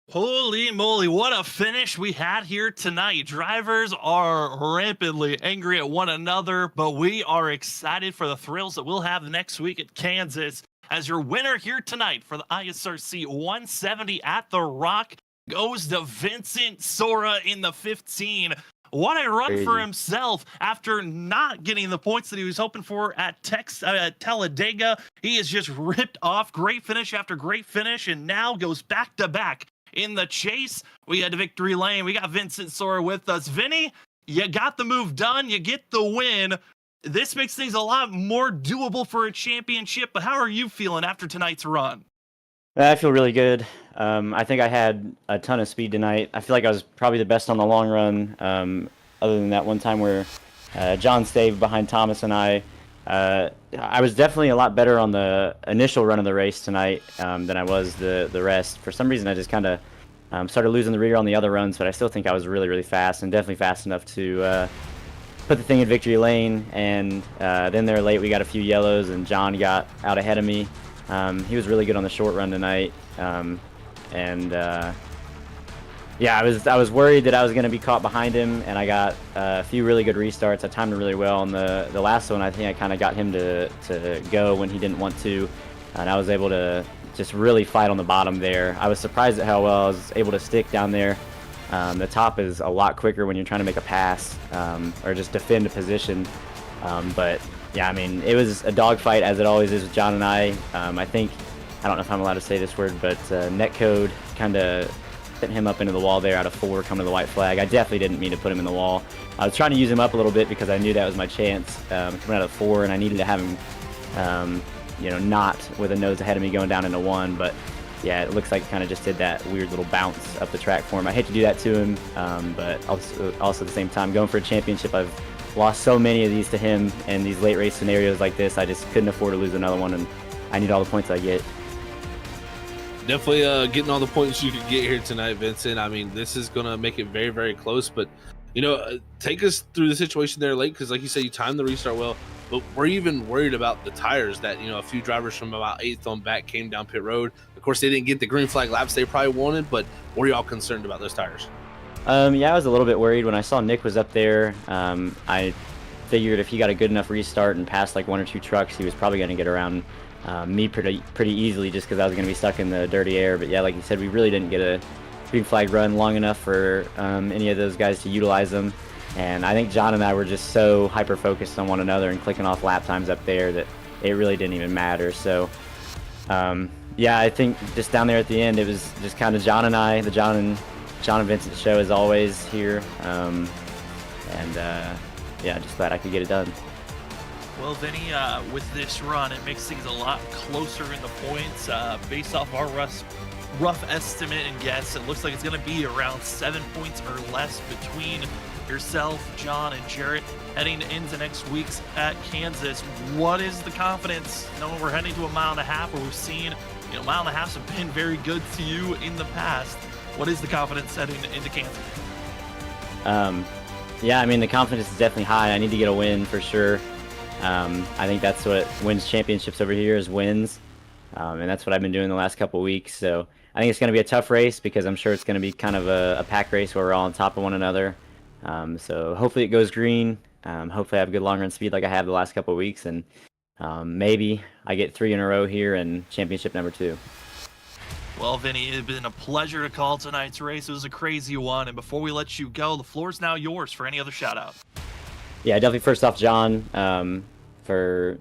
[SPEAKER 1] Holy moly, what a finish we had here tonight. Drivers are rampantly angry at one another, but we are excited for the thrills that we'll have next week at Kansas. As your winner here tonight for the ISRC 170 at the Rock goes to Vincent Sora in the 15. What a run for himself after not getting the points that he was hoping for at Talladega. He is just ripped off. Great finish after great finish, and now goes back to back In the chase, we had Victory Lane. We got Vincent Sora with us. Vinny, you got the move done. You get the win. This makes things a lot more doable for a championship, but how are you feeling after tonight's run?
[SPEAKER 3] I feel really good. I think I had a ton of speed tonight. I feel like I was probably the best on the long run, other than that one time where John stayed behind Thomas and I. I was definitely a lot better on the initial run of the race tonight than I was the rest. For some reason, I just kind of started losing the rear on the other runs, but I still think I was really, really fast and definitely fast enough to put the thing in victory lane. And then there late, we got a few yellows, and John got out ahead of me. He was really good on the short run tonight, yeah, I was worried that I was going to be caught behind him, and I got a few really good restarts. I timed it really well. On the last one, I think I kind of got him to go when he didn't want to, and I was able to just really fight on the bottom there. I was surprised at how well I was able to stick down there. The top is a lot quicker when you're trying to make a pass or just defend a position, but yeah, I mean, it was a dogfight as it always is with John and I. I think, I don't know if I'm allowed to say this word, but netcode kind of sent him up into the wall there out of 4 coming to the white flag. I definitely didn't mean to put him in the wall. I was trying to use him up a little bit because I knew that was my chance coming out of 4, and I needed to have him, not with a nose ahead of me going down into 1. But yeah, it looks like it kind of just did that weird little bounce up the track for him. I hate to do that to him, but also at the same time, going for a championship, I've lost so many of these to him, and these late race scenarios like this, I just couldn't afford to lose another one, and I need all the points I get.
[SPEAKER 2] Definitely getting all the points you could get here tonight, Vincent. I mean, this is going to make it very, very close, but, take us through the situation there late, because like you said, you timed the restart well, but we're even worried about the tires that, a few drivers from about 8th on back came down pit road. Of course, they didn't get the green flag laps they probably wanted, but were y'all concerned about those tires?
[SPEAKER 3] Yeah, I was a little bit worried when I saw Nick was up there. I figured if he got a good enough restart and passed like 1 or 2 trucks, he was probably going to get around me pretty easily, just because I was going to be stuck in the dirty air. But yeah, like you said, we really didn't get a green flag run long enough for any of those guys to utilize them. And I think John and I were just so hyper focused on one another and clicking off lap times up there that it really didn't even matter. So yeah, I think just down there at the end, it was just kind of John and I, the John and Vincent show as always here, yeah, just glad I could get it done.
[SPEAKER 1] Well, Vinny, with this run, it makes things a lot closer in the points. Based off our rough estimate and guess, it looks like it's going to be around 7 points or less between yourself, John, and Jarrett heading into next week's at Kansas. What is the confidence knowing we're heading to a mile and a half where we've seen, mile and a half have been very good to you in the past? What is the confidence heading into Kansas?
[SPEAKER 3] Yeah, I mean, the confidence is definitely high. I need to get a win for sure. I think that's what wins championships over here is wins. And that's what I've been doing the last couple of weeks. So I think it's going to be a tough race because I'm sure it's going to be kind of a pack race where we're all on top of one another. So hopefully it goes green. Hopefully I have good long run speed like I have the last couple of weeks. And maybe I get 3 in a row here and championship number 2.
[SPEAKER 1] Well, Vinny, it's been a pleasure to call tonight's race. It was a crazy one. And before we let you go, the floor is now yours for any other shout out.
[SPEAKER 3] Yeah, definitely first off, John, for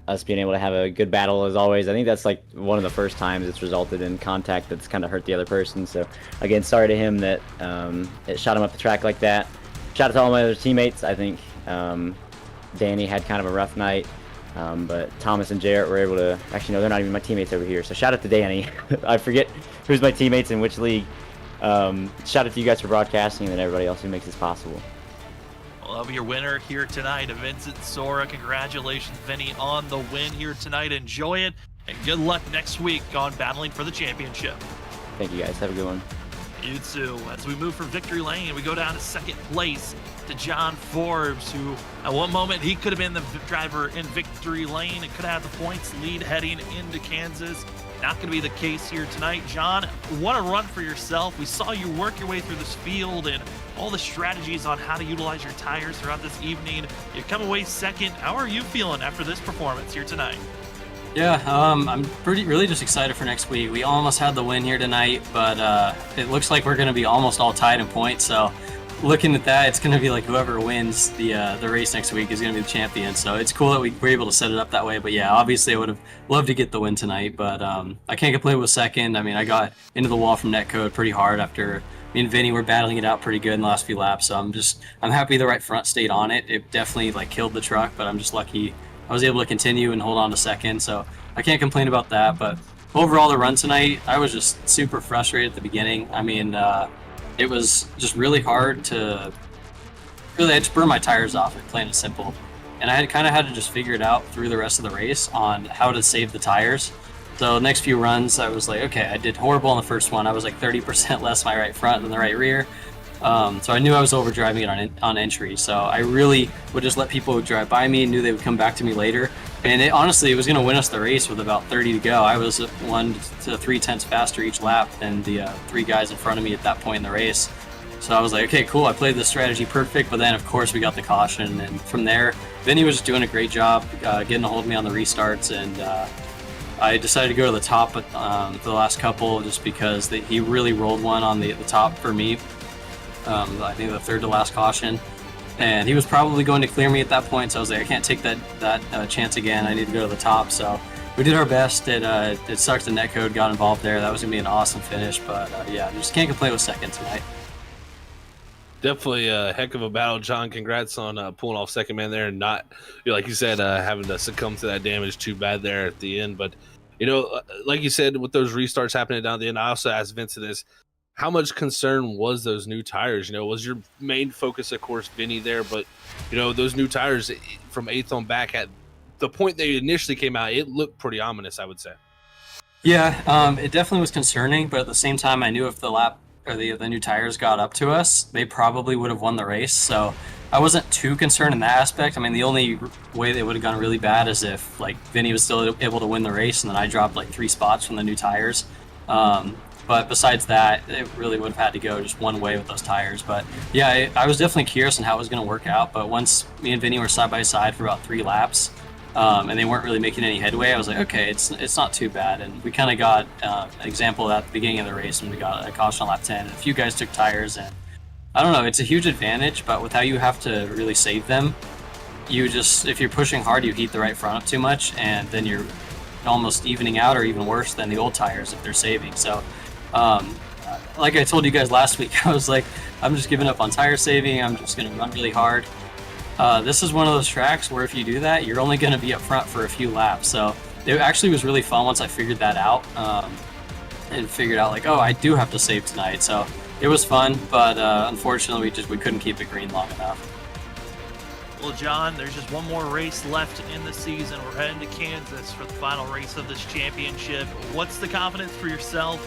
[SPEAKER 3] us being able to have a good battle as always. I think that's like one of the first times it's resulted in contact that's kind of hurt the other person. So again, sorry to him that it shot him up the track like that. Shout out to all my other teammates. I think Danny had kind of a rough night. But Thomas and Jarrett were able to, actually no, they're not even my teammates over here. So shout out to Danny. I forget who's my teammates in which league. Shout out to you guys for broadcasting and everybody else who makes this possible.
[SPEAKER 1] Well, I'll be your winner here tonight, Vincent Sora. Congratulations, Vinny, on the win here tonight. Enjoy it, and good luck next week on battling for the championship.
[SPEAKER 3] Thank you, guys. Have a good one.
[SPEAKER 1] You too. As we move from victory lane, we go down to second place to John Forbes, who at one moment he could have been the driver in victory lane and could have the points lead heading into Kansas. Not going to be the case here tonight. John, what a run for yourself. We saw you work your way through this field and all the strategies on how to utilize your tires throughout this evening. You come away second. How are you feeling after this performance here tonight?
[SPEAKER 4] Yeah, I'm really just excited for next week. We almost had the win here tonight, but it looks like we're going to be almost all tied in points. So looking at that, it's going to be like whoever wins the race next week is going to be the champion. So it's cool that we were able to set it up that way. But yeah, obviously I would have loved to get the win tonight, but I can't complain with second. I mean, I got into the wall from netcode pretty hard after me and Vinny were battling it out pretty good in the last few laps. So I'm happy the right front stayed on it. It definitely like killed the truck, but I'm just lucky I was able to continue and hold on to second. So I can't complain about that. But overall, the run tonight, I was just super frustrated at the beginning. I mean, it was just really hard to I just burned my tires off, plain and simple. And I kind of had to just figure it out through the rest of the race on how to save the tires. So the next few runs, I was like, okay, I did horrible in the first one. I was like 30% less my right front than the right rear. So I knew I was overdriving it on entry. So I really would just let people drive by me and knew they would come back to me later. And honestly, it was going to win us the race with about 30 to go. I was 1 to 3 tenths faster each lap than the 3 guys in front of me at that point in the race. So I was like, okay, cool. I played the strategy perfect. But then, of course, we got the caution. And from there, Vinny was just doing a great job getting a hold of me on the restarts. And I decided to go to the top for the last couple just because he really rolled one on the top for me. I think the third to last caution. And he was probably going to clear me at that point, so I was like, I can't take that chance again. I need to go to the top. So we did our best. It sucked the netcode got involved there. That was going to be an awesome finish, but yeah, just can't complain with second tonight.
[SPEAKER 2] Definitely a heck of a battle, John. Congrats on pulling off second man there and not, like you said, having to succumb to that damage too bad there at the end. But, like you said, with those restarts happening down at the end, I also asked Vincent this. How much concern was those new tires? Was your main focus, of course, Vinny there, but those new tires from 8th on back at the point they initially came out, it looked pretty ominous, I would say.
[SPEAKER 4] Yeah, it definitely was concerning, but at the same time, I knew if the lap or the new tires got up to us, they probably would have won the race. So I wasn't too concerned in that aspect. I mean, the only way they would have gone really bad is if like Vinny was still able to win the race, and then I dropped like 3 spots from the new tires. But besides that, it really would have had to go just one way with those tires. But yeah, I was definitely curious on how it was going to work out. But once me and Vinny were side by side for about 3 laps, and they weren't really making any headway, I was like, okay, it's not too bad. And we kind of got an example of that at the beginning of the race when we got a caution on lap 10. And a few guys took tires, and I don't know, it's a huge advantage. But with how you have to really save them, if you're pushing hard, you heat the right front up too much, and then you're almost evening out, or even worse than the old tires if they're saving. So. Like I told you guys last week, I was like, I'm just giving up on tire saving. I'm just going to run really hard. This is one of those tracks where if you do that, you're only going to be up front for a few laps. So it actually was really fun once I figured that out and figured out like, oh, I do have to save tonight. So it was fun, but unfortunately, we couldn't keep it green long enough.
[SPEAKER 1] Well, John, there's just one more race left in the season. We're heading to Kansas for the final race of this championship. What's the confidence for yourself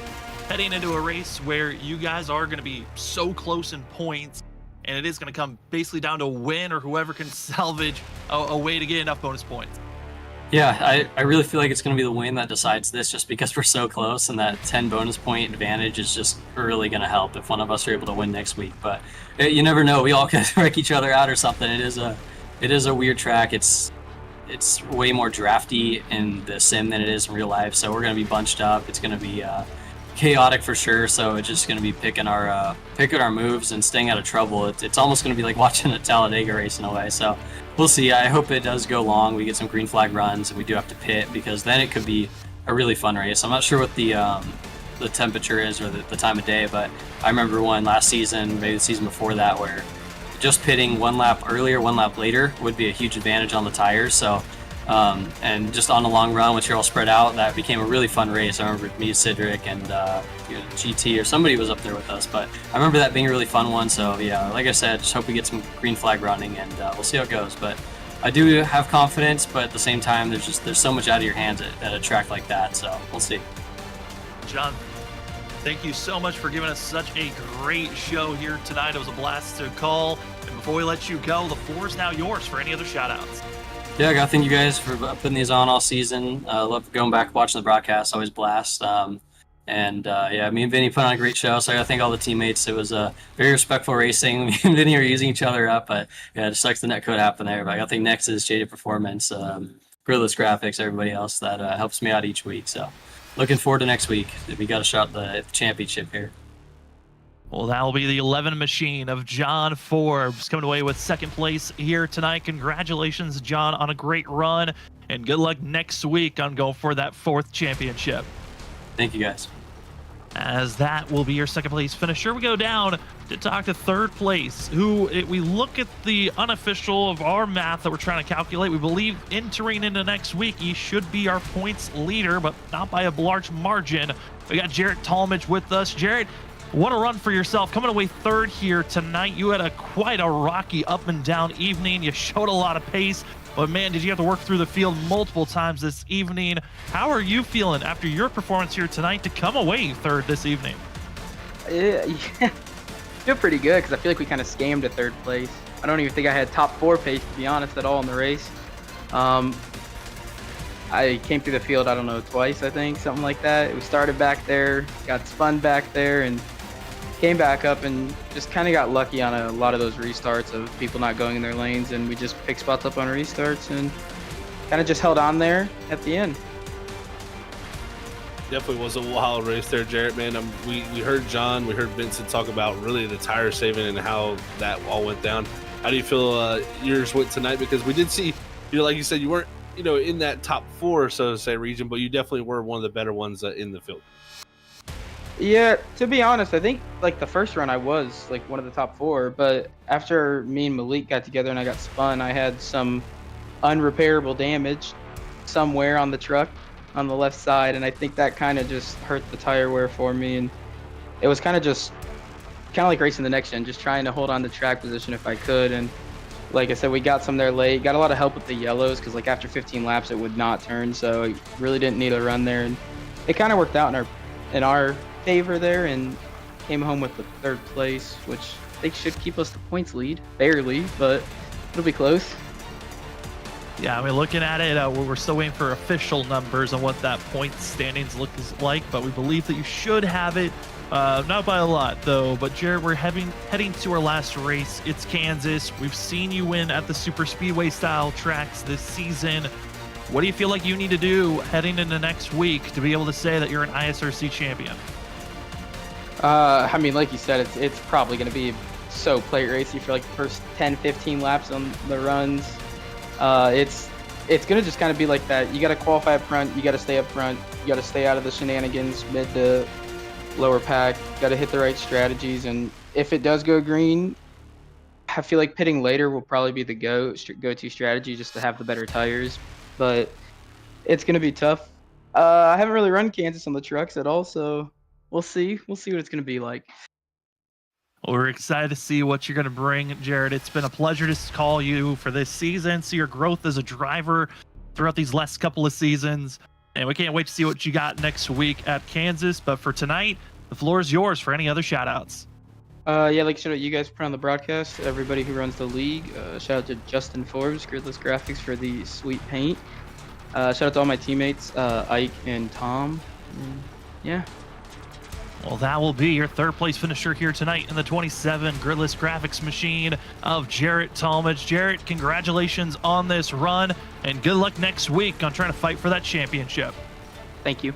[SPEAKER 1] heading into a race where you guys are going to be so close in points, and it is going to come basically down to a win or whoever can salvage a way to get enough bonus points?
[SPEAKER 4] Yeah, I really feel like it's going to be the win that decides this, just because we're so close, and that 10 bonus point advantage is just really going to help if one of us are able to win next week. But you never know. We all could wreck each other out or something. It is a weird track. It's way more drafty in the sim than it is in real life, so we're going to be bunched up. It's going to be chaotic for sure, so it's just going to be picking our moves and staying out of trouble. It's almost going to be like watching a Talladega race in a way, so we'll see. I hope it does go long. We get some green flag runs, and we do have to pit, because then it could be a really fun race. I'm not sure what the temperature is or the time of day, but I remember one last season, maybe the season before that, where just pitting 1 lap earlier, 1 lap later would be a huge advantage on the tires. So and just on the long run, once you're all spread out, that became a really fun race. I remember me, Cedric, and GT or somebody was up there with us, but I remember that being a really fun one. So yeah, like I said, just hope we get some green flag running, and we'll see how it goes. But I do have confidence, but at the same time, there's so much out of your hands at a track like that. So we'll see.
[SPEAKER 1] John, thank you so much for giving us such a great show here tonight. It was a blast to call. And before we let you go, the floor is now yours for any other shout outs.
[SPEAKER 4] Yeah, I gotta thank you guys for putting these on all season. Love going back watching the broadcast, always blast. Yeah, me and Vinny put on a great show, so I gotta thank all the teammates. It was a very respectful racing. Me and Vinny are using each other up, but yeah, it just sucks the netcode happened there. But I gotta thank Nexus, Jaded Performance, Grillless Graphics, everybody else that helps me out each week. So looking forward to next week. We got a shot at the championship here.
[SPEAKER 1] Well, that will be the 11 machine of John Forbes coming away with second place here tonight. Congratulations, John, on a great run, and good luck next week on going for that 4th championship.
[SPEAKER 4] Thank you, guys.
[SPEAKER 1] As that will be your second place finisher, we go down to talk to third place, who we look at the unofficial of our math that we're trying to calculate. We believe entering into next week, he should be our points leader, but not by a large margin. We got Jarrett Talmadge with us. Jarrett, what a run for yourself. Coming away third here tonight. You had quite a rocky up and down evening. You showed a lot of pace, but man, did you have to work through the field multiple times this evening. How are you feeling after your performance here tonight to come away third this evening?
[SPEAKER 5] Yeah, feel pretty good because I feel like we kind of scammed to third place. I don't even think I had top 4 pace, to be honest, at all in the race. I came through the field, I don't know, twice, I think, something like that. We started back there, got spun back there, and came back up and just kind of got lucky on a lot of those restarts of people not going in their lanes, and we just picked spots up on restarts and kind of just held on there at the end.
[SPEAKER 2] Definitely was a wild race there, Jarrett, man. We heard John, we heard Vincent talk about really the tire saving and how that all went down. How do you feel yours went tonight? Because we did see, like you said, you weren't, in that top 4, so to say, region, but you definitely were one of the better ones in the field.
[SPEAKER 5] Yeah, to be honest, I think like the first run I was like one of the top 4, but after me and Malik got together and I got spun, I had some unrepairable damage somewhere on the truck on the left side, and I think that kind of just hurt the tire wear for me, and it was kind of like racing the next gen, just trying to hold on to track position if I could. And like I said, we got some there late, got a lot of help with the yellows because like after 15 laps it would not turn, so I really didn't need a run there, and it kind of worked out in our favor there, and came home with the 3rd place, which I think should keep us the points lead, barely, but it'll be close.
[SPEAKER 1] Yeah, I mean, looking at it, we're still waiting for official numbers on what that point standings looks like, but we believe that you should have it. Not by a lot, though. But Jarrett, we're heading to our last race. It's Kansas. We've seen you win at the super speedway style tracks this season. What do you feel like you need to do heading into next week to be able to say that you're an ISRC champion?
[SPEAKER 5] I mean, like you said, it's probably going to be so plate racy for like the first 10-15 laps on the runs. It's going to just kind of be like that. You got to qualify up front, you got to stay up front, you got to stay out of the shenanigans mid to lower pack, got to hit the right strategies, and if it does go green, I feel like pitting later will probably be the go-to strategy just to have the better tires, but it's going to be tough. I haven't really run Kansas on the trucks at all, so we'll see what it's going to be like.
[SPEAKER 1] Well, we're excited to see what you're going to bring, Jarrett. It's been a pleasure to call you for this season, see your growth as a driver throughout these last couple of seasons, and we can't wait to see what you got next week at Kansas. But for tonight, the floor is yours for any other shout-outs.
[SPEAKER 5] Yeah, like shout out you guys put on the broadcast, everybody who runs the league. Shout out to Justin Forbes, Gridless Graphics, for the sweet paint. Shout out to all my teammates, Ike and Tom. Yeah.
[SPEAKER 1] Well, that will be your 3rd place finisher here tonight in the 27 Gridless Graphics machine of Jarrett Talmadge. Jarrett, congratulations on this run, and good luck next week on trying to fight for that championship.
[SPEAKER 5] Thank you.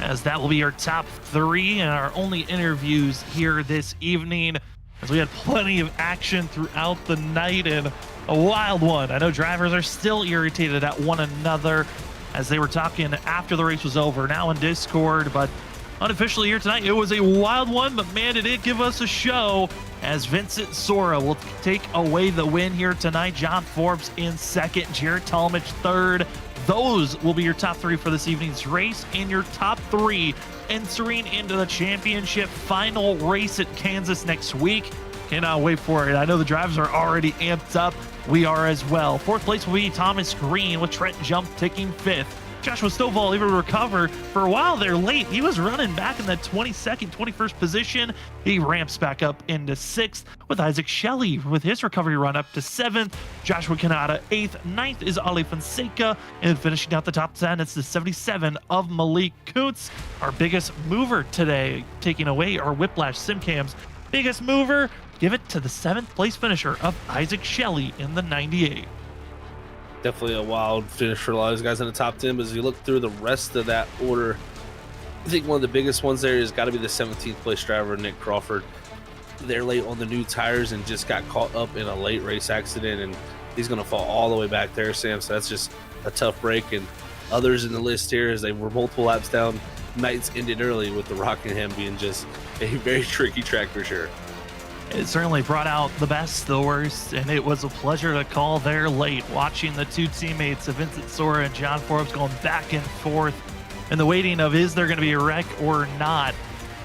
[SPEAKER 1] As that will be our top 3 and our only interviews here this evening, as we had plenty of action throughout the night and a wild one. I know drivers are still irritated at one another as they were talking after the race was over, now in Discord, but unofficially here tonight, it was a wild one, but man, it did give us a show as Vincent Sora will take away the win here tonight. John Forbes in 2nd, Jarrett Talmadge 3rd. Those will be your top 3 for this evening's race, and your top 3 entering into the championship final race at Kansas next week. Cannot wait for it. I know the drivers are already amped up. We are as well. 4th place will be Thomas Green, with Trent Jump taking 5th. Joshua Stovall able to recover for a while there late. He was running back in the 22nd, 21st position. He ramps back up into 6th with Isaac Shelley with his recovery run up to 7th. Joshua Kanata 8th. 9th is Ali Fonseca. And finishing out the top 10, it's the 77 of Malik Kuntz. Our biggest mover today, taking away our Whiplash Simcam's biggest mover. Give it to the 7th place finisher of Isaac Shelley in the 98.
[SPEAKER 2] Definitely a wild finish for a lot of those guys in the top 10, but as you look through the rest of that order, I think one of the biggest ones there has got to be the 17th place driver, Nick Crawford. They're late on the new tires and just got caught up in a late race accident, and he's going to fall all the way back there, Sam. So that's just a tough break. And others in the list here, as they were multiple laps down, nights ended early with the Rockingham being just a very tricky track for sure.
[SPEAKER 1] It certainly brought out the best, the worst, and it was a pleasure to call there late, watching the two teammates of Vincent Sora and John Forbes going back and forth in the waiting of is there going to be a wreck or not.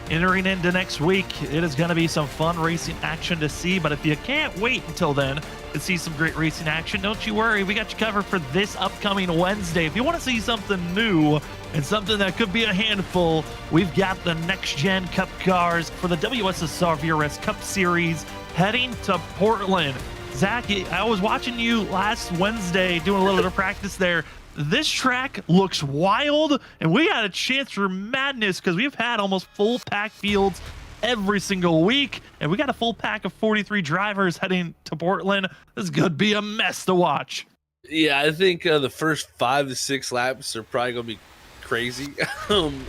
[SPEAKER 1] Entering into next week, it is going to be some fun racing action to see, but if you can't wait until then to see some great racing action, don't you worry. We got you covered for this upcoming Wednesday. If you want to see something new and something that could be a handful, we've got the Next Gen Cup cars for the WSSR VRS Cup Series heading to Portland. Zach, I was watching you last Wednesday doing a little bit of practice there. This track looks wild, and we got a chance for madness because we've had almost full pack fields every single week, and we got a full pack of 43 drivers heading to Portland. This is going to be a mess to watch.
[SPEAKER 2] Yeah, I think the first 5 to 6 laps are probably going to be crazy,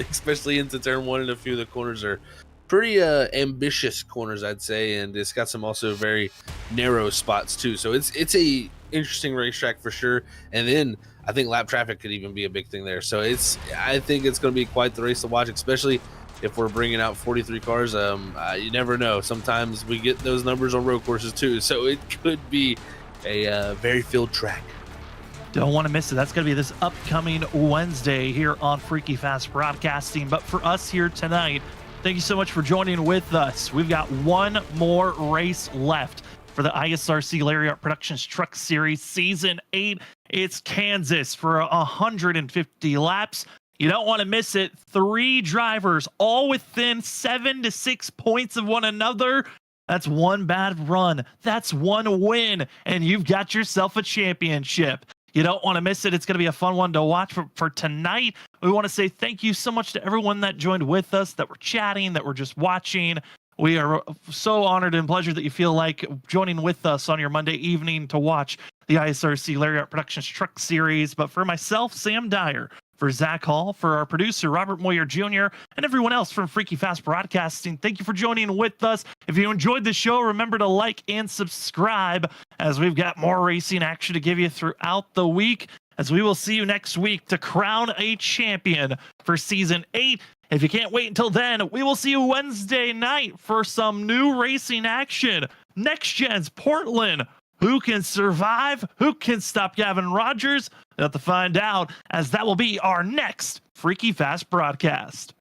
[SPEAKER 2] especially into turn 1, and a few of the corners are pretty ambitious corners, I'd say, and it's got some also very narrow spots too. So it's a interesting racetrack for sure. And then I think lap traffic could even be a big thing there. So I think it's going to be quite the race to watch, especially if we're bringing out 43 cars. You never know. Sometimes we get those numbers on road courses too. So it could be a very filled track.
[SPEAKER 1] Don't want to miss it. That's going to be this upcoming Wednesday here on Freaky Fast Broadcasting. But for us here tonight, thank you so much for joining with us. We've got one more race left for the ISRC Lariat Productions Truck Series Season 8. It's Kansas for 150 laps. You don't want to miss it. 3 drivers, all within 7 to 6 points of one another. That's one bad run. That's one win, and you've got yourself a championship. You don't want to miss it. It's going to be a fun one to watch for tonight. We want to say thank you so much to everyone that joined with us, that were chatting, that were just watching. We are so honored and pleasure that you feel like joining with us on your Monday evening to watch the ISRC Lariat Productions Truck Series. But for myself, Sam Dyer, for Zach Hall, for our producer, Robert Moyer Jr., and everyone else from Freaky Fast Broadcasting, thank you for joining with us. If you enjoyed the show, remember to like and subscribe, as we've got more racing action to give you throughout the week, as we will see you next week to crown a champion for Season 8. If you can't wait until then, we will see you Wednesday night for some new racing action. Next Gen's Portland. Who can survive? Who can stop Gavin Rogers? We'll have to find out, as that will be our next Freaky Fast broadcast.